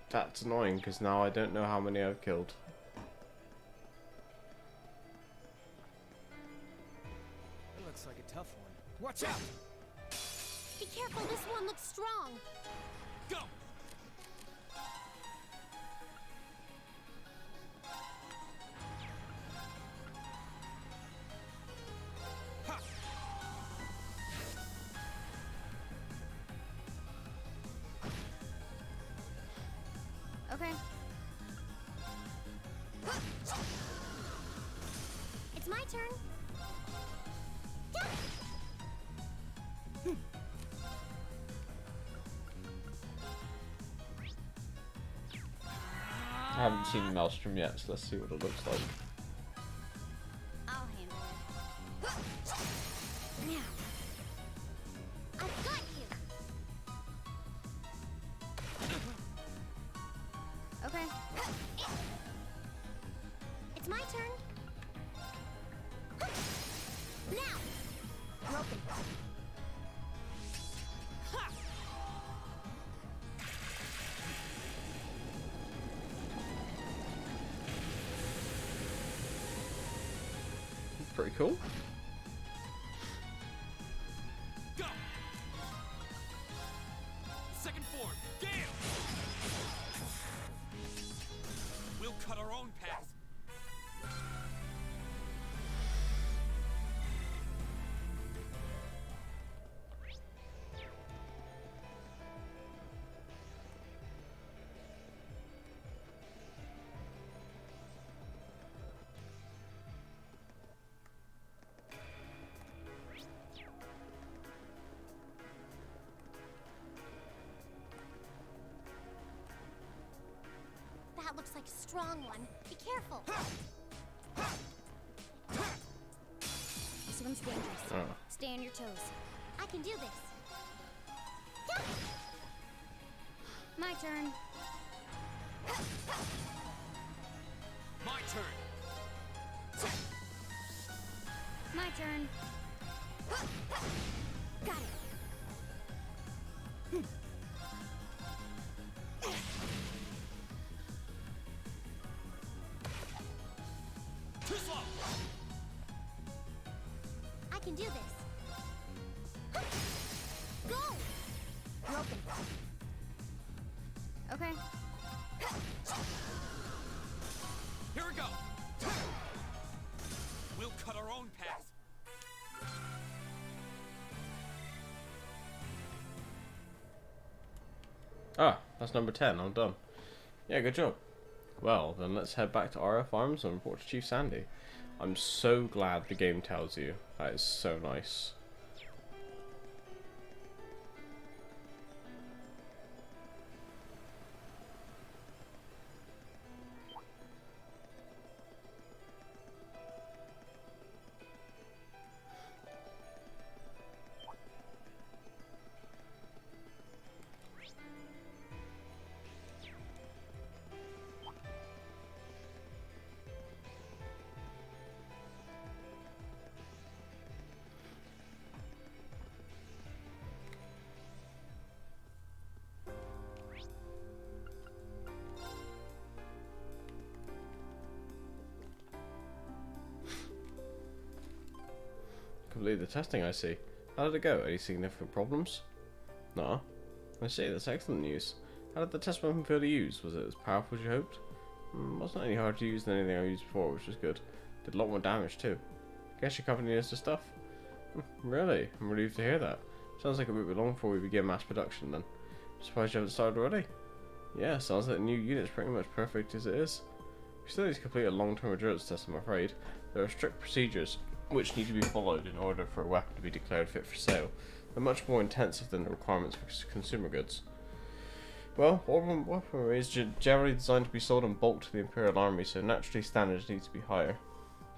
Speaker 1: That's annoying because now I don't know how many I've killed.
Speaker 9: that looks like a tough one. Watch out!
Speaker 11: Be careful, this one looks strong.
Speaker 5: Go. Ha.
Speaker 11: Okay. It's my turn.
Speaker 1: I haven't seen Maelstrom yet, so let's see what it looks like.
Speaker 11: I'll handle it. Now. I've got you. Okay. It's my turn. Now. Broken. Ha!
Speaker 1: Pretty cool.
Speaker 5: Go! Second form, Gale! We'll cut our own path.
Speaker 11: That looks like a strong one. Be careful.
Speaker 17: This one's dangerous.
Speaker 1: Oh.
Speaker 17: Stay on your toes.
Speaker 11: I can do this.
Speaker 17: My turn.
Speaker 5: My turn.
Speaker 17: My turn. Got it.
Speaker 5: Too slow.
Speaker 11: I can do this. Go!
Speaker 17: Broken. Okay.
Speaker 5: Here we go. We'll cut our own path.
Speaker 1: Ah, that's number 10. I'm done. Yeah, good job. Well, then let's head back to RF Farms and report to Chief Sandy. I'm so glad the game tells you. That is so nice. Completed the testing, I see. How did it go? Any significant problems? No. I see, that's excellent news. How did the test weapon feel to use? Was it as powerful as you hoped? Wasn't any harder to use than anything I've used before, which was good. Did a lot more damage too. Guess your company knows the stuff. Really? I'm relieved to hear that. Sounds like it won't be long before we begin mass production then. Surprised you haven't started already? Yeah, sounds like the new unit's pretty much perfect as it is. We still need to complete a long-term endurance test, I'm afraid. There are strict procedures which need to be followed in order for a weapon to be declared fit for sale. They're much more intensive than the requirements for consumer goods. Well, weaponry is generally designed to be sold in bulk to the Imperial Army, so naturally standards need to be higher.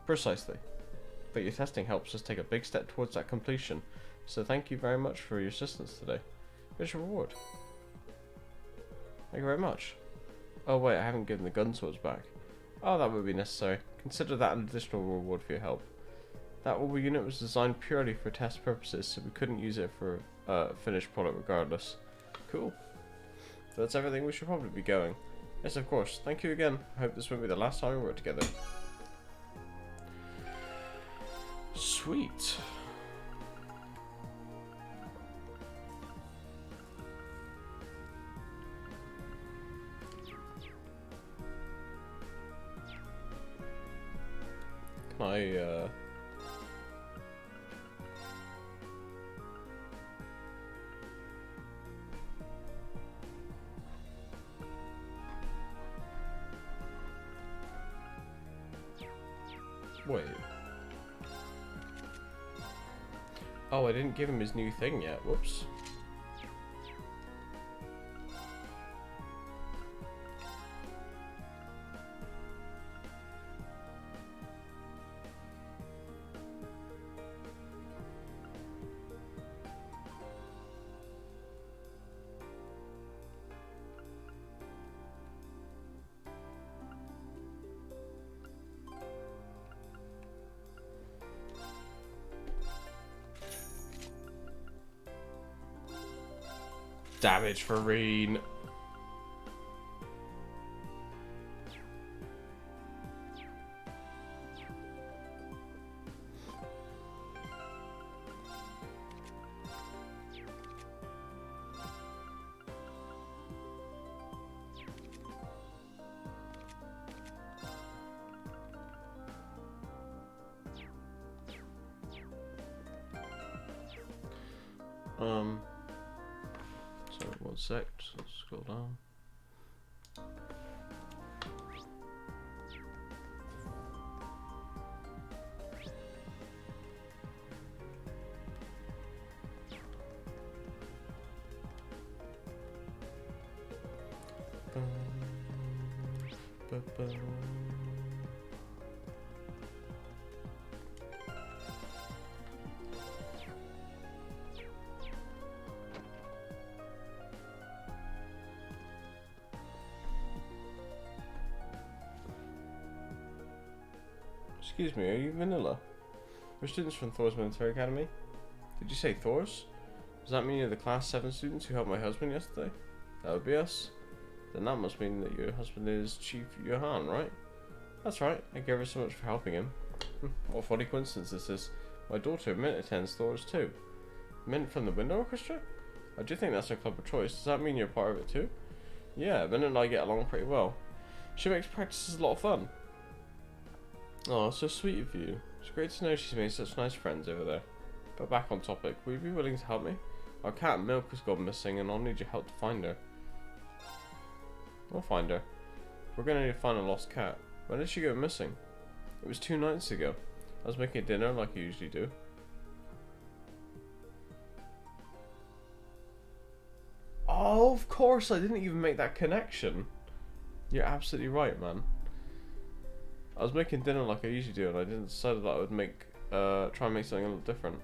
Speaker 1: Precisely. But your testing helps us take a big step towards that completion, so thank you very much for your assistance today. Here's your reward. Thank you very much. Oh wait, I haven't given the gun swords back. Oh, that would be necessary. Consider that an additional reward for your help. That unit was designed purely for test purposes, so we couldn't use it for a finished product regardless. Cool. So that's everything. We should probably be going. Yes, of course. Thank you again. I hope this won't be the last time we work together. Sweet. Can I, Wait. Oh, I didn't give him his new thing yet. Whoops. Damage for Reen. Sorry, one sec. Let's scroll down. Excuse me, are you Vanilla? We're students from Thor's Military Academy. Did you say Thor's? Does that mean you're the class 7 students who helped my husband yesterday? That would be us. Then that must mean that your husband is Chief Johan, right? That's right, thank you ever so much for helping him. What a funny coincidence this is. My daughter, Mint, attends Thor's too. Mint from the Window Orchestra? I do think that's a clever choice. Does that mean you're part of it too? Yeah, Mint and I get along pretty well. She makes practices a lot of fun. Oh, so sweet of you. It's great to know she's made such nice friends over there. But back on topic, will you be willing to help me? Our cat Milk has gone missing and I'll need your help to find her. We'll find her. We're going to need to find a lost cat. When did she go missing? It was 2 nights ago. I was making dinner like I usually do. Oh, of course, I didn't even make that connection. You're absolutely right, man. I was making dinner like I usually do, and I didn't decide that I would try and make something a little different.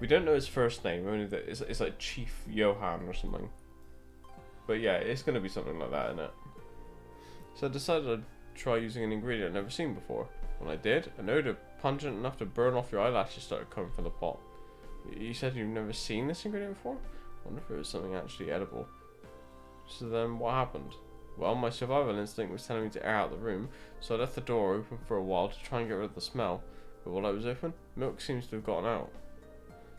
Speaker 1: We don't know his first name, only that it's like Chief Johan or something. But yeah, it's going to be something like that, isn't it? So I decided I'd try using an ingredient I'd never seen before. When I did, an odor pungent enough to burn off your eyelashes started coming from the pot. You said you've never seen this ingredient before? I wonder if it was something actually edible. So then what happened? Well, my survival instinct was telling me to air out the room, so I left the door open for a while to try and get rid of the smell. But while I was open, Milk seems to have gotten out.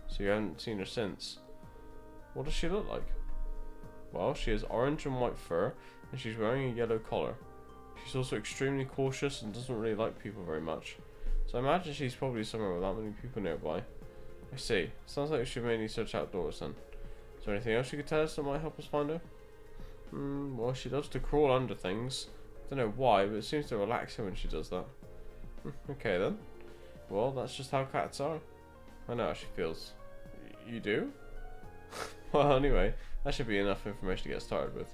Speaker 1: So you haven't seen her since. What does she look like? Well, she has orange and white fur, and she's wearing a yellow collar. She's also extremely cautious and doesn't really like people very much. So I imagine she's probably somewhere without many people nearby. I see. Sounds like we should mainly search outdoors then. Is there anything else you could tell us that might help us find her? Well, she loves to crawl under things. Don't know why, but it seems to relax her when she does that. Okay then. Well, that's just how cats are. I know how she feels. You do? Well, anyway, that should be enough information to get started with.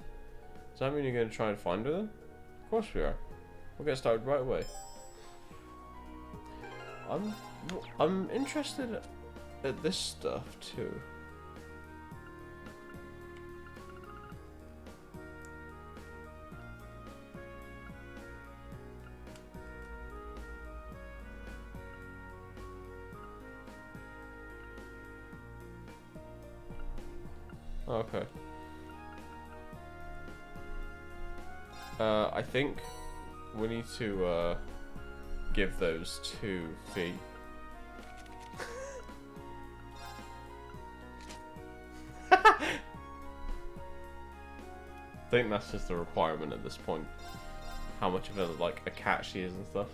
Speaker 1: Does that mean you're going to try and find her then? Of course we are. We'll get started right away. I'm interested at this stuff too. Okay. I think we need to give those to Fee. I think that's just a requirement at this point. How much of a cat she is and stuff.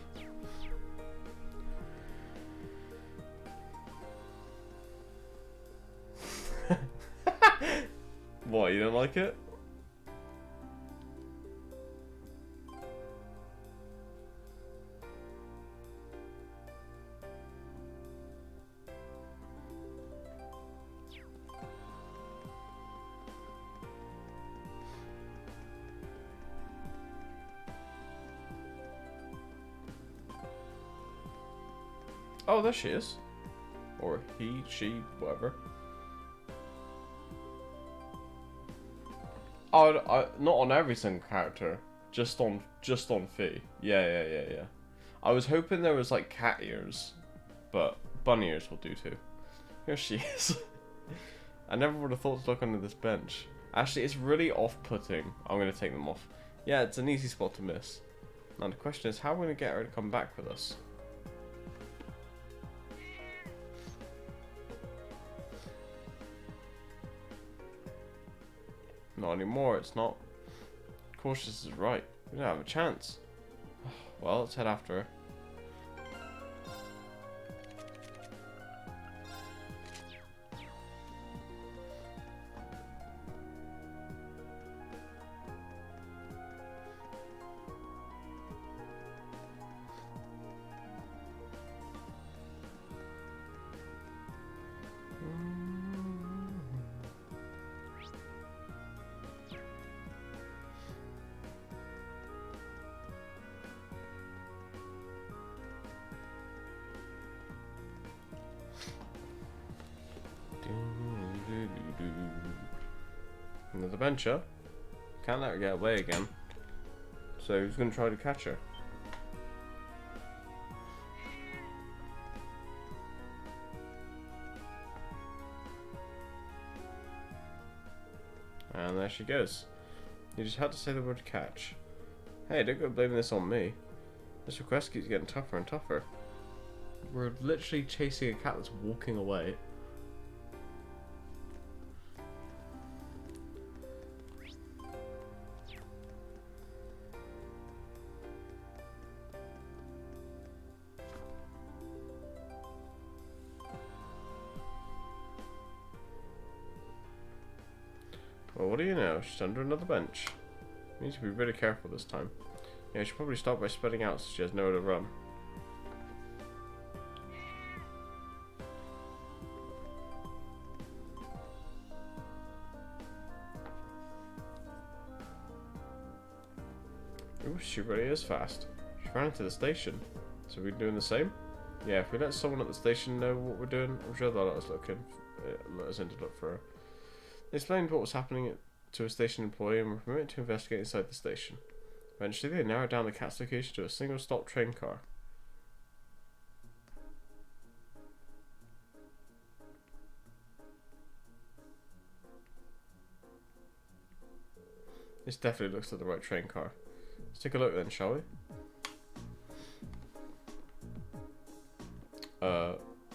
Speaker 1: What, you don't like it? Oh, there she is. Or he, she, whatever. Oh, not on every single character. Just on Fee. Yeah. I was hoping there was like cat ears, but bunny ears will do too. Here she is. I never would have thought to look under this bench. Actually, it's really off-putting. I'm going to take them off. Yeah, it's an easy spot to miss. Now the question is, how are we going to get her to come back with us? Not anymore, it's not. Cautious is right. We don't have a chance. Well, let's head after her. Another bencher. Can't let her get away again. So who's going to try to catch her? And there she goes. You just had to say the word catch. Hey, don't go blaming this on me. This request keeps getting tougher and tougher. We're literally chasing a cat that's walking away. Well, what do you know? She's under another bench. We need to be really careful this time. Yeah, I should probably start by spreading out so she has nowhere to run. Ooh, she really is fast. She ran into the station. So we're doing the same? Yeah, if we let someone at the station know what we're doing, I'm sure they'll let us in to look for her. They explained what was happening to a station employee and were permitted to investigate inside the station. Eventually, they narrowed down the cat's location to a single-stop train car. This definitely looks like the right train car. Let's take a look then, shall we?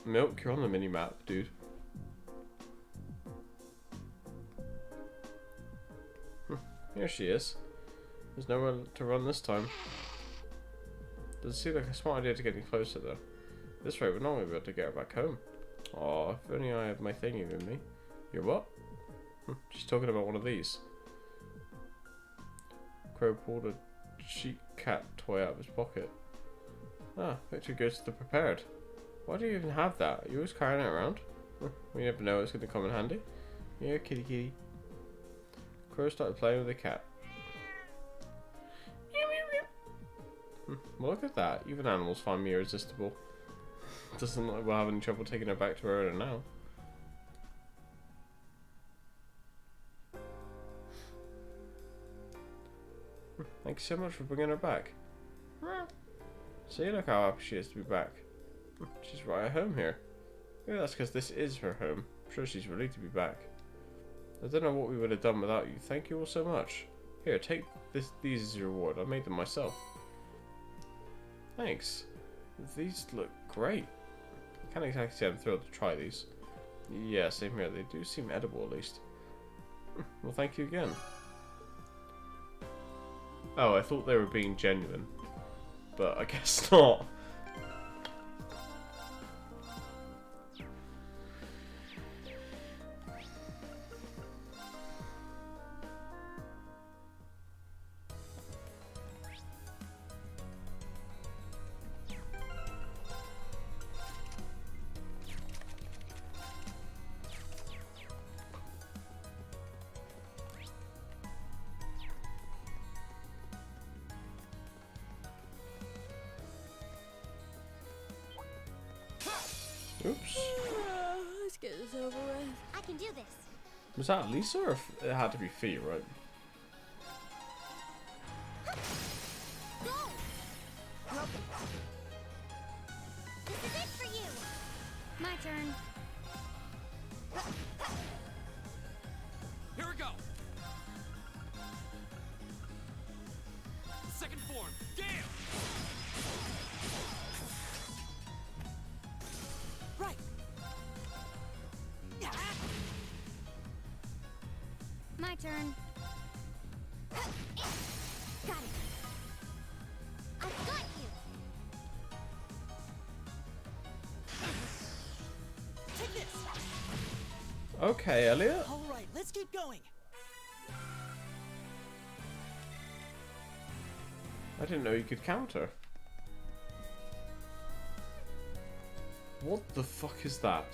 Speaker 1: Milk, you're on the mini-map, dude. Here she is. There's nowhere to run this time. Doesn't seem like a smart idea to get any closer though. At this rate, we're not going to be able to get her back home. Aw, if only I had my thingy with me. You're what? She's talking about one of these. Crow pulled a cheap cat toy out of his pocket. Ah, picture goes to the prepared. Why do you even have that? Are you always carrying it around? We never know it's going to come in handy. Here, kitty kitty. Crow started playing with the cat. Well, look at that. Even animals find me irresistible. Doesn't look like we'll have any trouble taking her back to her owner now. Thank you so much for bringing her back. See, look how happy she is to be back. She's right at home here. Maybe that's because this is her home. I'm sure she's relieved to be back. I don't know what we would have done without you. Thank you all so much. Here, take these as your reward. I made them myself. Thanks. These look great. I can't exactly say I'm thrilled to try these. Yeah, same here. They do seem edible at least. Well, thank you again. Oh, I thought they were being genuine. But I guess not. Oops.
Speaker 17: Let's get this over with.
Speaker 3: I can do this.
Speaker 1: Was that Lisa or it had to be Fee, right?
Speaker 3: Go! This is it for you. My turn.
Speaker 5: Here we go. Second form. Damn!
Speaker 9: Right.
Speaker 3: My turn. Got it. I've got you.
Speaker 9: Take this.
Speaker 1: Okay, Elliot.
Speaker 9: All right, let's keep going.
Speaker 1: I didn't know you could counter. What the fuck is that?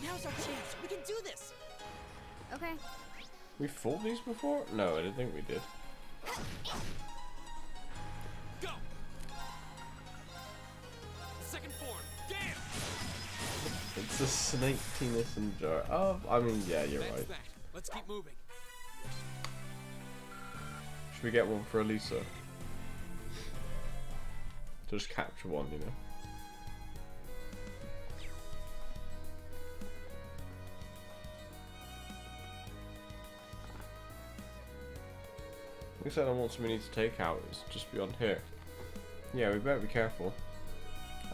Speaker 9: Now's our chance. We can do this.
Speaker 3: Okay.
Speaker 1: We fought these before? No, I didn't think we did.
Speaker 5: Go! Second form. Damn!
Speaker 1: It's the a snake penis in a jar. Oh, I mean, yeah, you're right.
Speaker 5: Let's keep moving.
Speaker 1: Should we get one for Elisa? Just capture one, you know. Looks like the monster we need to take out is just beyond here. Yeah, we better be careful.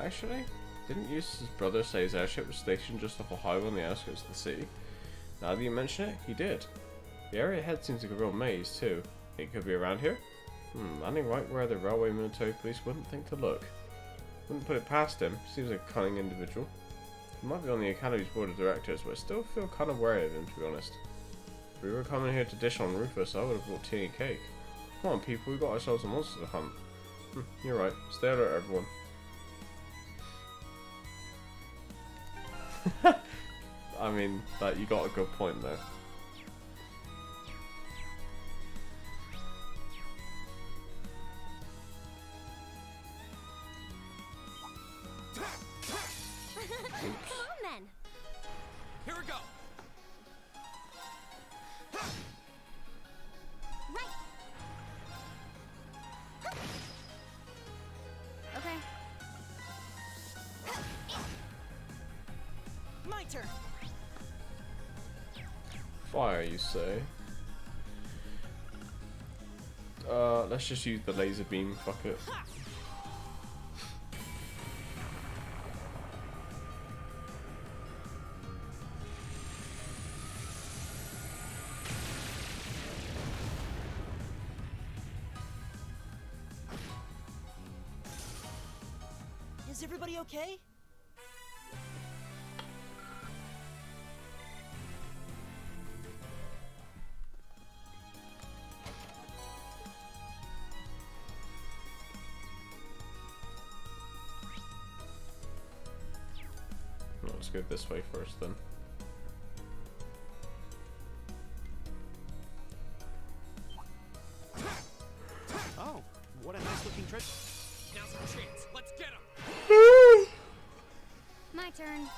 Speaker 1: Actually, didn't Eustace's brother say his airship was stationed just off a highway on the outskirts of the city? Now that you mention it, he did. The area ahead seems like a real maze too. It could be around here? Landing right where the railway military police wouldn't think to look. Wouldn't put it past him. Seems like a cunning individual. He might be on the Academy's board of directors, but I still feel kind of wary of him, to be honest. If we were coming here to dish on Rufus, I would have brought tea and cake. Come on, people, we got ourselves a monster to hunt. You're right. Stay alert, everyone. I mean, that you got a good point there.
Speaker 3: Come on then.
Speaker 5: Here we go.
Speaker 3: Right. Okay.
Speaker 9: My turn.
Speaker 1: Fire, you say? Let's just use the laser beam. Fuck it.
Speaker 9: Is everybody okay?
Speaker 1: Let's go this way first then.
Speaker 4: Oh, what a nice looking trick.
Speaker 5: Now's our chance. Let's get him.
Speaker 3: My turn.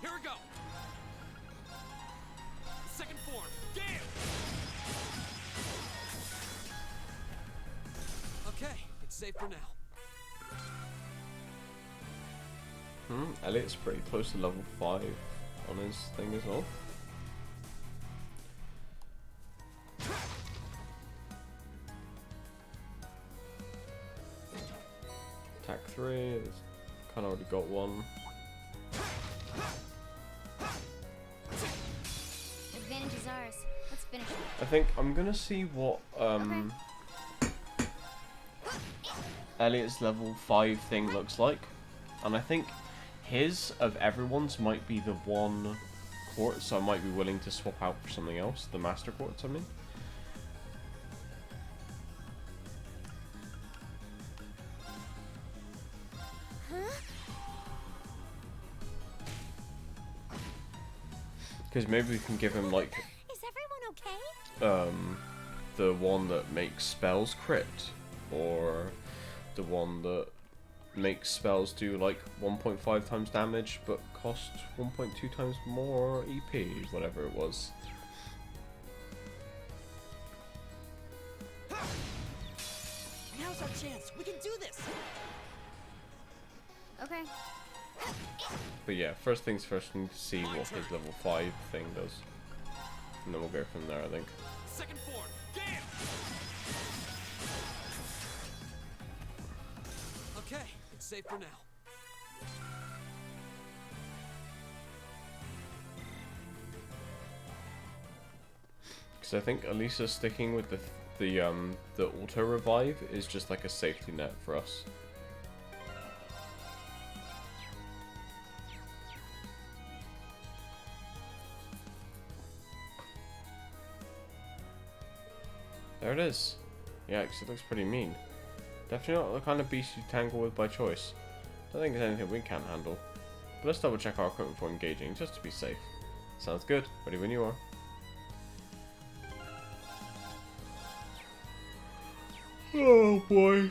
Speaker 5: Here we go. Second form. Gale. Okay, it's safe for now.
Speaker 1: Elliot's pretty close to level 5 on his thing as well. Attack 3, it's kind of already got one.
Speaker 3: Advantage is ours. Let's finish it.
Speaker 1: I think I'm gonna see what Elliot's level 5 thing looks like, and I think his of everyone's might be the one quartz, so I might be willing to swap out for something else. The master quartz, I mean. Because maybe we can give him like
Speaker 3: Is everyone okay?
Speaker 1: the one that makes spells crit, or the one that makes spells do like 1.5 times damage but cost 1.2 times more EP, whatever it was.
Speaker 9: Now's our chance. We can do this.
Speaker 3: Okay.
Speaker 1: But yeah, first things first, we need to see what his level 5 thing does, and then we'll go from there, I think.
Speaker 5: Second form. Gale. Okay, it's safe for now.
Speaker 1: Because I think Elisa sticking with the auto revive is just like a safety net for us. There it is. Yeah, because it looks pretty mean. Definitely not the kind of beast you tangle with by choice. Don't think there's anything we can't handle. But let's double check our equipment before engaging, just to be safe. Sounds good. Ready when you are. Oh boy.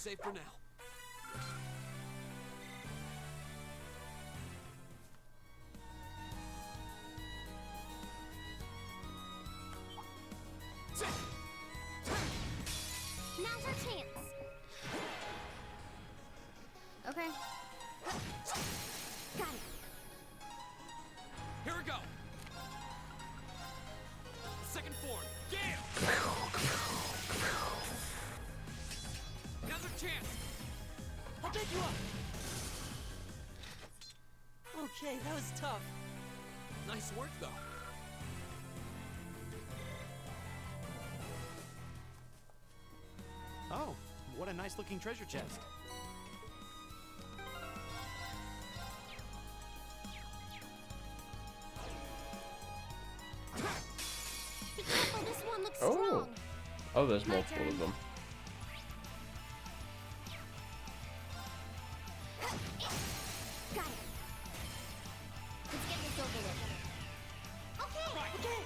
Speaker 5: safe for now.
Speaker 17: Now's our chance. Okay. Got it.
Speaker 5: Here we go. Second form. Gale. Another chance.
Speaker 9: I'll pick you up. Okay, that was tough.
Speaker 5: Nice work, though.
Speaker 4: Oh, what a nice looking treasure chest.
Speaker 17: Be careful, this one looks
Speaker 1: Oh.
Speaker 17: strong.
Speaker 1: Oh, there's
Speaker 17: My
Speaker 1: multiple
Speaker 17: turn.
Speaker 1: of them.
Speaker 17: Got it. Let's get this over with. Okay. Okay.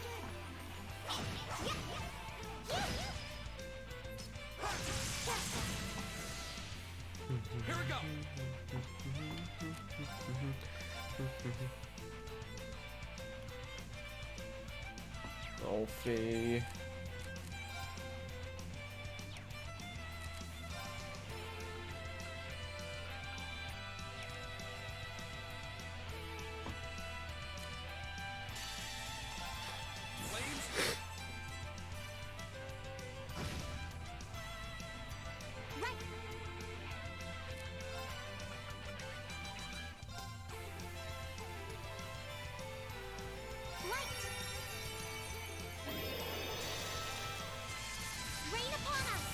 Speaker 17: Yeah.
Speaker 5: Here we go.
Speaker 1: Alfie.
Speaker 5: Flames.
Speaker 17: Right. Light. Rain upon us.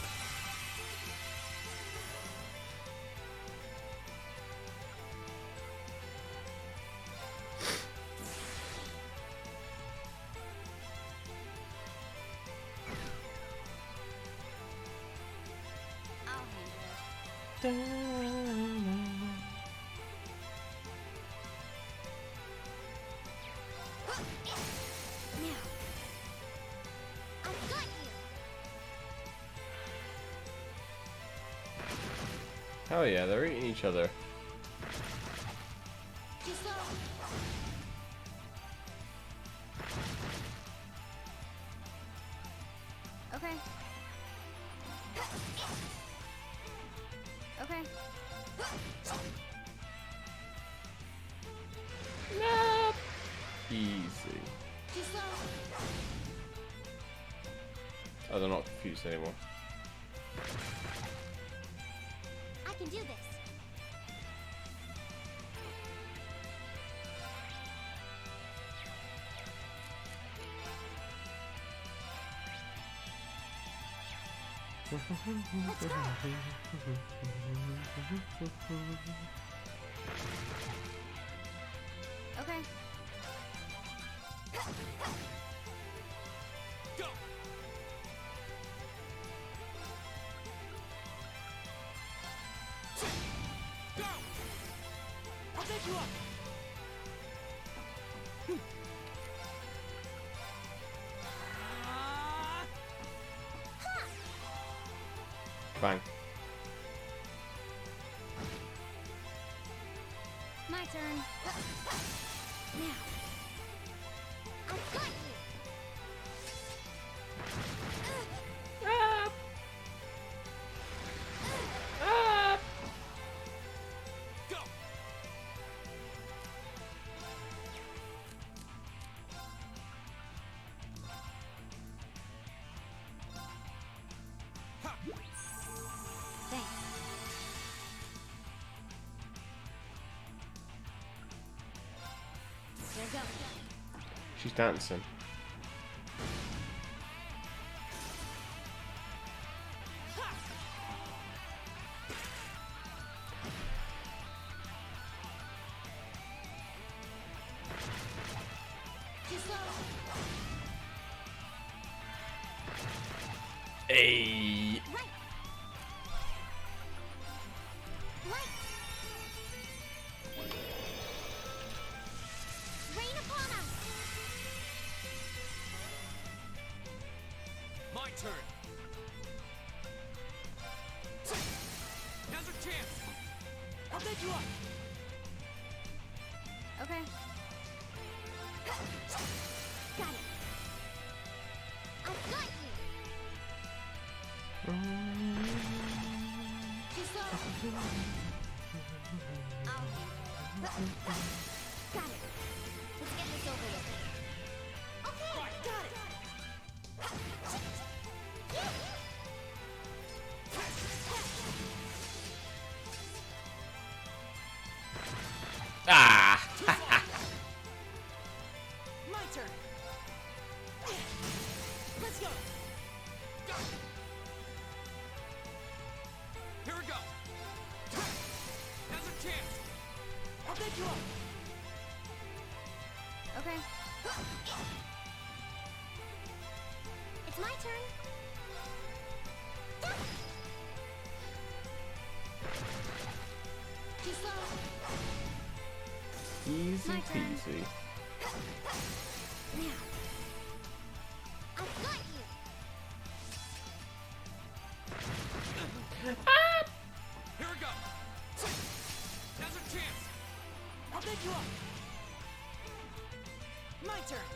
Speaker 17: I'll handle it. Now. I've got you.
Speaker 1: Hell yeah, they're eating each other.
Speaker 17: Too slow. Okay. Okay.
Speaker 1: Easy.
Speaker 17: Too slow.
Speaker 1: Oh, they're not confused anymore.
Speaker 17: I can do this. Let's go. Okay.
Speaker 5: Go. Go.
Speaker 9: I'll pick you up.
Speaker 1: Bang.
Speaker 17: My turn. Now. I've got you.
Speaker 5: Go. Ha.
Speaker 17: Thanks. There you go.
Speaker 1: She's dancing.
Speaker 17: Too slow.
Speaker 1: Hey.
Speaker 17: Right. Light. Rain upon us.
Speaker 5: My turn.
Speaker 9: pick you up.
Speaker 17: Okay.
Speaker 3: Got it. I've got you. Too slow. I'll handle it. Got it. Let's get this over with. Okay, got it.
Speaker 1: Ah!
Speaker 9: My turn. Let's go.
Speaker 5: Here we go. Now's a chance.
Speaker 9: I'll pick you up.
Speaker 17: Okay.
Speaker 3: It's my turn. Too slow.
Speaker 1: Easy
Speaker 3: My turn.
Speaker 1: peasy.
Speaker 3: Now. I've got you.
Speaker 5: Here we go. Now's a chance.
Speaker 9: I'll pick you up. My turn.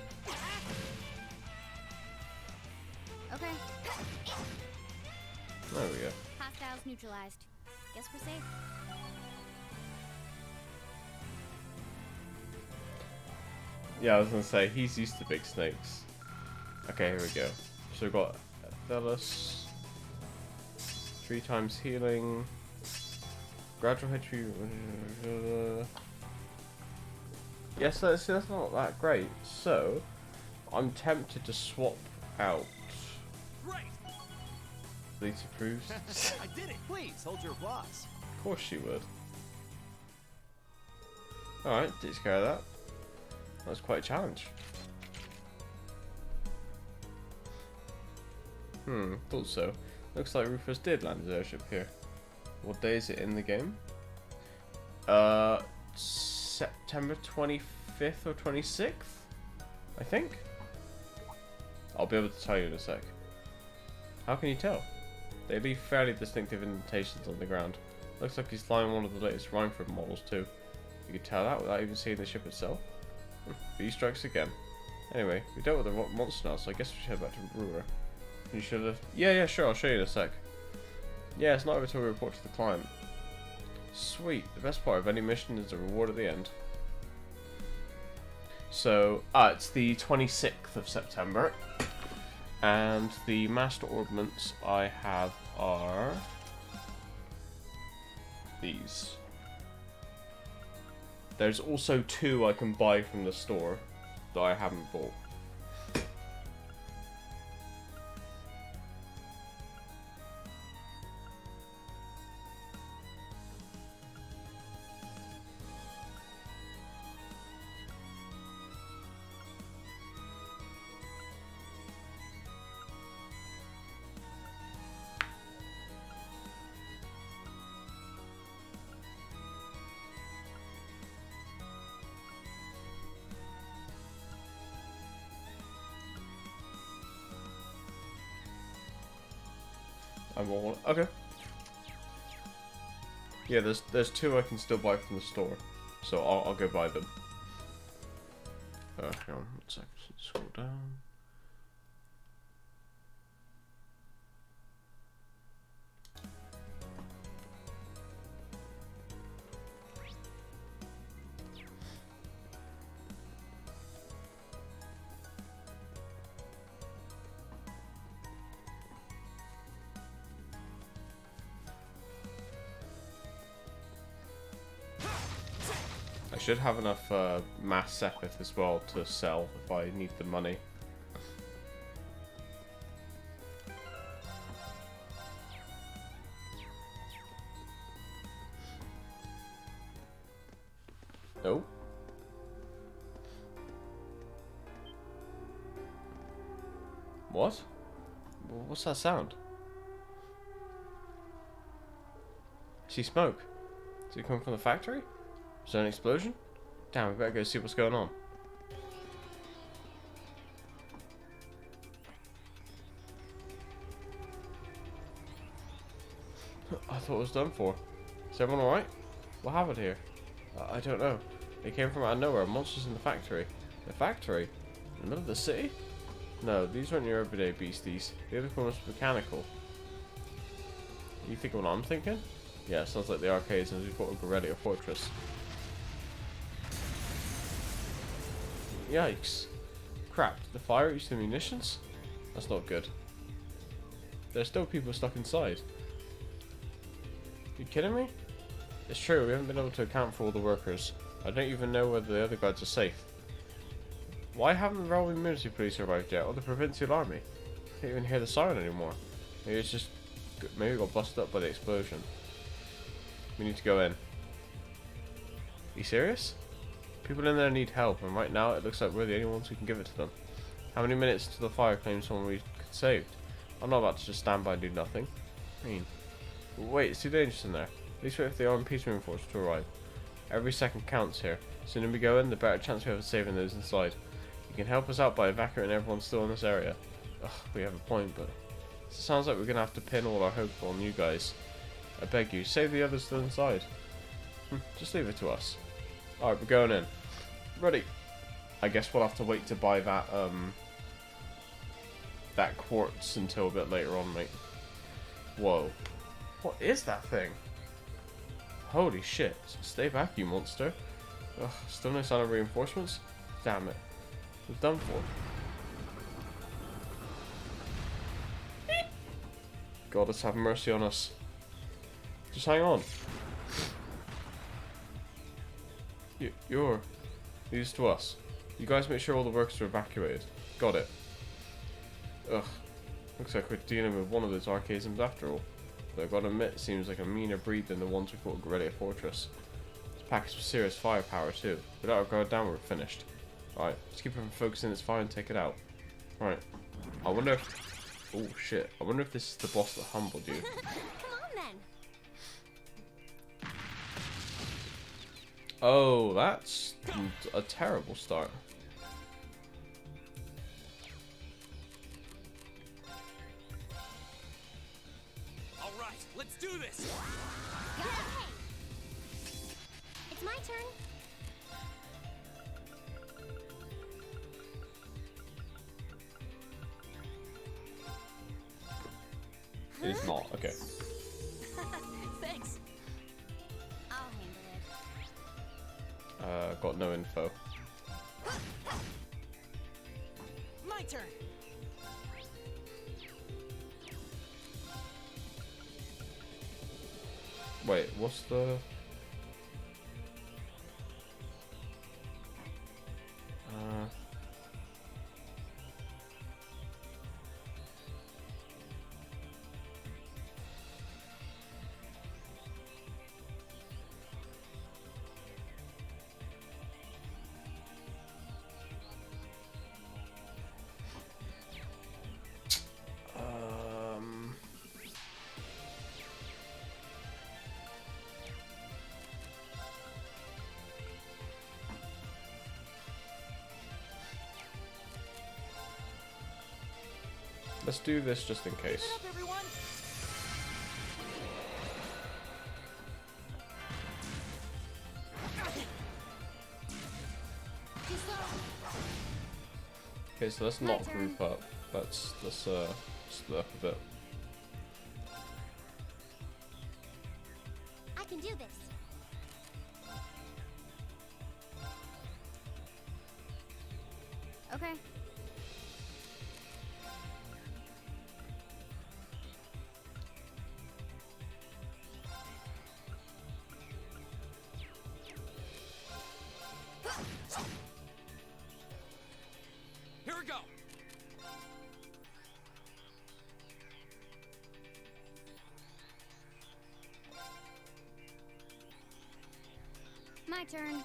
Speaker 17: Okay.
Speaker 1: There we go.
Speaker 17: Hostiles neutralized. Guess we're safe.
Speaker 1: Yeah, I was gonna say, he's used to big snakes. Okay, here we go. So we've got Velas. 3 times healing. Gradual HP. Yes, that's not that great. So, I'm tempted to swap out.
Speaker 4: Great.
Speaker 1: Lisa proves.
Speaker 4: I did it. Please hold your applause.
Speaker 1: Of course she would. Alright, takes care of that. That was quite a challenge. Thought so. Looks like Rufus did land his airship here. What day is it in the game? September 25th or 26th? I think? I'll be able to tell you in a sec. How can you tell? They leave fairly distinctive indentations on the ground. Looks like he's flying one of the latest Rhineford models too. You could tell that without even seeing the ship itself. B strikes again. Anyway, we dealt with the monster now, so I guess we should head back to Brewer. You should have... Yeah, sure, I'll show you in a sec. Yeah, it's not over until we report to the client. Sweet, the best part of any mission is the reward at the end. So, it's the 26th of September. And the master ordnance I have are... these. There's also 2 I can buy from the store that I haven't bought. I'm all okay. Yeah, there's 2 I can still buy from the store, so I'll go buy them. Hang on, 1 second. Scroll down. I should have enough mass Sepith as well to sell if I need the money. Oh. What? What's that sound? I see smoke. Is it coming from the factory? Is there an explosion? Damn, we better go see what's going on. I thought it was done for. Is everyone alright? What happened here? I don't know. They came from out of nowhere. Monsters in the factory. The factory? In the middle of the city? No, these aren't your everyday beasties. The other one was mechanical. You thinking what I'm thinking? Yeah, sounds like the arcades and we've got Gorelia Fortress. Yikes. Crap, did the fire reach the munitions? That's not good. There's still people stuck inside. You kidding me? It's true, we haven't been able to account for all the workers. I don't even know whether the other guards are safe. Why haven't the railway military police arrived yet, or the provincial army? I can't even hear the siren anymore. Maybe it's just... maybe it got busted up by the explosion. We need to go in. Are you serious? People in there need help, and right now it looks like we're the only ones who can give it to them. How many minutes till the fire claims someone we could saved? I'm not about to just stand by and do nothing. Wait, it's too dangerous in there. At least wait for the armed peace moving force to arrive. Every second counts here. The sooner we go in, the better chance we have of saving those inside. You can help us out by evacuating everyone still in this area. Ugh, we have a point, but... it sounds like we're gonna have to pin all our hope on you guys. I beg you, save the others still inside. Just leave it to us. Alright, we're going in. Ready. I guess we'll have to wait to buy that, that quartz until a bit later on, mate. Whoa. What is that thing? Holy shit. Stay back, you monster. Ugh, still no sign of reinforcements? Damn it. We're done for. God, let's have mercy on us. Just hang on. You're... these to us. You guys make sure all the workers are evacuated. Got it. Ugh. Looks like we're dealing with one of those archaisms after all. Though I've got to admit, it seems like a meaner breed than the ones we fought at Gorelia Fortress. It's packed with serious firepower too. Without our guard down, we're finished. Alright, let's keep it from focusing its fire and take it out. Alright. I wonder if... oh shit. I wonder if this is the boss that humbled you.
Speaker 11: Come on then.
Speaker 1: Oh, that's a terrible start.
Speaker 5: All right, let's do this.
Speaker 11: Okay. It's my turn.
Speaker 1: It is not. Okay.
Speaker 11: Thanks. I'll handle it.
Speaker 1: Got no info.
Speaker 9: My turn.
Speaker 1: Wait, what's the... let's do this just in case. Okay, so let's not group up. Let's split up a bit.
Speaker 11: I can do this. Okay.
Speaker 5: Here we go.
Speaker 11: My turn.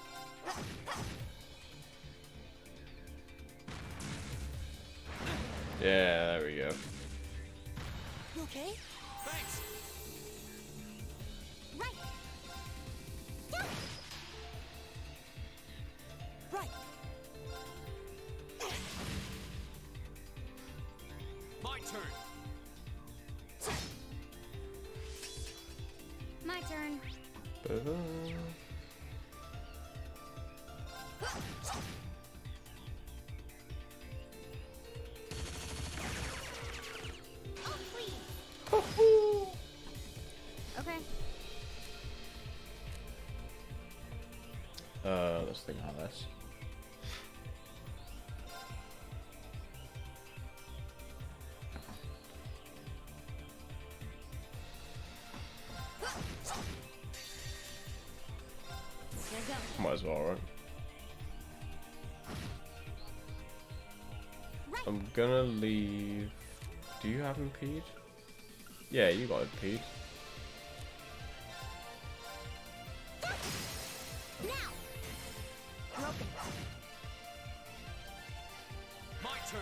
Speaker 1: Yeah, there we go.
Speaker 9: You okay?
Speaker 5: Thanks.
Speaker 11: Right.
Speaker 9: Right.
Speaker 5: My turn.
Speaker 11: My turn.
Speaker 1: Ba-da.
Speaker 3: Oh, please. Okay.
Speaker 1: Let's think about this.
Speaker 3: Here we go.
Speaker 1: Might as well, right? I'm gonna leave. Do you have impede? Yeah, you got impede.
Speaker 5: My turn.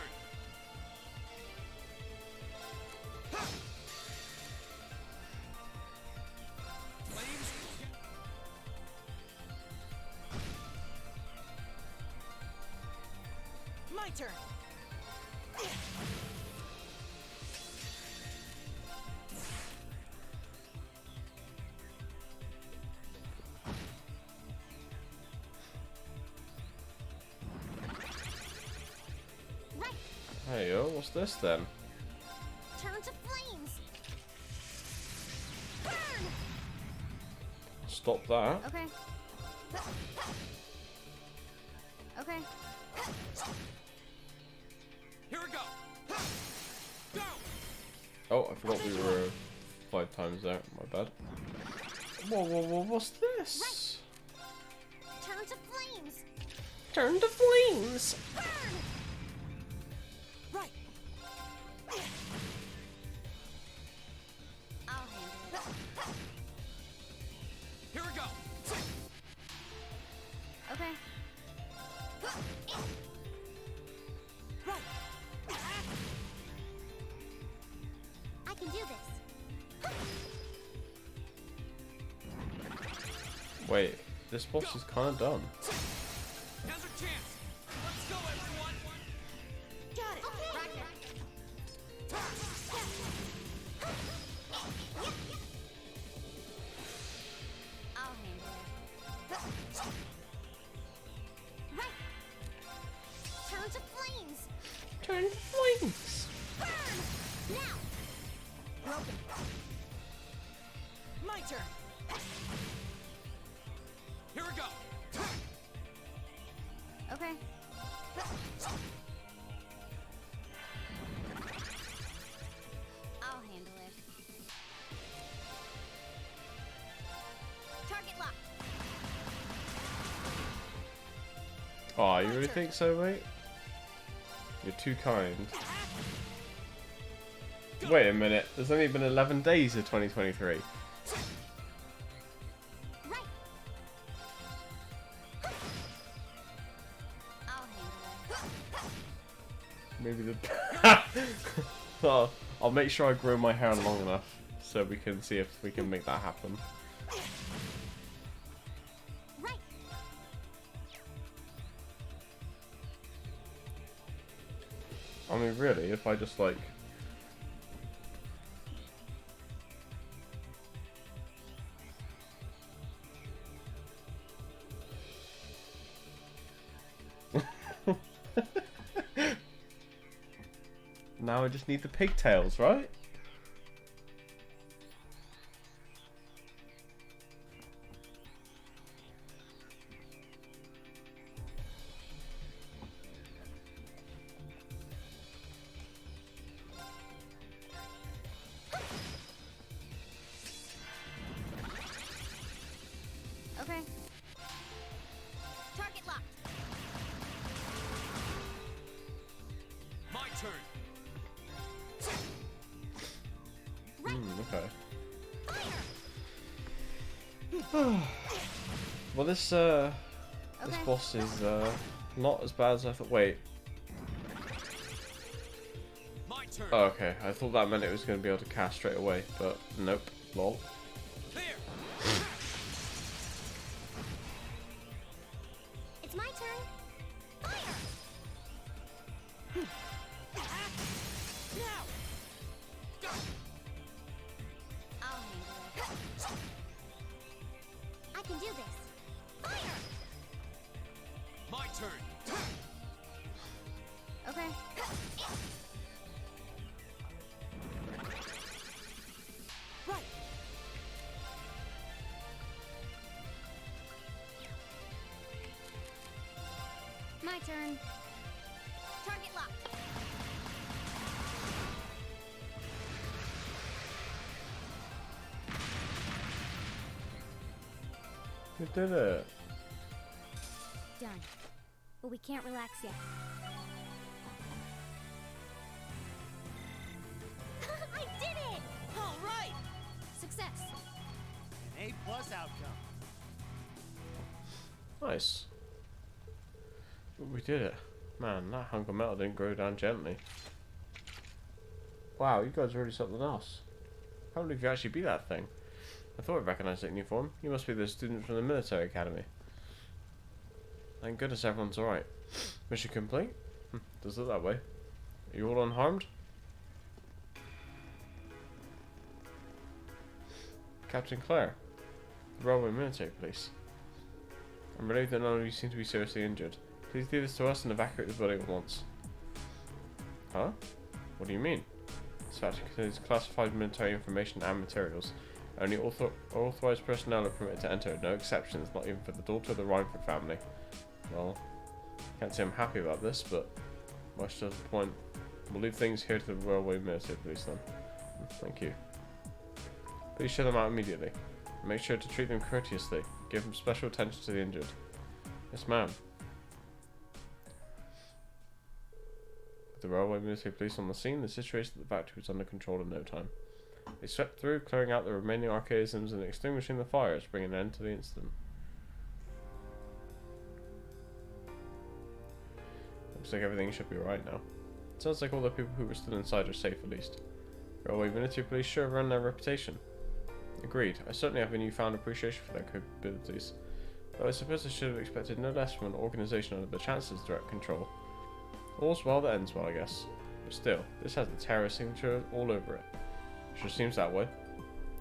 Speaker 5: Flames.
Speaker 9: My turn.
Speaker 1: Hey yo, what's this then?
Speaker 3: Turn to flames. Burn.
Speaker 1: Stop that.
Speaker 3: Okay. Okay.
Speaker 5: Here we go. Go.
Speaker 1: Oh, I forgot we were 5 times there. My bad. Whoa, what's this?
Speaker 3: Turn to flames.
Speaker 1: Turn to flames.
Speaker 3: Burn.
Speaker 9: Right.
Speaker 3: I'll handle it.
Speaker 5: Here we go.
Speaker 3: Okay.
Speaker 9: Right.
Speaker 3: I can do this.
Speaker 1: Wait, this boss is kind of done.
Speaker 5: Now's our chance. Let's go, everyone.
Speaker 9: Got it.
Speaker 3: Okay. I'll handle it. Right. Turn to flames.
Speaker 1: Turn to flames.
Speaker 3: Burn. Now.
Speaker 9: My turn.
Speaker 5: Here we go.
Speaker 3: Okay. I'll handle it. Target locked.
Speaker 1: Oh, you really think so, mate? You're too kind. Wait a minute, there's only been 11 days of 2023.
Speaker 3: Right. I'll handle it.
Speaker 1: Maybe the... Oh, I'll make sure I grow my hair long enough so we can see if we can make that happen.
Speaker 3: Right.
Speaker 1: I mean, really, if I just like... Now I just need the pigtails, right?
Speaker 3: Okay. Target locked.
Speaker 5: My turn.
Speaker 1: Okay. Well, this boss is not as bad as I thought. Wait.
Speaker 5: My turn.
Speaker 1: Oh, okay. I thought that meant it was going to be able to cast straight away, but nope. Lol.
Speaker 5: There.
Speaker 3: It's my turn. Fire.
Speaker 9: Now.
Speaker 3: I'll handle it. I can do this. Fire.
Speaker 5: My
Speaker 17: turn. Target locked.
Speaker 1: We did it.
Speaker 17: Done. But we can't relax yet. I did it!
Speaker 14: All right!
Speaker 17: Success.
Speaker 4: An A+ outcome.
Speaker 1: Nice. We did it. Man, that hunk of metal didn't grow down gently. Wow, you guys are really something else. How did you actually be that thing? I thought I recognized that uniform. You must be the student from the military academy. Thank goodness everyone's alright. Mission complete? Does look that way. Are you all unharmed? Captain Claire, the Railway Military Police. I'm relieved that none of you seem to be seriously injured. Please leave this to us and evacuate the building at once. Huh? What do you mean? This factory contains classified military information and materials. Only authorized personnel are permitted to enter, no exceptions, not even for the daughter of the Rhineford family. Well, can't say I'm happy about this, but much to the point. We'll leave things here to the Railway Military Police then. Thank you. Please show them out immediately. Make sure to treat them courteously. Give them special attention to the injured. Yes, ma'am. With the Railway Military Police on the scene, the situation at the factory was under control in no time. They swept through, clearing out the remaining archaisms and extinguishing the fires, bringing an end to the incident. Looks like everything should be right now. It sounds like all the people who were still inside are safe at least. Railway Military Police sure have earned their reputation. Agreed. I certainly have a newfound appreciation for their capabilities. Though I suppose I should have expected no less from an organisation under the Chancellor's direct control. All's well that ends well, I guess. But still, this has the terrorist signature all over it. Sure seems that way.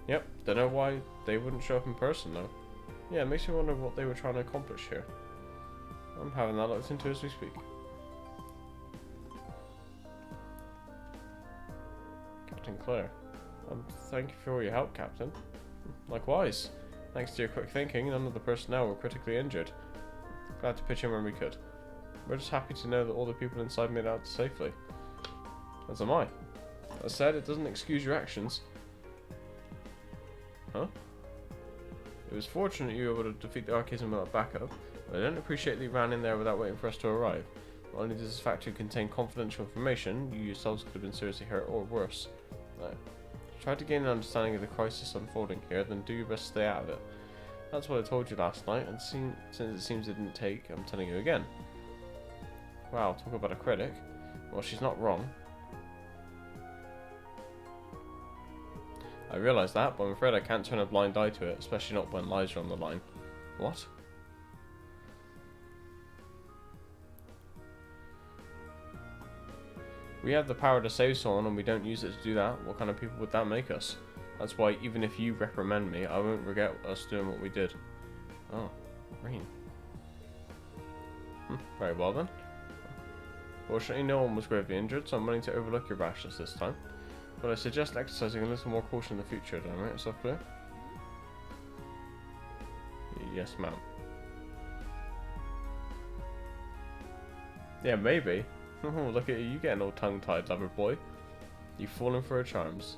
Speaker 1: Yep, don't know why they wouldn't show up in person though. Yeah, it makes me wonder what they were trying to accomplish here. I'm having that looked into as we speak. Captain Claire. Thank you for all your help, Captain. Likewise. Thanks to your quick thinking, none of the personnel were critically injured. Glad to pitch in when we could. We're just happy to know that all the people inside made it out safely. As am I. As said, it doesn't excuse your actions. Huh? It was fortunate you were able to defeat the Archaism without backup, but I don't appreciate that you ran in there without waiting for us to arrive. Not only does this factory contain confidential information, you yourselves could have been seriously hurt or worse. No. Try to gain an understanding of the crisis unfolding here, then do your best to stay out of it. That's what I told you last night, and since it seems it didn't take, I'm telling you again. Wow, talk about a critic. Well, she's not wrong. I realise that, but I'm afraid I can't turn a blind eye to it, especially not when lives are on the line. What? We have the power to save someone and we don't use it to do that. What kind of people would that make us? That's why even if you reprimand me, I won't regret us doing what we did. Oh, Rain. Very well then. Fortunately, no one was gravely injured, so I'm willing to overlook your rashness this time. But I suggest exercising a little more caution in the future, don't I make myself clear? Yes, ma'am. Yeah, maybe. Oh, look at you getting all tongue-tied, lover boy. You've fallen for her charms.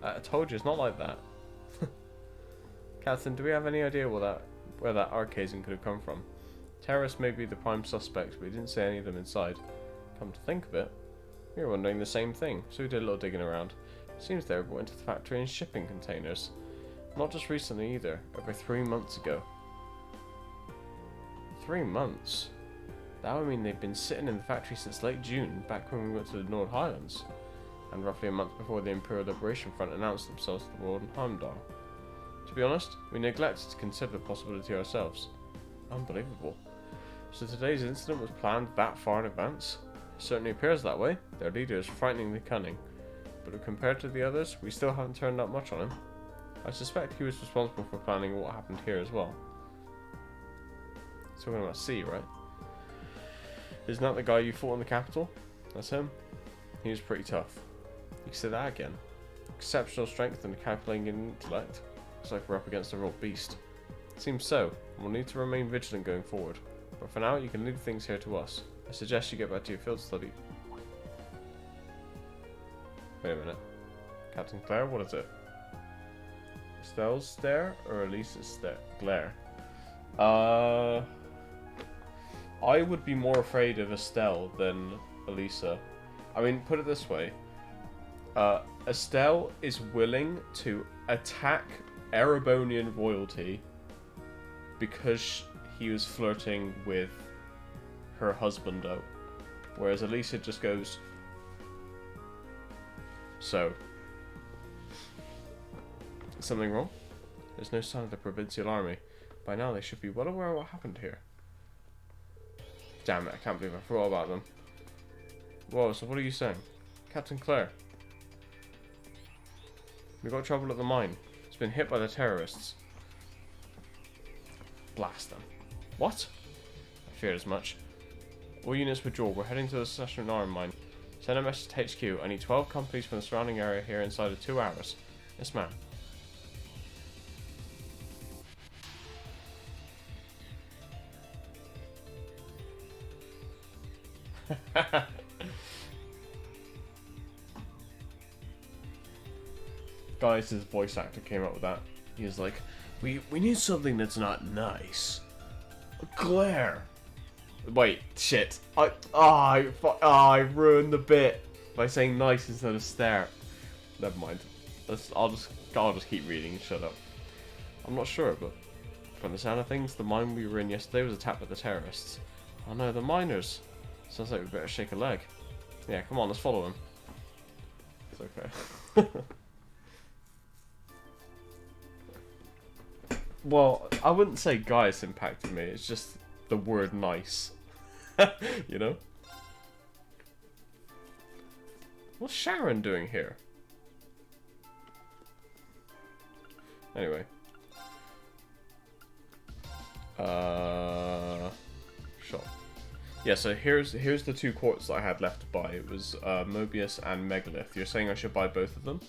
Speaker 1: I told you, it's not like that. Captain, do we have any idea where that archaism could have come from? Terrorists may be the prime suspects, but we didn't see any of them inside. Come to think of it, we were wondering the same thing, so we did a little digging around. Seems they were brought into the factory in shipping containers. Not just recently either, over 3 months ago. 3 months? That would mean they've been sitting in the factory since late June, back when we went to the Nord Highlands, and roughly a month before the Imperial Liberation Front announced themselves to the world in Heimdall. To be honest, we neglected to consider the possibility ourselves. Unbelievable. So today's incident was planned that far in advance? It certainly appears that way. Their leader is frighteningly cunning, but compared to the others, we still haven't turned up much on him. I suspect he was responsible for planning what happened here as well. Talking about C, right? Isn't that the guy you fought in the capital? That's him? He was pretty tough. You can say that again. Exceptional strength and calculating intellect. Looks like we're up against a real beast. Seems so, and we'll need to remain vigilant going forward. But for now, you can leave things here to us. I suggest you get back to your field study. Wait a minute. Captain Claire, what is it? Estelle's stare or Elisa's glare? I would be more afraid of Estelle than Elisa. I mean, put it this way. Estelle is willing to attack Erebonian royalty because he was flirting with her husbando. Whereas Elisa just goes... So... Is something wrong? There's no sign of the provincial army. By now they should be well aware of what happened here. Damn it, I can't believe I forgot about them. Whoa, so what are you saying? Captain Claire. We got trouble at the mine. It's been hit by the terrorists. Blast them. What? I feared as much. All units withdraw. We're heading to the Session Iron Mine. Send a message to HQ. I need 12 companies from the surrounding area here inside of 2 hours. Yes, ma'am. Guys, his voice actor came up with that. He was like, we need something that's not nice. Claire. Wait, shit. I ruined the bit by saying nice instead of stare. Never mind. I'll just keep reading and shut up. I'm not sure, but from the sound of things, the mine we were in yesterday was attacked by the terrorists. Oh no, the miners. Sounds like we better shake a leg. Yeah, come on, let's follow him. It's okay. Well, I wouldn't say Gaius impacted me, it's just the word nice. You know? What's Sharon doing here? Anyway. Sure. Yeah, so here's the 2 quartz that I had left to buy. It was Mobius and Megalith. You're saying I should buy both of them?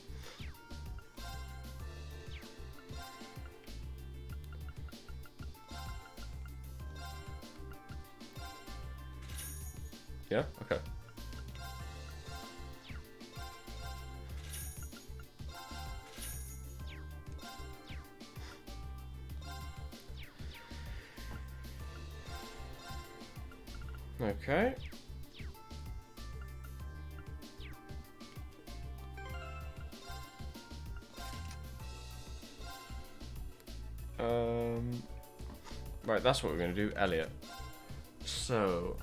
Speaker 1: Yeah? Okay. Okay. Right, that's what we're going to do, Elliot. So...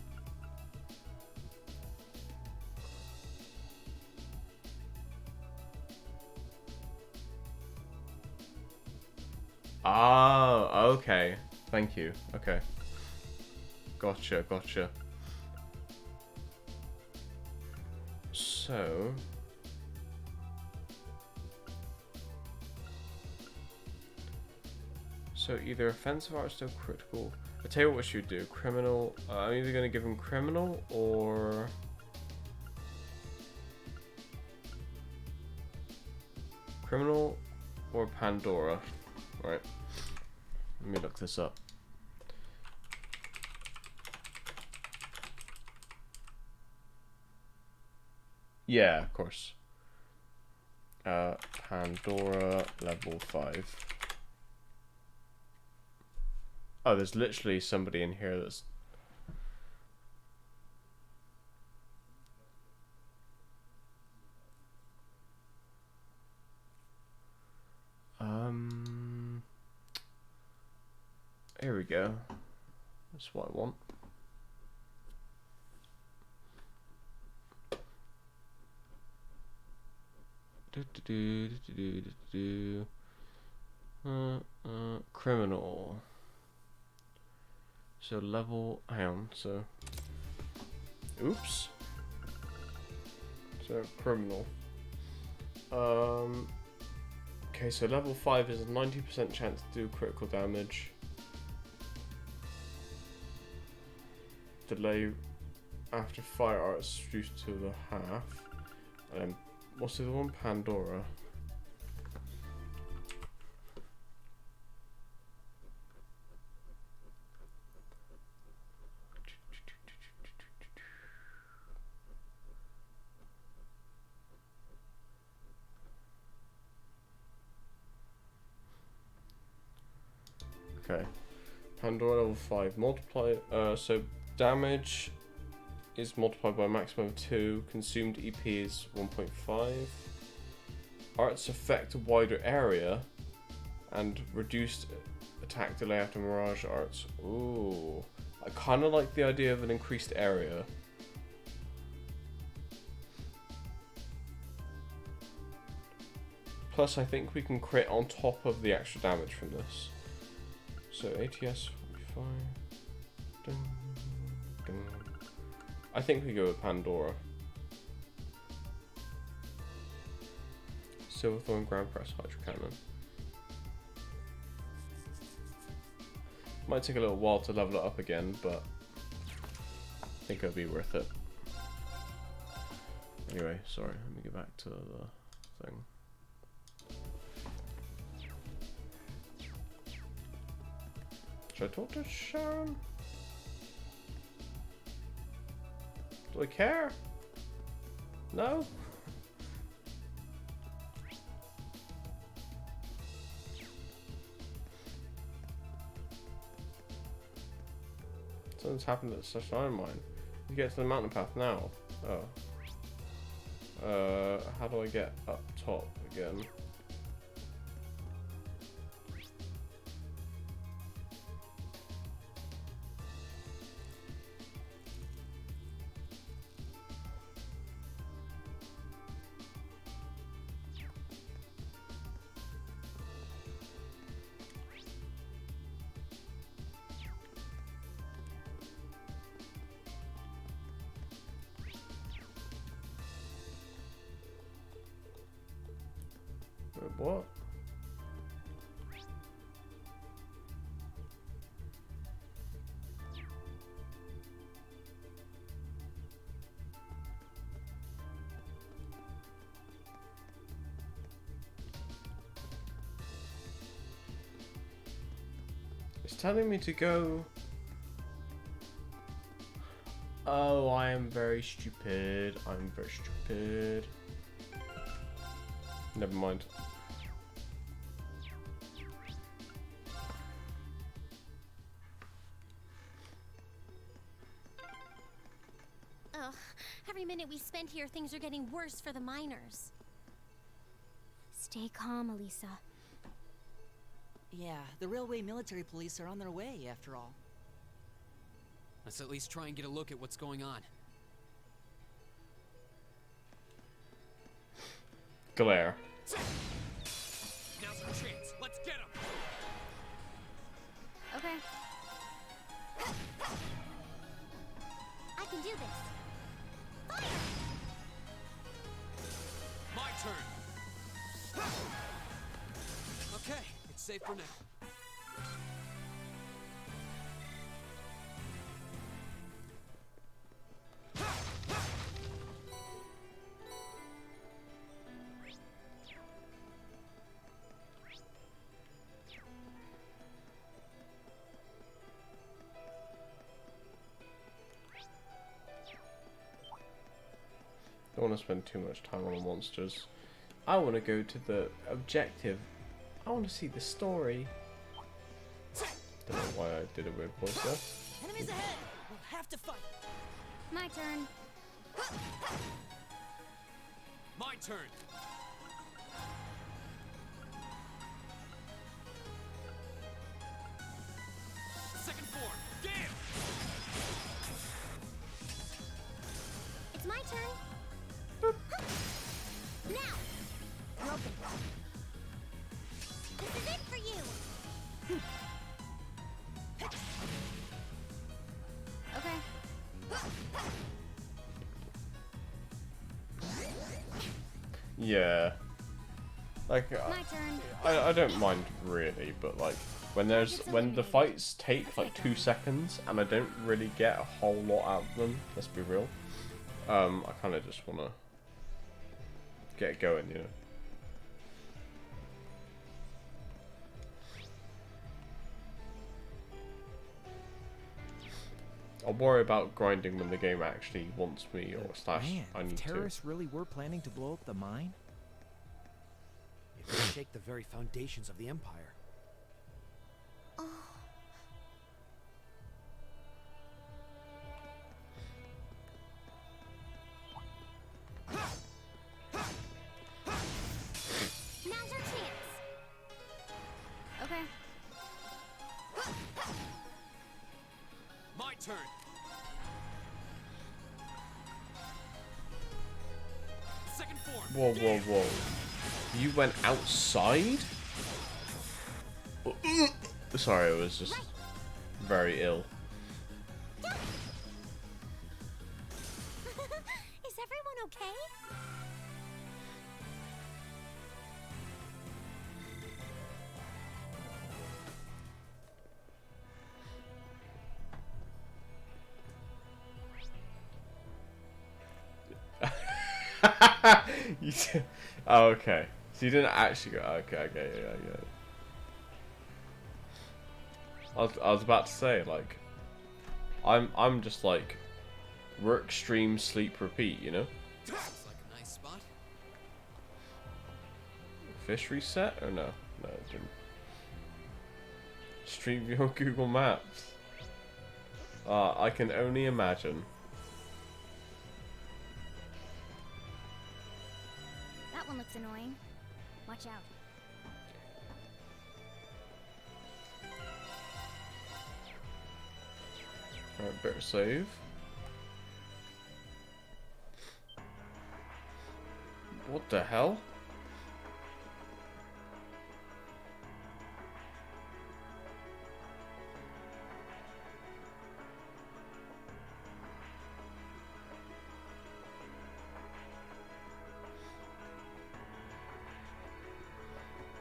Speaker 1: Oh, okay. Thank you. Okay. Gotcha, gotcha. So... So either offensive art or still critical. I tell you what we should do. Criminal. I'm either going to give him criminal or... Criminal or Pandora. Right. Let me look this up. Yeah, of course. Pandora level 5. Oh, there's literally somebody in here that's... Here we go. That's what I want. Criminal. So level, hang on, so, oops. So criminal. Okay, so level 5 is a 90% chance to do critical damage. Delay after fire arts reduced to the half. And then, what's the other one? Pandora. Okay. Pandora level 5. Multiply. So damage is multiplied by a maximum of 2. Consumed EP is 1.5. Arts affect a wider area. And reduced attack delay after Mirage Arts. Ooh. I kind of like the idea of an increased area. Plus, I think we can crit on top of the extra damage from this. So, ATS 45. Dun, dun. I think we go with Pandora. Silverthorn Grand Press Hydro Cannon. Might take a little while to level it up again, but I think it'll be worth it. Anyway, sorry, let me get back to the thing. Should I talk to Sharon? Do I care? No? Something's happened at the Iron Mine. You get to the mountain path now. Oh. How do I get up top again? Wait, what? It's telling me to go. Oh, I am very stupid. I'm very stupid. Never mind.
Speaker 11: Ugh, every minute we spend here, things are getting worse for the miners.
Speaker 17: Stay calm, Elisa.
Speaker 9: Yeah, the railway military police are on their way, after all.
Speaker 2: Let's at least try and get a look at what's going on.
Speaker 1: Glare.
Speaker 5: Now's our chance. Let's get him.
Speaker 11: Okay. I can do this. Fire!
Speaker 5: My turn.
Speaker 2: Okay, it's safe for now.
Speaker 1: Don't want to spend too much time on the monsters. I want to go to the objective. I want to see the story. Don't know why I did a weird voice there.
Speaker 9: Enemies ahead! We'll have to fight!
Speaker 17: My turn.
Speaker 5: My turn. Second form. Gale.
Speaker 11: It's my turn. Now! Broken. This is it for you!
Speaker 17: Okay.
Speaker 1: Yeah. Like,
Speaker 17: My turn.
Speaker 1: I don't mind really, but like when the fights take like 2 seconds and I don't really get a whole lot out of them, let's be real. I kind of just want to get going, you know. I'll worry about grinding when the game actually wants me or slash
Speaker 4: Man,
Speaker 1: I need
Speaker 4: if
Speaker 1: to.
Speaker 4: terrorists really were planning to blow up the mine, it would shake the very foundations of the Empire.
Speaker 11: Oh,
Speaker 5: turn. Second form.
Speaker 1: Whoa, whoa, whoa. You went outside? Sorry, I was just very ill.
Speaker 11: Is everyone okay?
Speaker 1: Oh, okay. So you didn't actually go. Okay, yeah. I was about to say, like, I'm just like work, stream, sleep, repeat. You know.
Speaker 2: Looks like a nice spot.
Speaker 1: Fish reset or no? No, it didn't. Street view on Google Maps. I can only imagine.
Speaker 17: That one looks annoying. Watch out.
Speaker 1: Alright, better save. What the hell?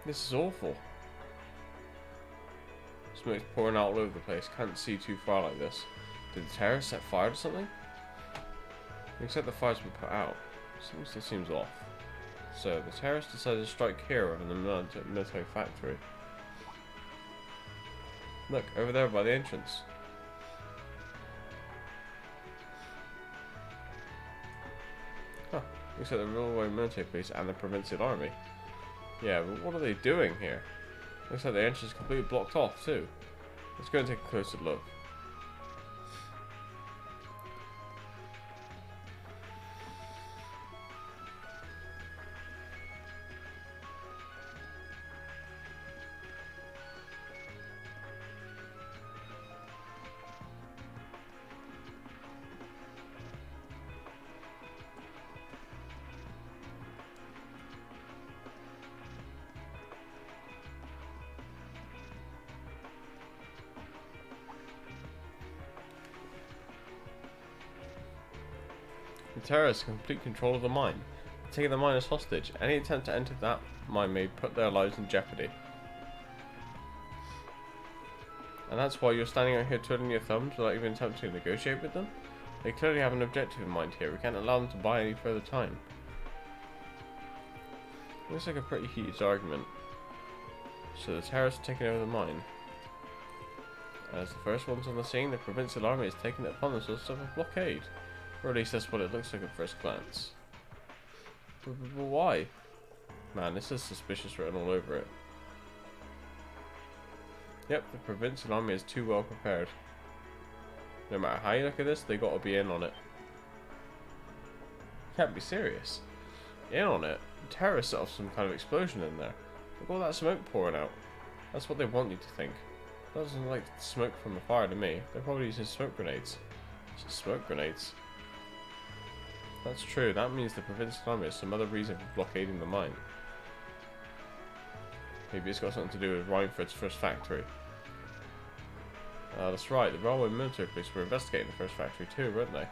Speaker 1: This is awful. Smoke's pouring out all over the place. Can't see too far like this. Did the terrorists set fire to something? Except the fire's been put out. Something still seems off. So, the terrorists decided to strike here rather than the military factory. Look, over there by the entrance. Huh. Looks like the railway military police and the provincial army. Yeah, but what are they doing here? Looks like the entrance is completely blocked off too. Let's go and take a closer look. The terrorists have complete control of the mine, taking the miners hostage. Any attempt to enter that mine may put their lives in jeopardy. And that's why you're standing out here twiddling your thumbs without even attempting to negotiate with them? They clearly have an objective in mind here. We can't allow them to buy any further time. Looks like a pretty heated argument. So the terrorists are taking over the mine. As the first ones on the scene, the provincial army has taken it upon themselves to have a blockade. Or at least that's what it looks like at first glance. But why? Man, this is suspicious written all over it. Yep, the provincial army is too well prepared. No matter how you look at this, they gotta be in on it. Can't be serious. In on it? The terrorists set off some kind of explosion in there. Look at all that smoke pouring out. That's what they want you to think. That doesn't look like smoke from a fire to me. They're probably using smoke grenades. Just smoke grenades. That's true. That means the provincial army has some other reason for blockading the mine. Maybe it's got something to do with Reinford's first factory. That's right. The railway military police were investigating the first factory too, weren't they?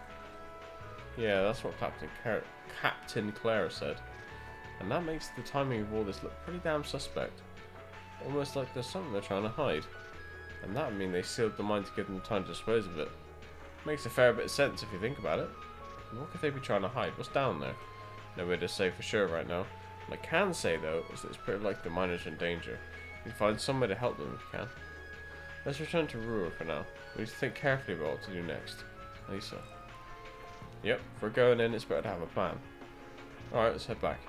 Speaker 1: Yeah, that's what Captain Clare said. And that makes the timing of all this look pretty damn suspect. Almost like there's something they're trying to hide. And that would mean they sealed the mine to give them time to dispose of it. Makes a fair bit of sense if you think about it. What could they be trying to hide? What's down there? No way to say for sure right now. What I can say though is that it's pretty likely the miners are in danger. We can find some way to help them if we can. Let's return to Ruhr for now. We need to think carefully about what to do next. Lisa. Yep, if we're going in, it's better to have a plan. Alright, let's head back.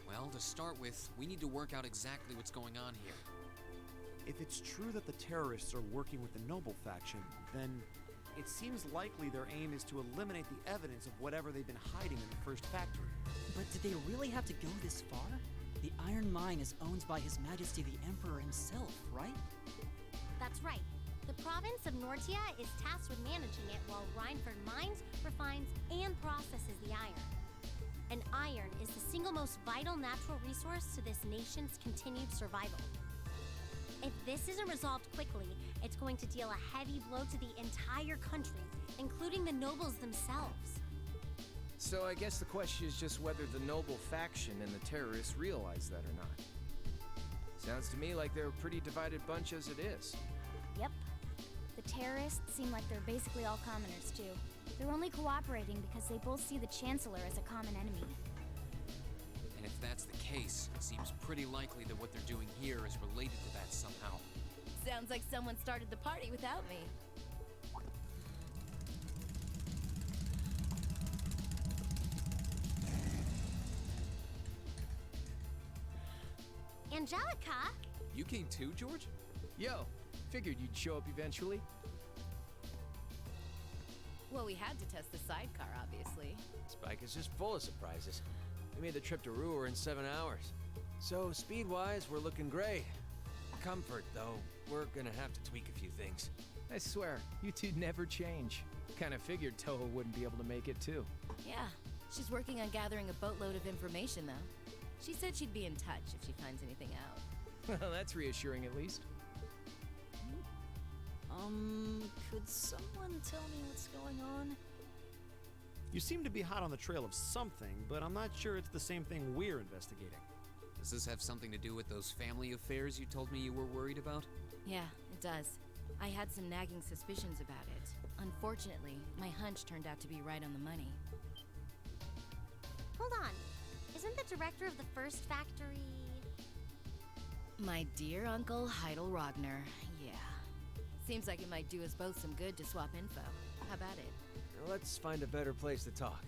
Speaker 2: Well, to start with, we need to work out exactly what's going on here.
Speaker 4: If it's true that the terrorists are working with the Noble faction, then it seems likely their aim is to eliminate the evidence of whatever they've been hiding in the first factory.
Speaker 9: But did they really have to go this far? The iron mine is owned by His Majesty the Emperor himself, right?
Speaker 11: That's right. The province of Nortia is tasked with managing it while Rhineford mines, refines, and processes the iron. And iron is the single most vital natural resource to this nation's continued survival. If this isn't resolved quickly, it's going to deal a heavy blow to the entire country, including the nobles themselves.
Speaker 8: So I guess the question is just whether the Noble faction and the terrorists realize that or not. Sounds to me like they're a pretty divided bunch as it is.
Speaker 17: Yep. The terrorists seem like they're basically all commoners, too. They're only cooperating because they both see the Chancellor as a common enemy.
Speaker 2: And if that's the case, it seems pretty likely that what they're doing here is related to that somehow.
Speaker 10: Sounds like someone started the party without me.
Speaker 11: Angelica?
Speaker 2: You came too, George?
Speaker 8: Yo, figured you'd show up eventually.
Speaker 10: Well, we had to test the sidecar, obviously.
Speaker 18: Spike is just full of surprises. We made the trip to Ruhr in 7 hours. So, speed-wise, we're looking great. Comfort, though, we're gonna have to tweak a few things.
Speaker 8: I swear, you two never change. Kinda figured Toho wouldn't be able to make it too.
Speaker 10: Yeah, she's working on gathering a boatload of information, though. She said she'd be in touch if she finds anything out.
Speaker 8: Well, that's reassuring at least.
Speaker 9: Could someone tell me what's going on?
Speaker 4: You seem to be hot on the trail of something, but I'm not sure it's the same thing we're investigating.
Speaker 2: Does this have something to do with those family affairs you told me you were worried about?
Speaker 10: Yeah, it does. I had some nagging suspicions about it. Unfortunately, my hunch turned out to be right on the money.
Speaker 11: Hold on. Isn't the director of the first factory...
Speaker 10: My dear Uncle Heidel Rogner, yeah. Seems like it might do us both some good to swap info. How about it?
Speaker 18: Let's find a better place to talk.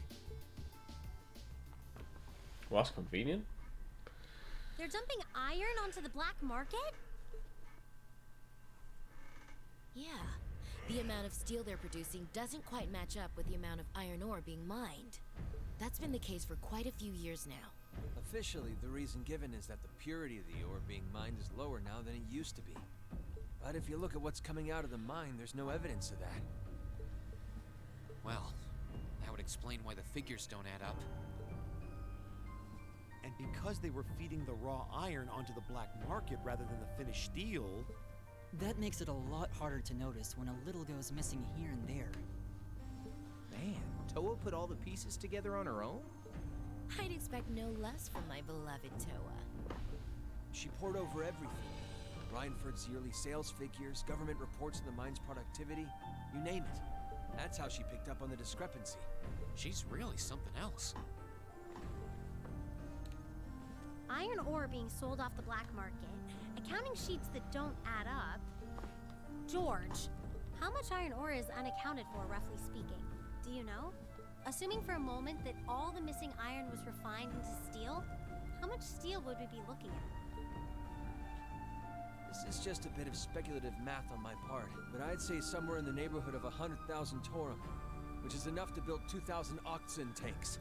Speaker 1: Well, that's convenient.
Speaker 11: They're dumping iron onto the black market?
Speaker 10: Yeah. The amount of steel they're producing doesn't quite match up with the amount of iron ore being mined. That's been the case for quite a few years now.
Speaker 18: Officially, the reason given is that the purity of the ore being mined is lower now than it used to be. But if you look at what's coming out of the mine, there's no evidence of that.
Speaker 2: Well, that would explain why the figures don't add up.
Speaker 4: And because they were feeding the raw iron onto the black market rather than the finished steel...
Speaker 9: That makes it a lot harder to notice when a little goes missing here and there.
Speaker 8: Man, Toho put all the pieces together on her own?
Speaker 10: I'd expect no less from my beloved Toa.
Speaker 18: She poured over everything. Rhineford's yearly sales figures, government reports on the mine's productivity, you name it. That's how she picked up on the discrepancy.
Speaker 2: She's really something else.
Speaker 11: Iron ore being sold off the black market, accounting sheets that don't add up. George, how much iron ore is unaccounted for, roughly speaking? Do you know? Assuming for a moment that all the missing iron was refined into steel, how much steel would we be looking at?
Speaker 18: This is just a bit of speculative math on my part, but I'd say somewhere in the neighborhood of 100,000 Torum, which is enough to build 2,000 oxen tanks.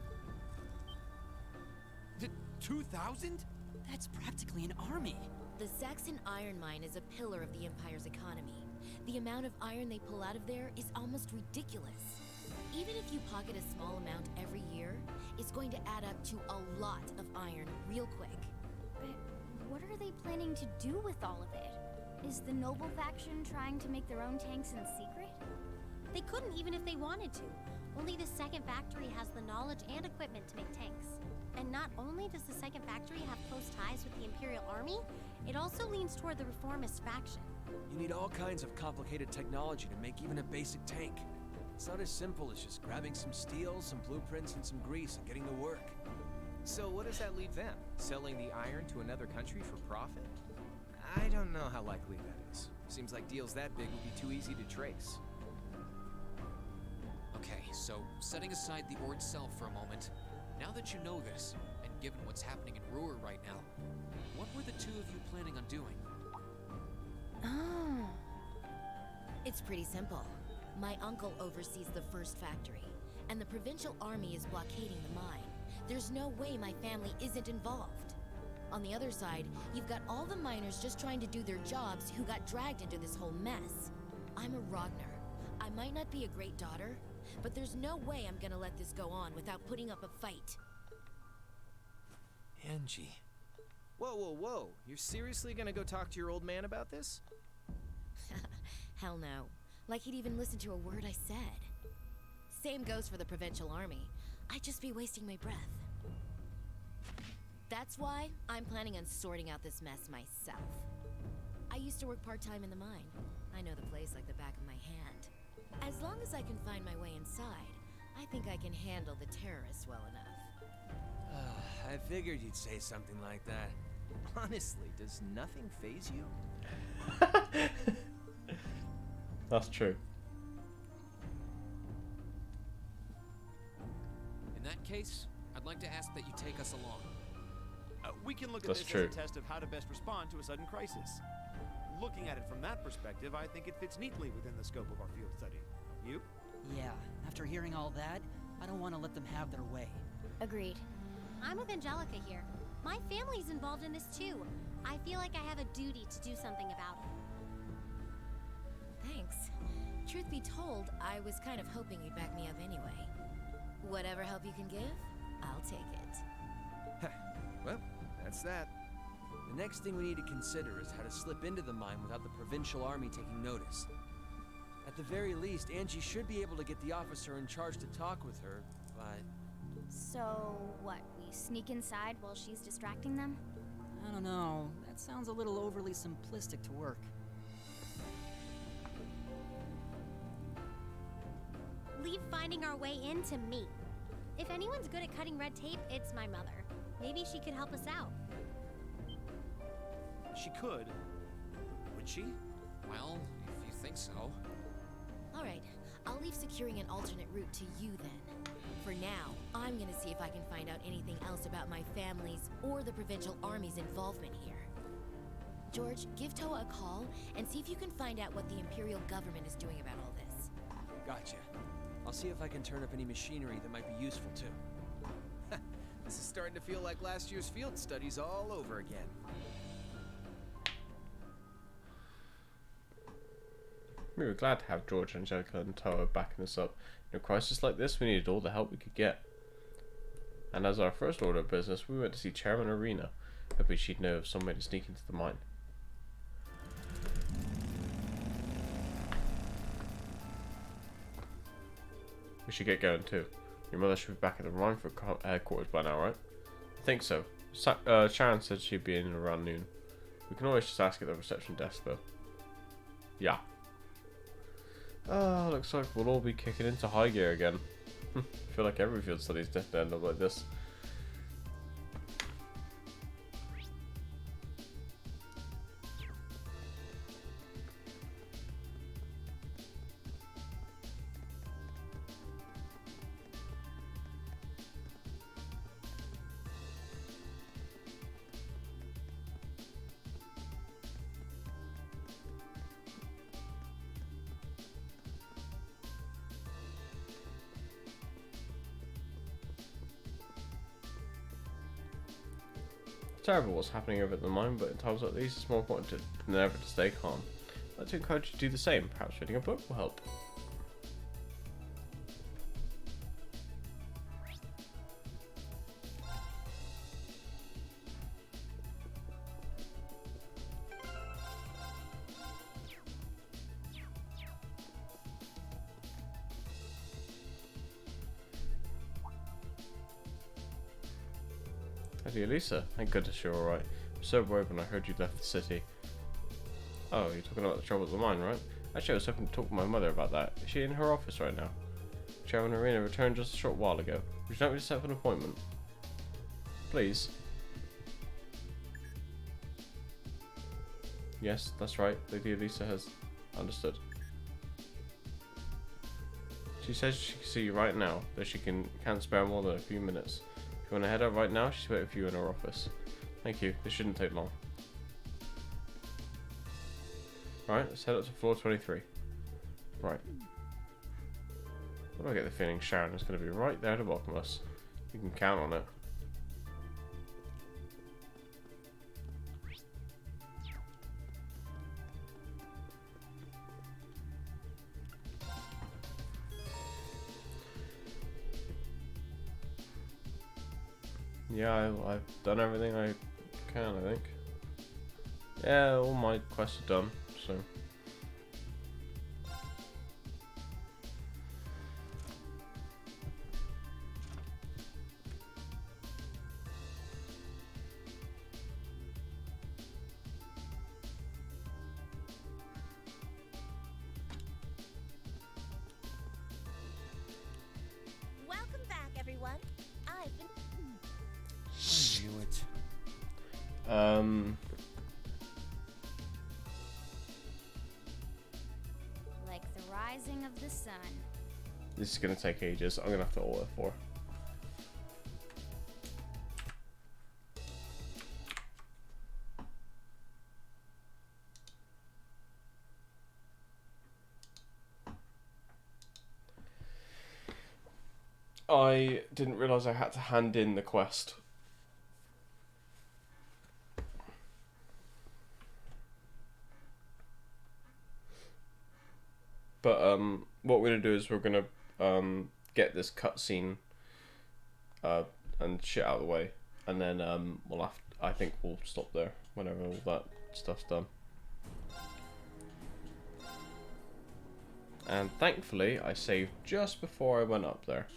Speaker 4: 2,000?
Speaker 9: That's practically an army.
Speaker 10: The Saxon iron mine is a pillar of the Empire's economy. The amount of iron they pull out of there is almost ridiculous. Even if you pocket a small amount every year, it's going to add up to a lot of iron real quick.
Speaker 17: But what are they planning to do with all of it? Is the Noble faction trying to make their own tanks in secret?
Speaker 11: They couldn't even if they wanted to. Only the second factory has the knowledge and equipment to make tanks. And not only does the second factory have close ties with the Imperial Army, it also leans toward the reformist faction.
Speaker 18: You need all kinds of complicated technology to make even a basic tank. It's not as simple as just grabbing some steel, some blueprints, and some grease and getting to work.
Speaker 8: So what does that leave them? Selling the iron to another country for profit? I don't know how likely that is. Seems like deals that big would be too easy to trace.
Speaker 2: Okay, so setting aside the ore itself for a moment, now that you know this, and given what's happening in Ruhr right now, what were the two of you planning on doing?
Speaker 10: Oh. It's pretty simple. My uncle oversees the first factory, and the provincial army is blockading the mine. There's no way my family isn't involved. On the other side, you've got all the miners just trying to do their jobs who got dragged into this whole mess. I'm a Ragnar. I might not be a great daughter, but there's no way I'm gonna let this go on without putting up a fight.
Speaker 18: Angie. Whoa, whoa, whoa. You're seriously gonna go talk to your old man about this?
Speaker 10: Hell no. Like he'd even listen to a word I said. Same goes for the provincial army. I'd just be wasting my breath. That's why I'm planning on sorting out this mess myself. I used to work part-time in the mine. I know the place like the back of my hand. As long as I can find my way inside, I think I can handle the terrorists well enough.
Speaker 18: I figured you'd say something like that. Honestly, does nothing faze you?
Speaker 1: That's true.
Speaker 2: In that case, I'd like to ask that you take us along.
Speaker 4: We can look at
Speaker 1: That's
Speaker 4: this
Speaker 1: true.
Speaker 4: as a test of how to best respond to a sudden crisis. Looking at it from that perspective, I think it fits neatly within the scope of our field study. You?
Speaker 9: Yeah, after hearing all that, I don't want to let them have their way.
Speaker 11: Agreed. I'm with Angelica here. My family's involved in this too. I feel like I have a duty to do something about it.
Speaker 10: Thanks. Truth be told, I was kind of hoping you'd back me up anyway. Whatever help you can give, I'll take it.
Speaker 18: Well, that's that. The next thing we need to consider is how to slip into the mine without the provincial army taking notice. At the very least, Angie should be able to get the officer in charge to talk with her, but...
Speaker 17: So, what, we sneak inside while she's distracting them?
Speaker 9: I don't know. That sounds a little overly simplistic to work.
Speaker 11: Leave finding our way in to me. If anyone's good at cutting red tape, it's my mother. Maybe she could help us out.
Speaker 4: She could. Would she?
Speaker 2: Well, if you think so.
Speaker 10: Alright, I'll leave securing an alternate route to you then. For now, I'm gonna see if I can find out anything else about my family's or the provincial army's involvement here. George, give Toa a call and see if you can find out what the Imperial government is doing about all this.
Speaker 18: Gotcha. I'll see if I can turn up any machinery that might be useful too. This is starting to feel like last year's field studies all over again.
Speaker 1: We were glad to have George, Angelica, and Toa backing us up. In a crisis like this, we needed all the help we could get. And as our first order of business, we went to see Chairman Arena, hoping she'd know of some way to sneak into the mine. We should get going too. Your mother should be back at the Rhineford headquarters by now, right? I think so. Sharon said she'd be in around noon. We can always just ask at the reception desk though. Yeah. Looks like we'll all be kicking into high gear again. I feel like every field study's destined to end up like this. Terrible what's happening over at the mine, but in times like these it's more important than ever to stay calm. I'd like to encourage you to do the same. Perhaps reading a book will help. Hey Elisa, thank goodness you're alright. I'm so worried when I heard you'd left the city. Oh, you're talking about the trouble at the mine, right? Actually, I was hoping to talk to my mother about that. Is she in her office right now? Chairman Arena returned just a short while ago. Would you like me to set up an appointment? Please. Yes, that's right. Lady Elisa has understood. She says she can see you right now, though she can't spare more than a few minutes. If you want to head out right now, she's waiting for you in her office. Thank you. This shouldn't take long. Right, let's head up to floor 23. Right. What do I get the feeling Sharon is going to be right there to welcome us? You can count on it. Yeah, I've done everything I can, I think. Yeah, all my quests are done, so...
Speaker 12: Welcome back, everyone. I've been.
Speaker 18: I knew it.
Speaker 17: Like the rising of the sun.
Speaker 1: This is gonna take ages. I'm gonna have to order for. I didn't realise I had to hand in the quest. But what we're gonna do is we're gonna get this cutscene and shit out of the way, and then we'll have. I think we'll stop there whenever all that stuff's done. And thankfully, I saved just before I went up there.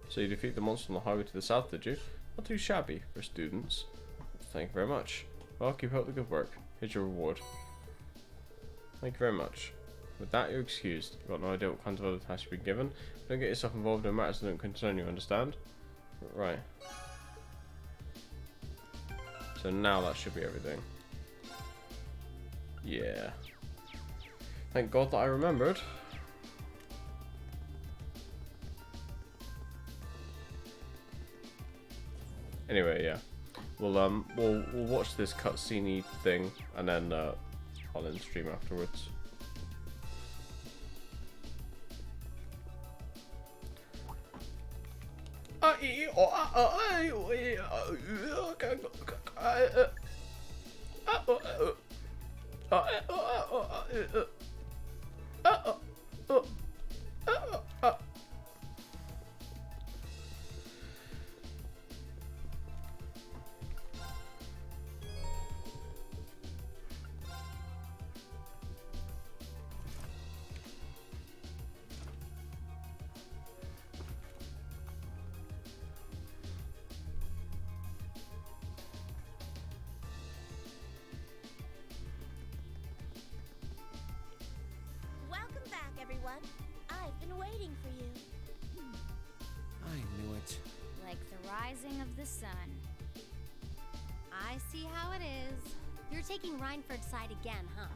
Speaker 1: So you defeat the monster on the highway to the south, did you? Not too shabby for students. Thank you very much. Well, keep up the good work. Here's your reward. Thank you very much. With that, you're excused. I've got no idea what kinds of other tasks you've been given. Don't get yourself involved in matters that don't concern you, understand? Right. So now that should be everything. Yeah. Thank God that I remembered. Anyway, yeah, we'll watch this cutscene thing, and then I'll end stream afterwards.
Speaker 12: Welcome back, everyone. I've been waiting for you.
Speaker 18: I knew it.
Speaker 17: Like the rising of the sun.
Speaker 3: I see how it is. You're taking Rhineford's side again, huh?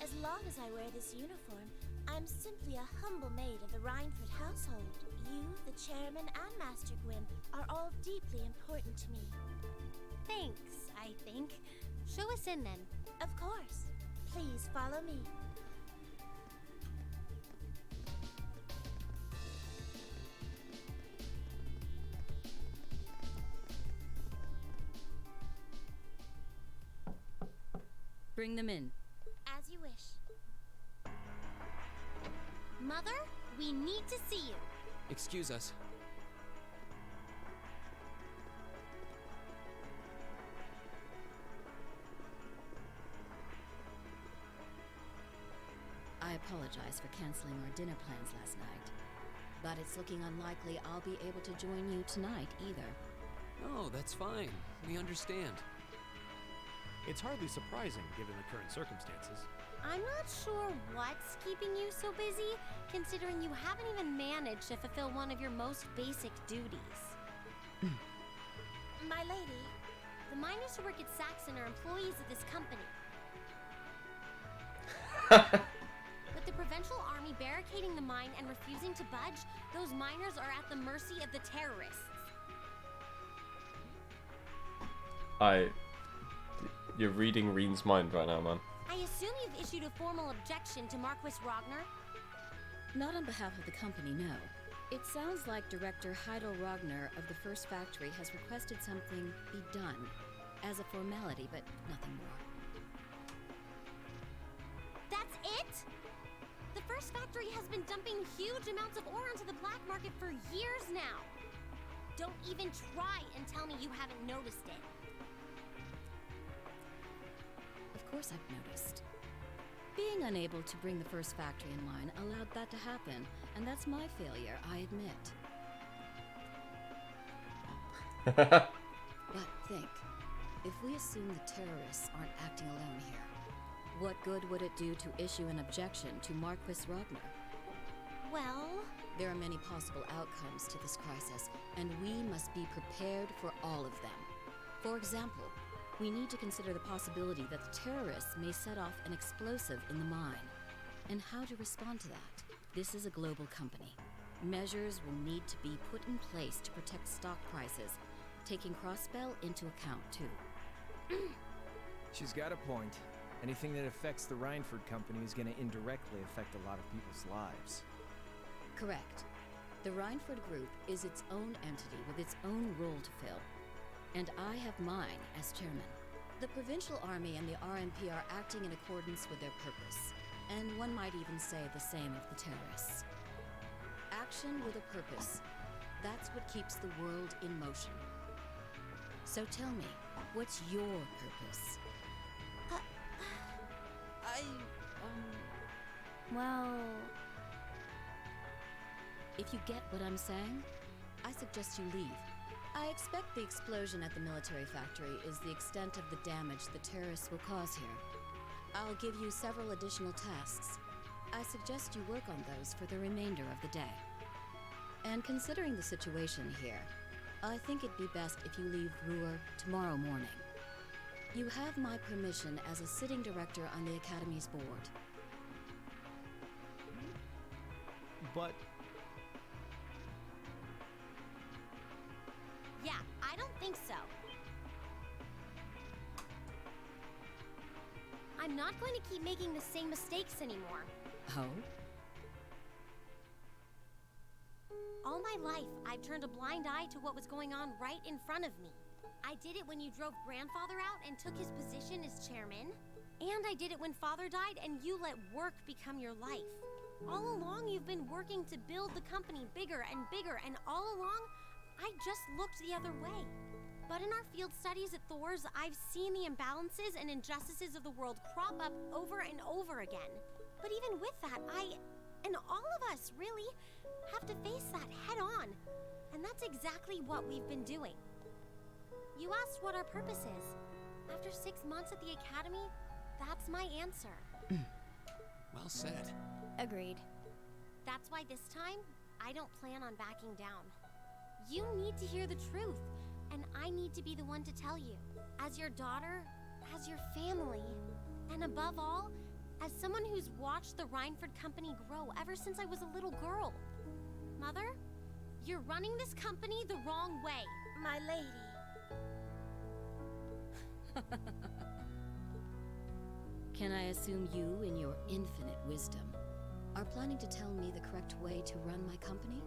Speaker 12: As long as I wear this uniform, I'm simply a humble maid of the Rhineford household. You, the chairman, and Master Gwyn are all deeply important to me.
Speaker 3: Thanks, I think. Show us in then.
Speaker 12: Of course. Please follow me.
Speaker 13: Bring them in.
Speaker 12: As you wish.
Speaker 3: Mother, we need to see you.
Speaker 2: Excuse us.
Speaker 13: I apologize for canceling our dinner plans last night, but it's looking unlikely I'll be able to join you tonight either.
Speaker 2: Oh, that's fine. We understand.
Speaker 4: It's hardly surprising given the current circumstances.
Speaker 3: I'm not sure what's keeping you so busy, considering you haven't even managed to fulfill one of your most basic duties.
Speaker 12: My lady.
Speaker 11: The miners who work at Saxon are employees of this company. With the provincial army barricading the mine and refusing to budge, those miners are at the mercy of the terrorists.
Speaker 1: You're reading Reen's mind right now, man.
Speaker 11: I assume you've issued a formal objection to Marquis Ragnar?
Speaker 13: Not on behalf of the company, no. It sounds like Director Heidel Ragnar of the First Factory has requested something be done as a formality, but nothing more.
Speaker 11: That's it? The First Factory has been dumping huge amounts of ore onto the black market for years now. Don't even try and tell me you haven't noticed it.
Speaker 13: Of course I've noticed. Being unable to bring the First Factory in line allowed that to happen, and that's my failure, I admit. But think, if we assume the terrorists aren't acting alone here, what good would it do to issue an objection to Marquis Ragnar?
Speaker 11: Well...
Speaker 13: There are many possible outcomes to this crisis, and we must be prepared for all of them. For example, we need to consider the possibility that the terrorists may set off an explosive in the mine, and how to respond to that. This is a global company. Measures will need to be put in place to protect stock prices, taking Crossbell into account too.
Speaker 18: She's got a point. Anything that affects the Rhineford company is going to indirectly affect a lot of people's lives.
Speaker 13: Correct. The Rhineford Group is its own entity with its own role to fill, and I have mine as chairman. The Provincial Army and the RMP are acting in accordance with their purpose, and one might even say the same of the terrorists. Action with a purpose, that's what keeps the world in motion. So tell me, what's your purpose?
Speaker 17: Well...
Speaker 13: If you get what I'm saying, I suggest you leave. I expect the explosion at the military factory is the extent of the damage the terrorists will cause here. I'll give you several additional tasks. I suggest you work on those for the remainder of the day. And considering the situation here, I think it'd be best if you leave Ruhr tomorrow morning. You have my permission as a sitting director on the Academy's board.
Speaker 18: But...
Speaker 11: Yeah, I don't think so. I'm not going to keep making the same mistakes anymore.
Speaker 13: Oh?
Speaker 11: All my life, I've turned a blind eye to what was going on right in front of me. I did it when you drove Grandfather out and took his position as chairman. And I did it when Father died and you let work become your life. All along, you've been working to build the company bigger and bigger, and all along, I just looked the other way. But in our field studies at Thor's, I've seen the imbalances and injustices of the world crop up over and over again. But even with that, I, and all of us, really, have to face that head on. And that's exactly what we've been doing. You asked what our purpose is. After 6 months at the Academy, that's my answer.
Speaker 2: Well said.
Speaker 17: Agreed.
Speaker 11: That's why this time, I don't plan on backing down. You need to hear the truth, and I need to be the one to tell you. As your daughter, as your family, and above all, as someone who's watched the Rhineford company grow ever since I was a little girl. Mother, you're running this company the wrong way.
Speaker 12: My lady.
Speaker 13: Can I assume you, in your infinite wisdom, are planning to tell me the correct way to run my company?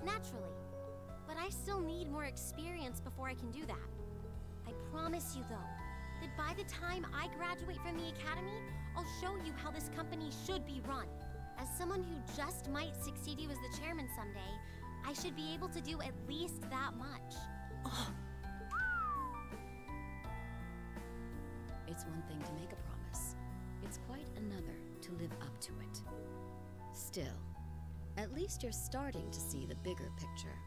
Speaker 11: Naturally. But I still need more experience before I can do that. I promise you, though, that by the time I graduate from the Academy, I'll show you how this company should be run. As someone who just might succeed you as the chairman someday, I should be able to do at least that much.
Speaker 13: It's one thing to make a promise. It's quite another to live up to it. Still, at least you're starting to see the bigger picture.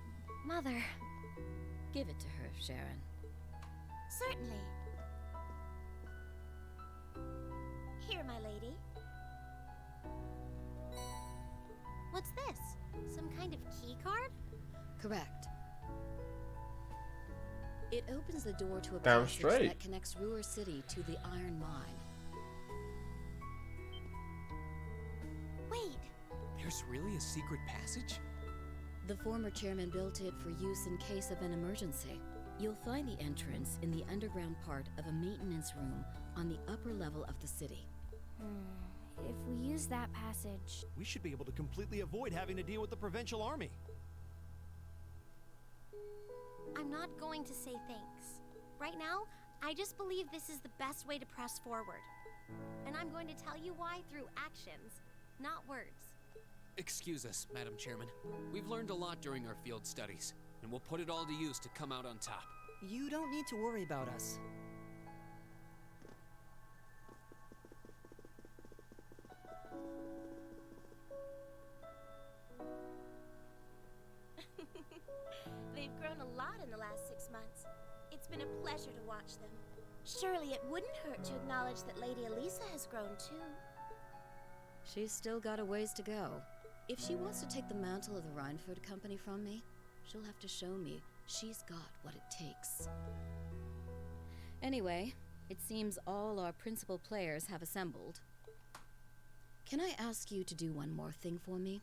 Speaker 11: Mother.
Speaker 13: Give it to her, Sharon.
Speaker 12: Certainly. Here, my lady.
Speaker 11: What's this? Some kind of key card?
Speaker 13: Correct. It opens the door to a
Speaker 1: Damn
Speaker 13: passage
Speaker 1: straight.
Speaker 13: that connects Ruhr City to the Iron Mine.
Speaker 3: Wait,
Speaker 2: There's really a secret passage?
Speaker 13: The former chairman built it for use in case of an emergency. You'll find the entrance in the underground part of a maintenance room on the upper level of the city.
Speaker 17: If we use that passage...
Speaker 4: We should be able to completely avoid having to deal with the Provincial Army.
Speaker 3: I'm not going to say thanks. Right now, I just believe this is the best way to press forward. And I'm going to tell you why through actions, not words.
Speaker 2: Excuse us, Madam Chairman. We've learned a lot during our field studies, and we'll put it all to use to come out on top.
Speaker 9: You don't need to worry about us.
Speaker 12: They've grown a lot in the last 6 months. It's been a pleasure to watch them. Surely it wouldn't hurt to acknowledge that Lady Elisa has grown too.
Speaker 13: She's still got a ways to go. If she wants to take the mantle of the Rhineford Company from me, she'll have to show me she's got what it takes. Anyway, it seems all our principal players have assembled. Can I ask you to do one more thing for me?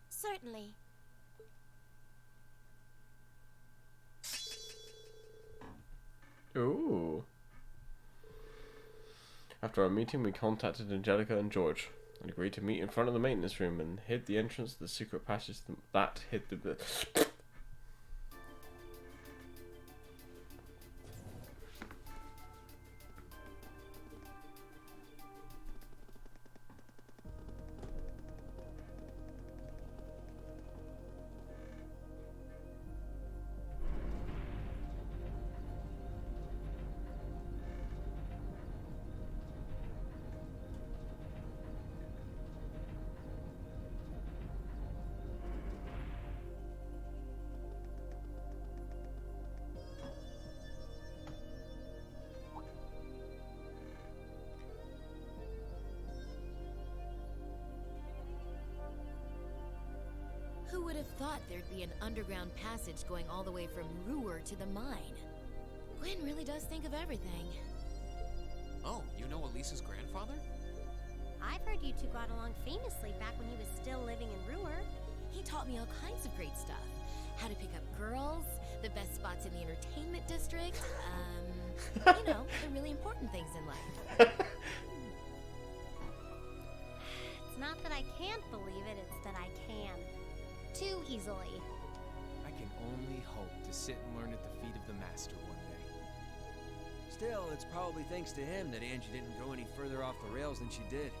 Speaker 12: Certainly.
Speaker 1: Ooh. After our meeting, we contacted Angelica and George and agreed to meet in front of the maintenance room and hid the entrance to the secret passage that hid the...
Speaker 10: Who would have thought there'd be an underground passage going all the way from Ruhr to the mine? Gwen really does think of everything.
Speaker 2: Oh, you know Elisa's grandfather?
Speaker 3: I've heard you two got along famously back when he was still living in Ruhr.
Speaker 10: He taught me all kinds of great stuff. How to pick up girls, the best spots in the entertainment district, you know, the really important things in life.
Speaker 3: It's not that I can't believe it, it's that I can. Too easily.
Speaker 18: I can only hope to sit and learn at the feet of the master one day. Still, it's probably thanks to him that Angie didn't go any further off the rails than she did.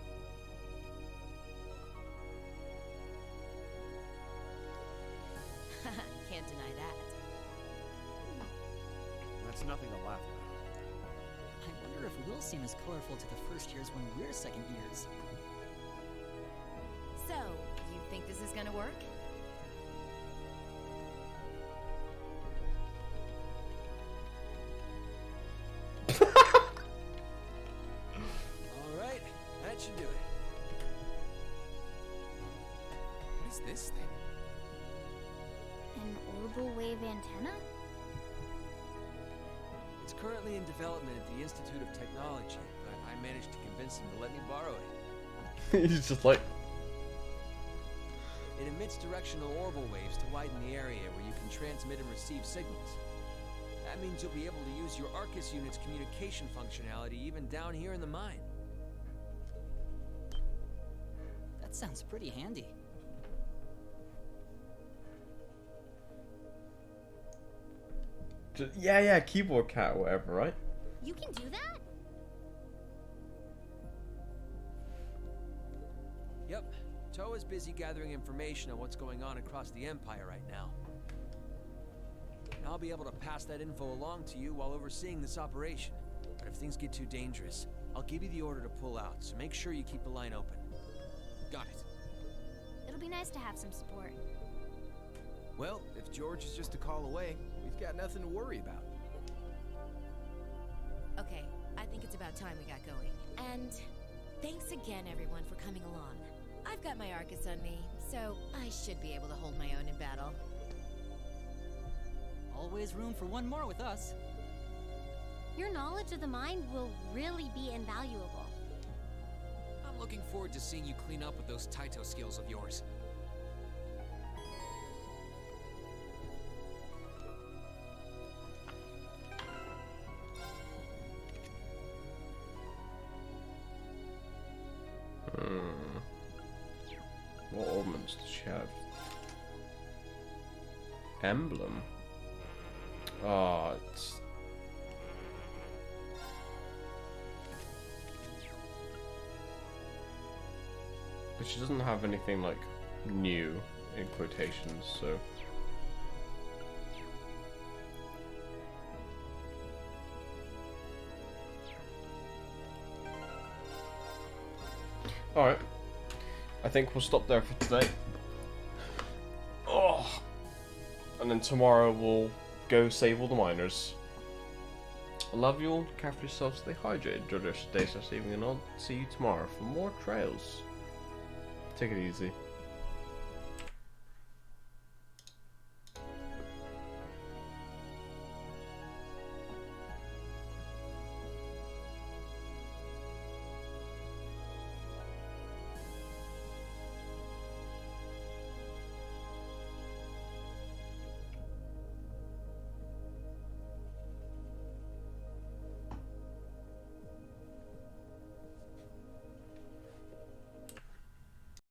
Speaker 10: Can't deny that.
Speaker 4: That's nothing to laugh at.
Speaker 9: I wonder if we'll seem as colorful to the first years when we're second years.
Speaker 10: So, you think this is gonna work?
Speaker 18: Alright, that should do it.
Speaker 2: What is this thing?
Speaker 17: An orbital wave antenna?
Speaker 18: It's currently in development at the Institute of Technology, but I managed to convince them to let me borrow it.
Speaker 1: He's just like...
Speaker 18: It emits directional orbital waves to widen the area where you can transmit and receive signals. That means you'll be able to use your Arcus unit's communication functionality even down here in the mine.
Speaker 9: That sounds pretty handy.
Speaker 1: Yeah, keyboard cat or whatever, right?
Speaker 3: You can do that?
Speaker 18: Yep. Toa's busy gathering information on what's going on across the Empire right now. And I'll be able to pass that info along to you while overseeing this operation. But if things get too dangerous, I'll give you the order to pull out, so make sure you keep the line open.
Speaker 2: Got it.
Speaker 17: It'll be nice to have some support.
Speaker 19: Well, if George is just a call away, we've got nothing to worry about.
Speaker 10: Okay, I think it's about time we got going. And thanks again, everyone, for coming along. I've got my Arcus on me, so I should be able to hold my own in battle.
Speaker 9: always room for one more with us.
Speaker 3: Your knowledge of the mine will really be invaluable.
Speaker 2: I'm looking forward to seeing you clean up with those Taito skills of yours.
Speaker 1: What ornaments does she have? Emblem. Ah, it's... But she doesn't have anything like new in quotations, so... Alright. I think we'll stop there for today. Oh. And then tomorrow we'll go save all the miners. I love you all. Care for yourselves. Stay hydrated. Enjoy the rest of the day, evening, and I'll see you tomorrow for more trails. Take it easy.